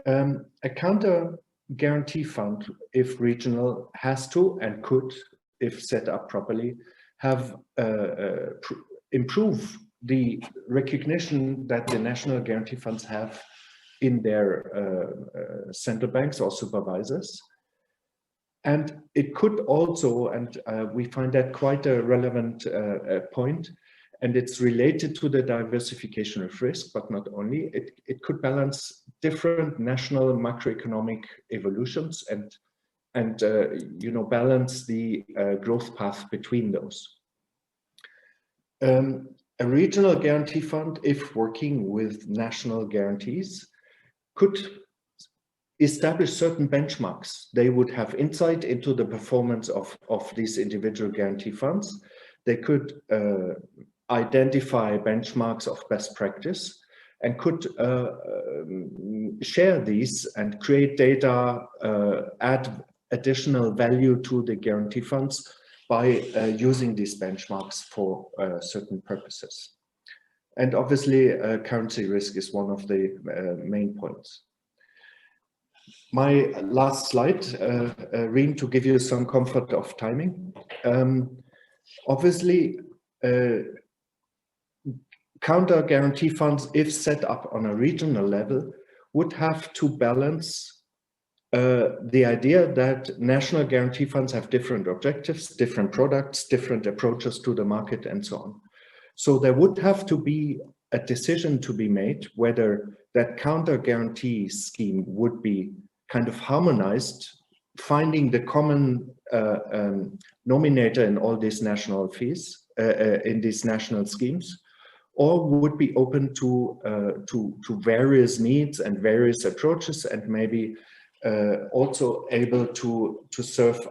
A counter guarantee fund, if regional, has to and could, if set up properly, have improve the recognition that the national guarantee funds have in their central banks or supervisors. And it could also, and we find that quite a relevant point, and it's related to the diversification of risk, but not only, it could balance different national macroeconomic evolutions and you know, balance the growth path between those. A regional guarantee fund, if working with national guarantees, could establish certain benchmarks. They would have insight into the performance of these individual guarantee funds. They could identify benchmarks of best practice, and could share these and create data, add additional value to the guarantee funds by using these benchmarks for certain purposes. And obviously, currency risk is one of the main points. My last slide, Reem, to give you some comfort of timing. Obviously, counter guarantee funds, if set up on a regional level, would have to balance the idea that national guarantee funds have different objectives, different products, different approaches to the market, and so on. So there would have to be a decision to be made whether that counter guarantee scheme would be kind of harmonized, finding the common nominator in all these national fees, in these national schemes, or would be open to various needs and various approaches, and maybe also able to serve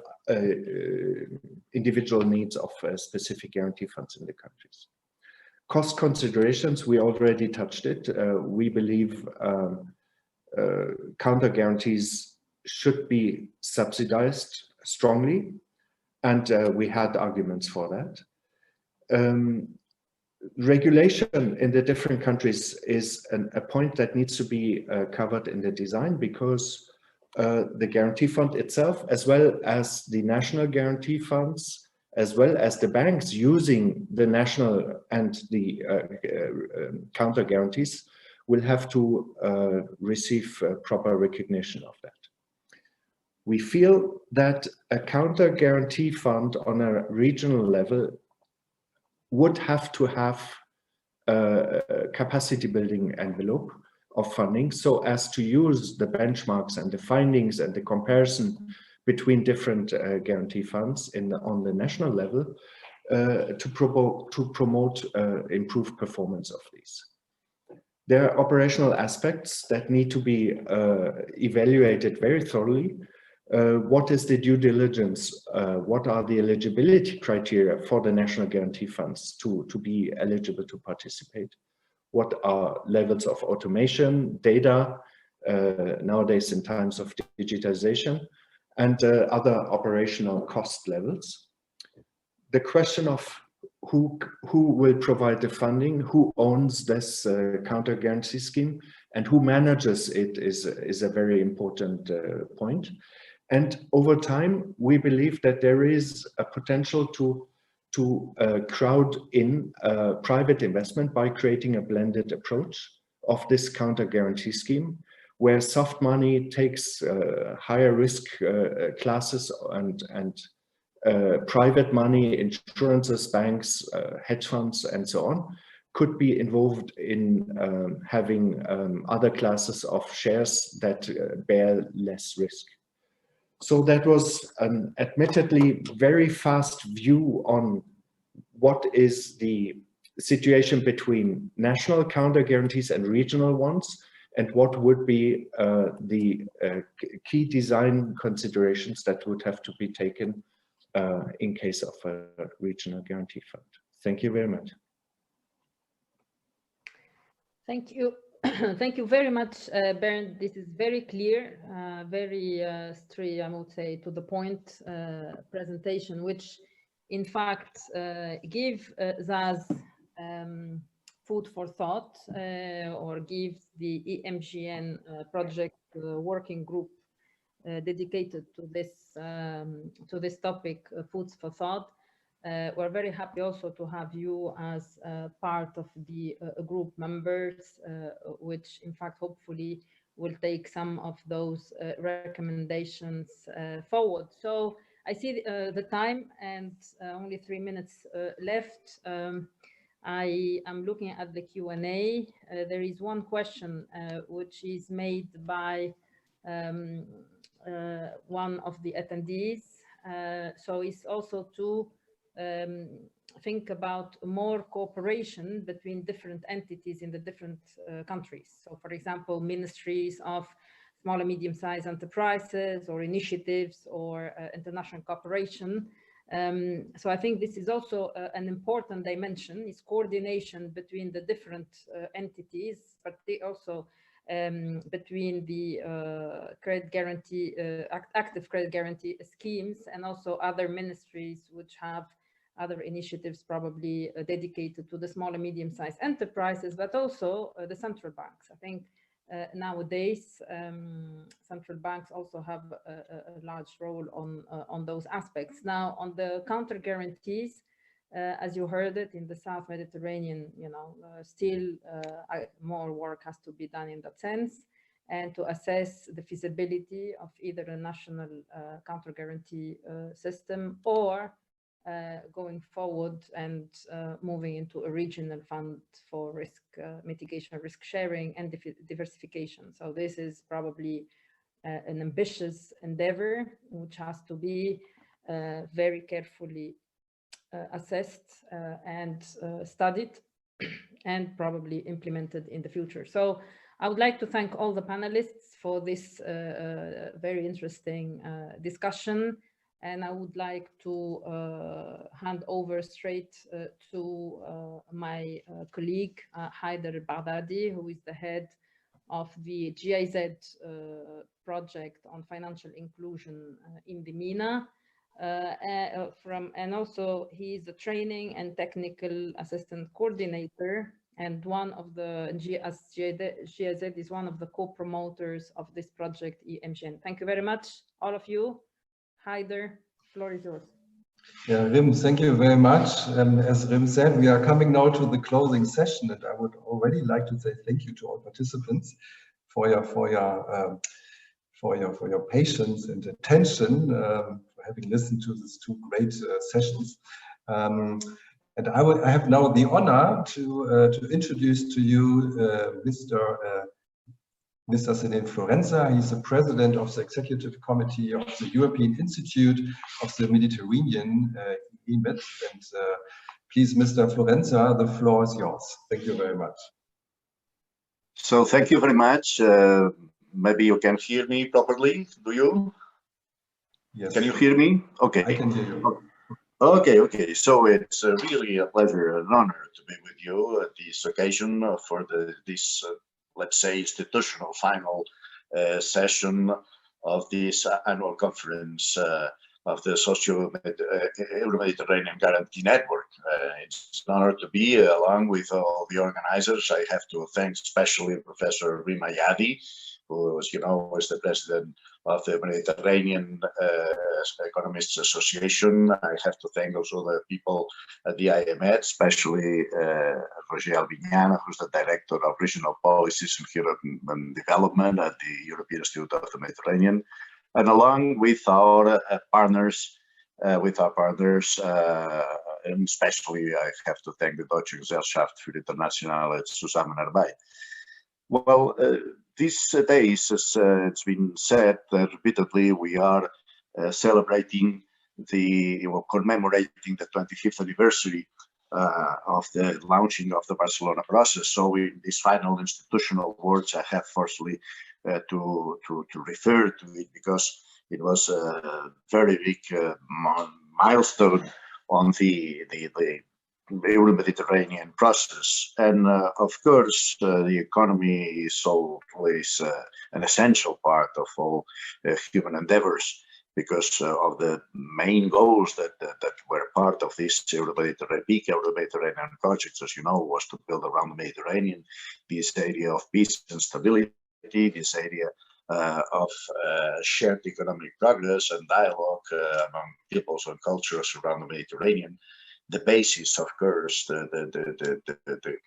individual needs of specific guarantee funds in the countries. Cost considerations, we already touched it. We believe counter guarantees should be subsidized strongly, and we had arguments for that. Regulation in the different countries is a point that needs to be covered in the design, because the guarantee fund itself, as well as the national guarantee funds, as well as the banks using the national and the counter guarantees, will have to receive proper recognition of that. We feel that a counter guarantee fund on a regional level would have to have a capacity building envelope of funding, so as to use the benchmarks and the findings and the comparison between different guarantee funds on the national level to promote improved performance of these. There are operational aspects that need to be evaluated very thoroughly. What is the due diligence? What are the eligibility criteria for the national guarantee funds to be eligible to participate? What are levels of automation, data, nowadays in times of digitization, and other operational cost levels? The question of who will provide the funding, who owns this counter guarantee scheme, and who manages it is a very important point. And over time, we believe that there is a potential to crowd in private investment by creating a blended approach of this counter guarantee scheme, where soft money takes higher risk classes and private money, insurances, banks, hedge funds, and so on, could be involved in having other classes of shares that bear less risk. So that was an admittedly very fast view on what is the situation between national counter guarantees and regional ones, and what would be the key design considerations that would have to be taken in case of a regional guarantee fund. Thank you very much. Thank you. Thank you very much, Bernd. This is very clear, very straight, I would say, to the point presentation, which in fact give us food for thought, or gives the EMGN project working group dedicated to this topic food for thought. We're very happy also to have you as part of the group members, which in fact hopefully will take some of those recommendations forward. So I see the time, and only 3 minutes left. I am looking at the Q&A. There is one question which is made by one of the attendees. So it's also to think about more cooperation between different entities in the different countries. So for example, ministries of small and medium-sized enterprises, or initiatives, or international cooperation. So I think this is also an important dimension, is coordination between the different entities, but they also between the credit guarantee, active credit guarantee schemes, and also other ministries which have other initiatives probably dedicated to the small and medium-sized enterprises, but also the central banks. I think nowadays central banks also have a large role on those aspects. Now, on the counter guarantees, as you heard it, in the South Mediterranean, still more work has to be done in that sense, and to assess the feasibility of either a national counter guarantee system or going forward and moving into a regional fund for risk mitigation, risk sharing, and diversification. So this is probably an ambitious endeavor, which has to be very carefully assessed and studied and probably implemented in the future. So I would like to thank all the panelists for this very interesting discussion. And I would like to hand over straight to my colleague, Haider Baghdadi, who is the head of the GIZ project on financial inclusion in the MENA. And also he is the training and technical assistant coordinator, and one of the GIZ is one of the co-promoters of this project, EMGN. Thank you very much, all of you. Haider, floor is yours. Yeah, Rim, thank you very much. As Rim said, we are coming now to the closing session, and I would already like to say thank you to all participants for your patience and attention, for having listened to these two great sessions. And I have now the honor to introduce to you Mr. Selene Florenza. He's the president of the executive committee of the European Institute of the Mediterranean, EMED. And please, Mr. Florenza, the floor is yours. Thank you very much. So thank you very much. Maybe you can hear me properly. Do you? Yes. Can you hear me? Okay. I can hear you. Okay. So it's really a pleasure and honor to be with you at this occasion for this let's say, institutional final session of this annual conference of the Euro-Mediterranean Guarantee Network. It's an honor to be along with all the organizers. I have to thank especially Professor Rima Yadi, who, as you know, is the president of the Mediterranean Economists Association. I have to thank also the people at the IMED, especially Roger Albignana, who's the director of regional policies and European development at the European Institute of the Mediterranean, and along with our partners, and especially I have to thank the Deutsche Gesellschaft für internationale Zusammenarbeit. Well, these days, as it's been said repeatedly, we are celebrating commemorating the 25th anniversary of the launching of the Barcelona process. So in these final institutional words, I have firstly to refer to it because it was a very big milestone on the Euro-Mediterranean process. And of course, the economy is always an essential part of all human endeavors because of the main goals that were part of this big Euro-Mediterranean project, as you know, was to build around the Mediterranean this area of peace and stability, this area of shared economic progress and dialogue among peoples and cultures around the Mediterranean. The basis, of course, the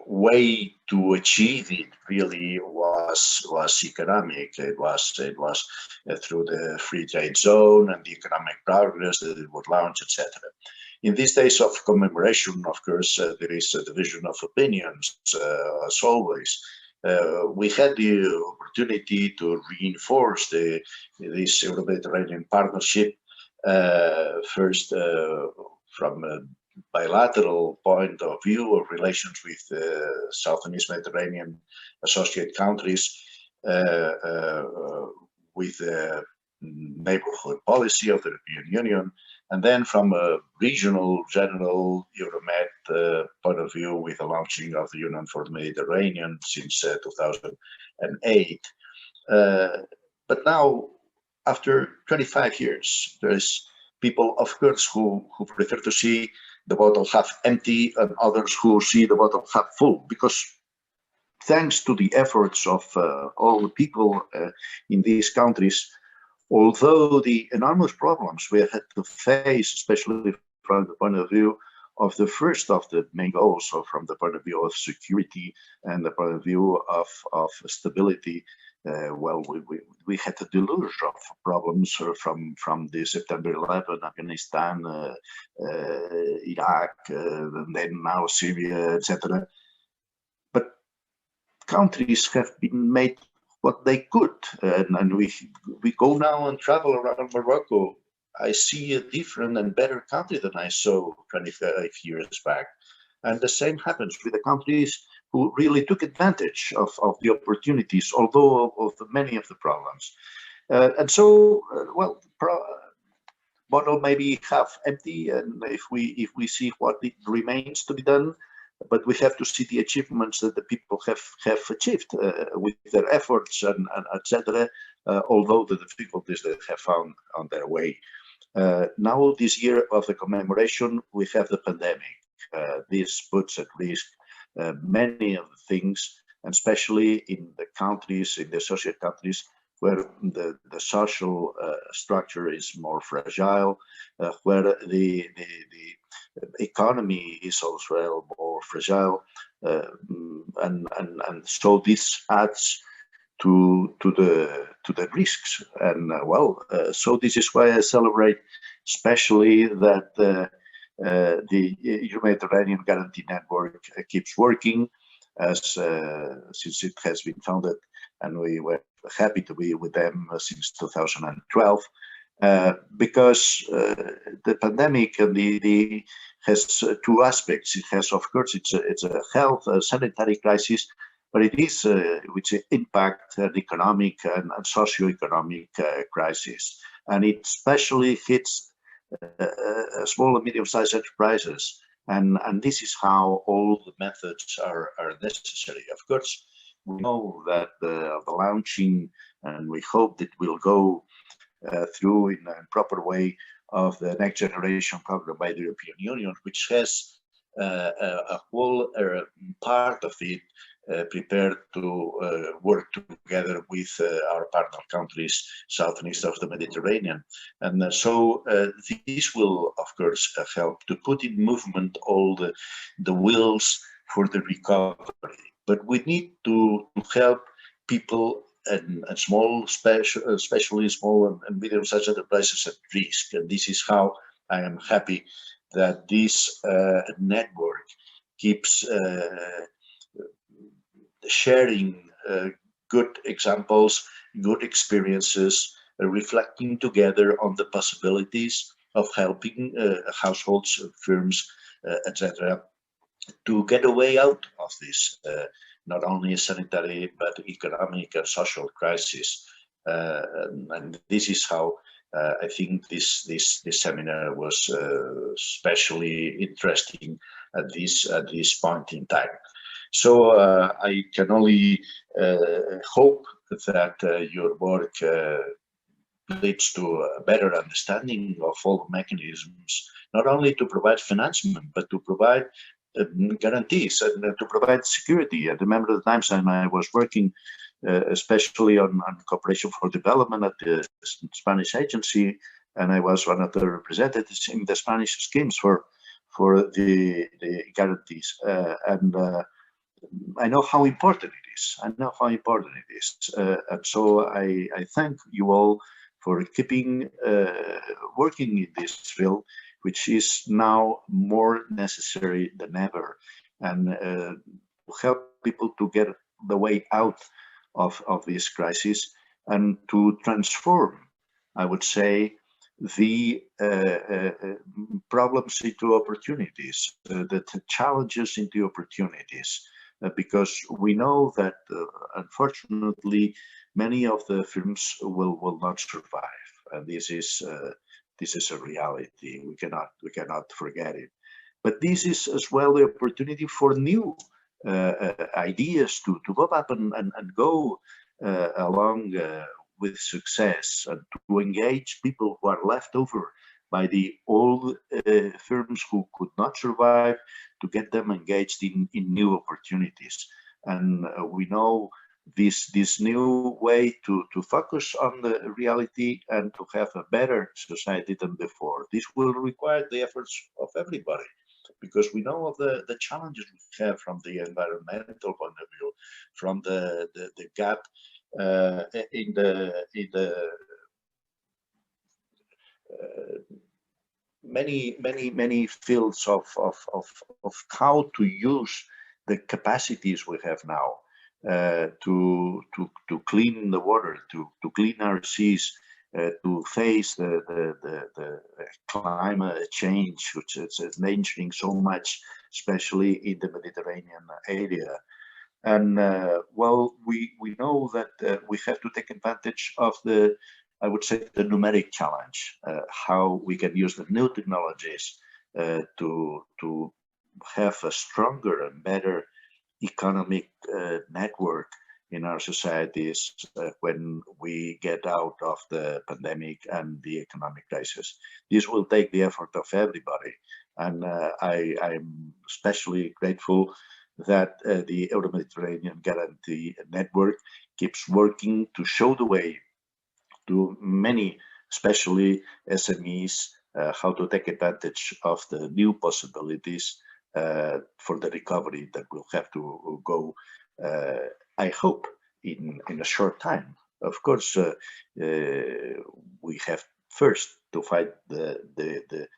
way to achieve it really was economic. It was through the free trade zone and the economic progress that it would launch, etc. In these days of commemoration, of course, there is a division of opinions, as always. We had the opportunity to reinforce this Euro-Mediterranean partnership, first from a bilateral point of view of relations with South and East Mediterranean associate countries, with neighborhood policy of the European Union, and then from a regional, general Euromed point of view, with the launching of the Union for the Mediterranean since 2008. But now, after 25 years, there is people, of course, who prefer to see the bottle half empty, and others who see the bottle half full, because thanks to the efforts of all the people in these countries, although the enormous problems we had to face, especially from the point of view of the first of the main goals, so from the point of view of security and the point of view of stability, well, we had a deluge of problems from the September 11, Afghanistan, Iraq, and then now Syria, etc. But countries have been made what they could, and we go now and travel around Morocco. I see a different and better country than I saw 25 years back. And the same happens with the countries who really took advantage of the opportunities, although of many of the problems. And so, well, bottle maybe half empty, and if we see what remains to be done, but we have to see the achievements that the people have achieved with their efforts and etc. Although the difficulties they have found on their way. Now, this year of the commemoration, we have the pandemic. This puts at risk many of the things, and especially in the countries, in the associate countries, where the social structure is more fragile, where the economy is also more fragile, and so this adds to the risks. And so this is why I celebrate especially that the Mediterranean Guarantee Network keeps working, as since it has been founded, and we were happy to be with them since 2012, because the pandemic and the has two aspects. It has, of course, it's a health, a sanitary crisis, but it is which impact an economic and socio-economic crisis, and it especially hits small and medium-sized enterprises, and this is how all the methods are necessary. Of course, we know that the launching, and we hope that will go through in a proper way, of the Next Generation program by the European Union, which has a whole part of it prepared to work together with our partner countries south and east of the Mediterranean. And so this will, of course, help to put in movement all the wheels for the recovery. But we need to help people and small, especially small and medium-sized enterprises at risk. And this is how I am happy that this network keeps sharing good examples, good experiences, reflecting together on the possibilities of helping households, firms, etc., to get a way out of this, not only sanitary, but economic and social crisis. And this is how I think this seminar was especially interesting at this point in time. So I can only hope that your work leads to a better understanding of all mechanisms, not only to provide financement, but to provide guarantees and to provide security. I remember the times when I was working especially on cooperation for development at the Spanish agency, and I was one of the representatives in the Spanish schemes for the guarantees. And I know how important it is. I know how important it is. And so I thank you all for keeping working in this field, which is now more necessary than ever, and to help people to get the way out of this crisis and to transform, I would say, the problems into opportunities, the challenges into opportunities, because we know that unfortunately many of the firms will not survive. and this is a reality. We cannot forget it. But this is as well the opportunity for new ideas to go up and go along with success, and to engage people who are left over by the old firms who could not survive, to get them engaged in new opportunities. And we know this new way to focus on the reality and to have a better society than before. This will require the efforts of everybody, because we know of the challenges we have from the environmental point of view, from the gap in the many fields of how to use the capacities we have now to clean the water, to clean our seas, to face the climate change, which is endangering so much, especially in the Mediterranean area. And well, we know that we have to take advantage of I would say, the numeric challenge, how we can use the new technologies to have a stronger and better economic network in our societies when we get out of the pandemic and the economic crisis. This will take the effort of everybody. And I'm especially grateful that the Euro-Mediterranean Guarantee Network keeps working to show the way to many, especially SMEs, how to take advantage of the new possibilities for the recovery that will have to go, I hope, in a short time. Of course, we have first to fight the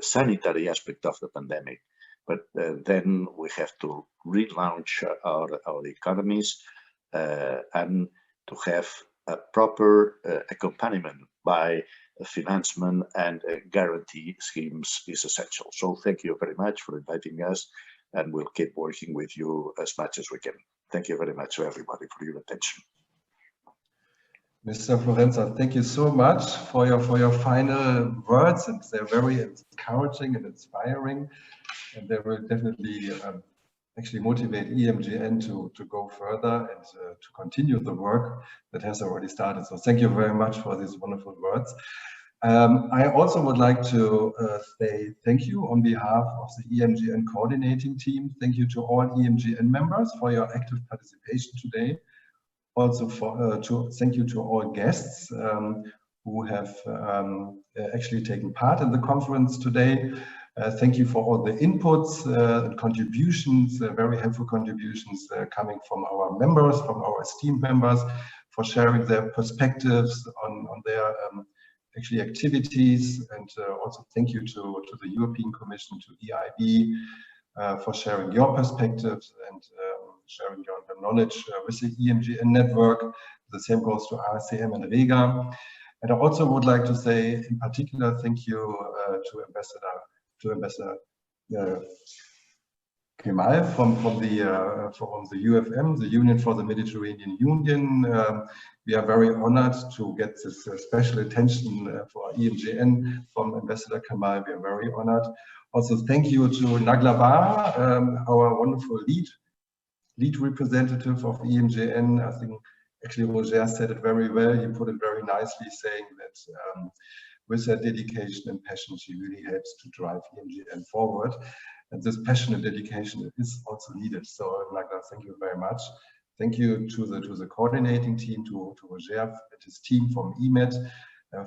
sanitary aspect of the pandemic, but then we have to relaunch our economies and to have a proper accompaniment by financement and guarantee schemes is essential. So thank you very much for inviting us, and we'll keep working with you as much as we can. Thank you very much to everybody for your attention. Mr. Florenza, thank you so much for your final words, and they're very encouraging and inspiring, and they will definitely actually motivate EMGN to go further and to continue the work that has already started. So thank you very much for these wonderful words. I also would like to say thank you on behalf of the EMGN coordinating team. Thank you to all EMGN members for your active participation today. Also thank you to all guests who have actually taken part in the conference today. Thank you for all the inputs and contributions, very helpful contributions coming from our members, from our esteemed members, for sharing their perspectives on their actually activities. And also thank you to the European Commission, to EIB, for sharing your perspectives and sharing your knowledge with the EMGN network. The same goes to RCM and Rega. And I also would like to say in particular thank you to Ambassador Kemal from the UFM, the Union for the Mediterranean Union. We are very honored to get this special attention for EMGN from Ambassador Kemal. We are very honored. Also, thank you to Nagla Bar, our wonderful lead representative of EMGN. I think actually Roger said it very well. He put it very nicely, saying that with her dedication and passion, she really helps to drive EMGN forward. And this passion and dedication is also needed. So Nagla, thank you very much. Thank you to the coordinating team, to Roger and his team from EMED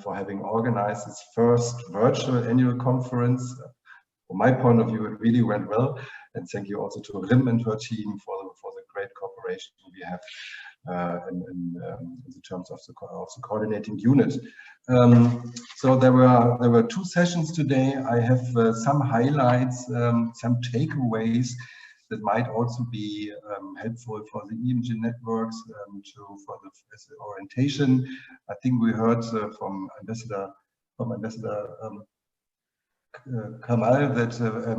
for having organized this first virtual annual conference. From my point of view, it really went well. And thank you also to Rim and her team for the great cooperation we have in the terms of the coordinating unit. So there were two sessions today. I have some highlights, some takeaways that might also be helpful for the EMG networks for the orientation. I think we heard from Ambassador Kamal that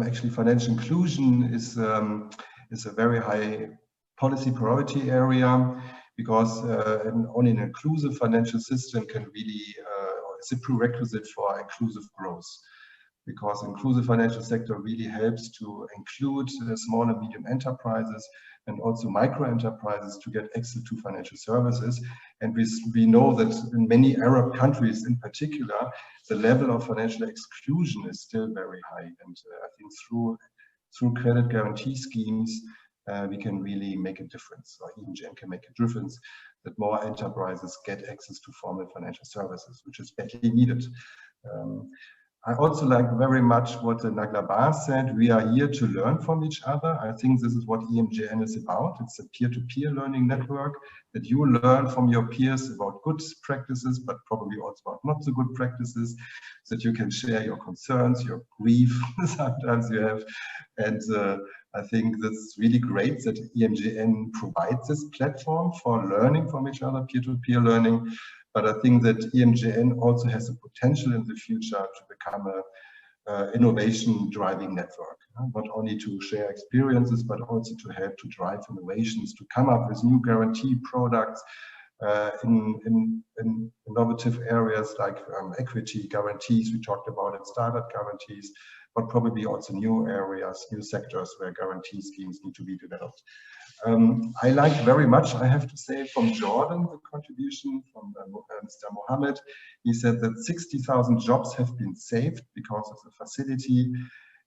actually financial inclusion is a very high policy priority area, because only an inclusive financial system can really it's a prerequisite for inclusive growth, because inclusive financial sector really helps to include small and medium enterprises and also micro enterprises to get access to financial services. And we know that in many Arab countries in particular, the level of financial exclusion is still very high. And I think through credit guarantee schemes, we can really make a difference, or EMGN can make a difference, that more enterprises get access to formal financial services, which is badly needed. I also like very much what Nagla Bar said. We are here to learn from each other. I think this is what EMGN is about. It's a peer-to-peer learning network, that you learn from your peers about good practices, but probably also about not so good practices, that you can share your concerns, your grief sometimes you have. And I think that's really great that EMGN provides this platform for learning from each other, peer-to-peer learning. But I think that EMGN also has the potential in the future to become a innovation driving network, not only to share experiences, but also to help to drive innovations, to come up with new guarantee products in innovative areas like equity guarantees. We talked about it, startup guarantees, but probably also new areas, new sectors where guarantee schemes need to be developed. I like very much, I have to say, from Jordan, the contribution from Mr. Mohammed. He said that 60,000 jobs have been saved because of the facility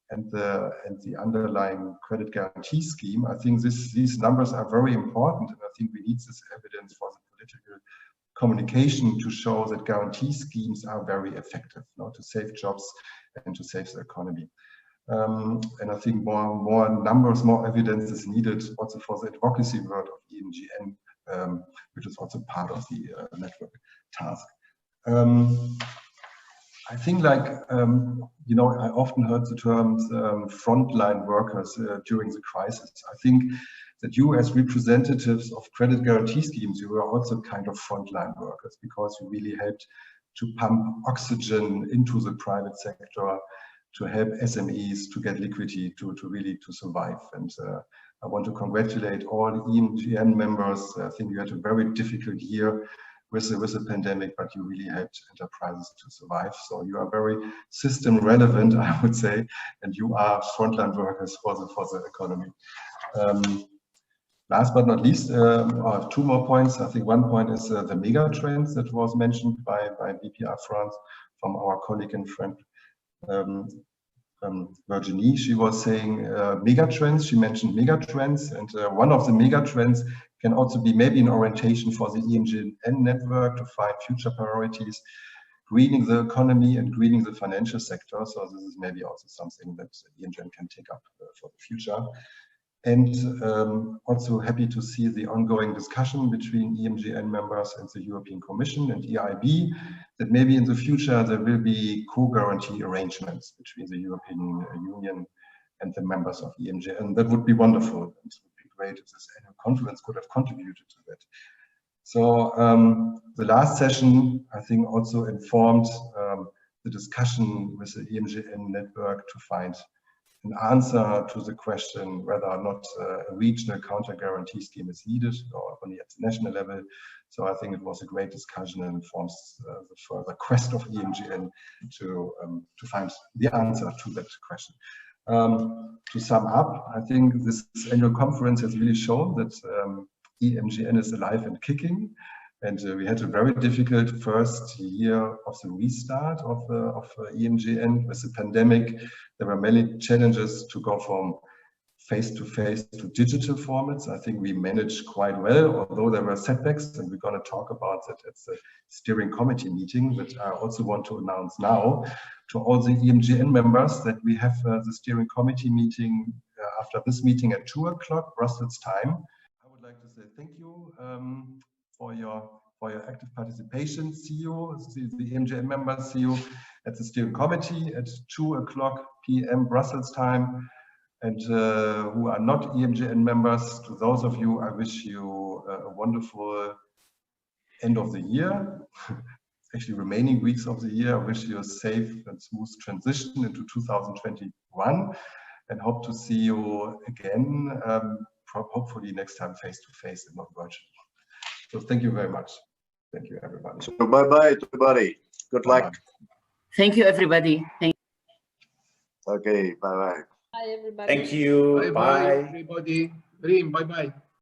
and the underlying credit guarantee scheme. I think these numbers are very important, and I think we need this evidence for the political communication to show that guarantee schemes are very effective, to save jobs and to save the economy. And I think more numbers, more evidence is needed also for the advocacy work of EMGN, which is also part of the network task. I think, like, I often heard the terms frontline workers during the crisis. I think that you, as representatives of credit guarantee schemes, you were also kind of frontline workers, because you really helped to pump oxygen into the private sector, to help SMEs to get liquidity, to really survive. And I want to congratulate all EMGN members. I think you had a very difficult year with the pandemic, but you really helped enterprises to survive. So you are very system relevant, I would say, and you are frontline workers for the economy. Last but not least, I have two more points. I think one point is the mega trends that was mentioned by BPR France from our colleague and friend Virginie. She was saying mega trends. She mentioned mega trends, and one of the mega trends can also be maybe an orientation for the EMGN network to find future priorities, greening the economy and greening the financial sector. So this is maybe also something that EMGN can take up for the future. And also happy to see the ongoing discussion between EMGN members and the European Commission and EIB, that maybe in the future there will be co-guarantee arrangements between the European Union and the members of EMGN. And that would be wonderful. It would be great if this annual conference could have contributed to that. So the last session, I think, also informed the discussion with the EMGN network to find an answer to the question whether or not a regional counter guarantee scheme is needed, or only at the national level. So I think it was a great discussion and informs the further quest of EMGN to find the answer to that question. To sum up, I think this annual conference has really shown that EMGN is alive and kicking. And we had a very difficult first year of the restart of EMGN with the pandemic. There were many challenges to go from face-to-face to digital formats. I think we managed quite well, although there were setbacks, and we're going to talk about that at the steering committee meeting. But I also want to announce now to all the EMGN members that we have the steering committee meeting after this meeting at 2 o'clock Brussels time. I would like to say thank you for your active participation. See you, the EMGN members, see you at the steering committee at 2 o'clock p.m. Brussels time. And who are not EMGN members, to those of you, I wish you a wonderful end of the year. Actually, remaining weeks of the year. I wish you a safe and smooth transition into 2021, and hope to see you again, hopefully next time face-to-face and not virtually. So thank you very much. Thank you, everybody. So bye-bye, everybody. Good luck. Thank you, everybody. Okay, bye-bye. Bye, everybody. Thank you. Bye, everybody. Reem, bye-bye.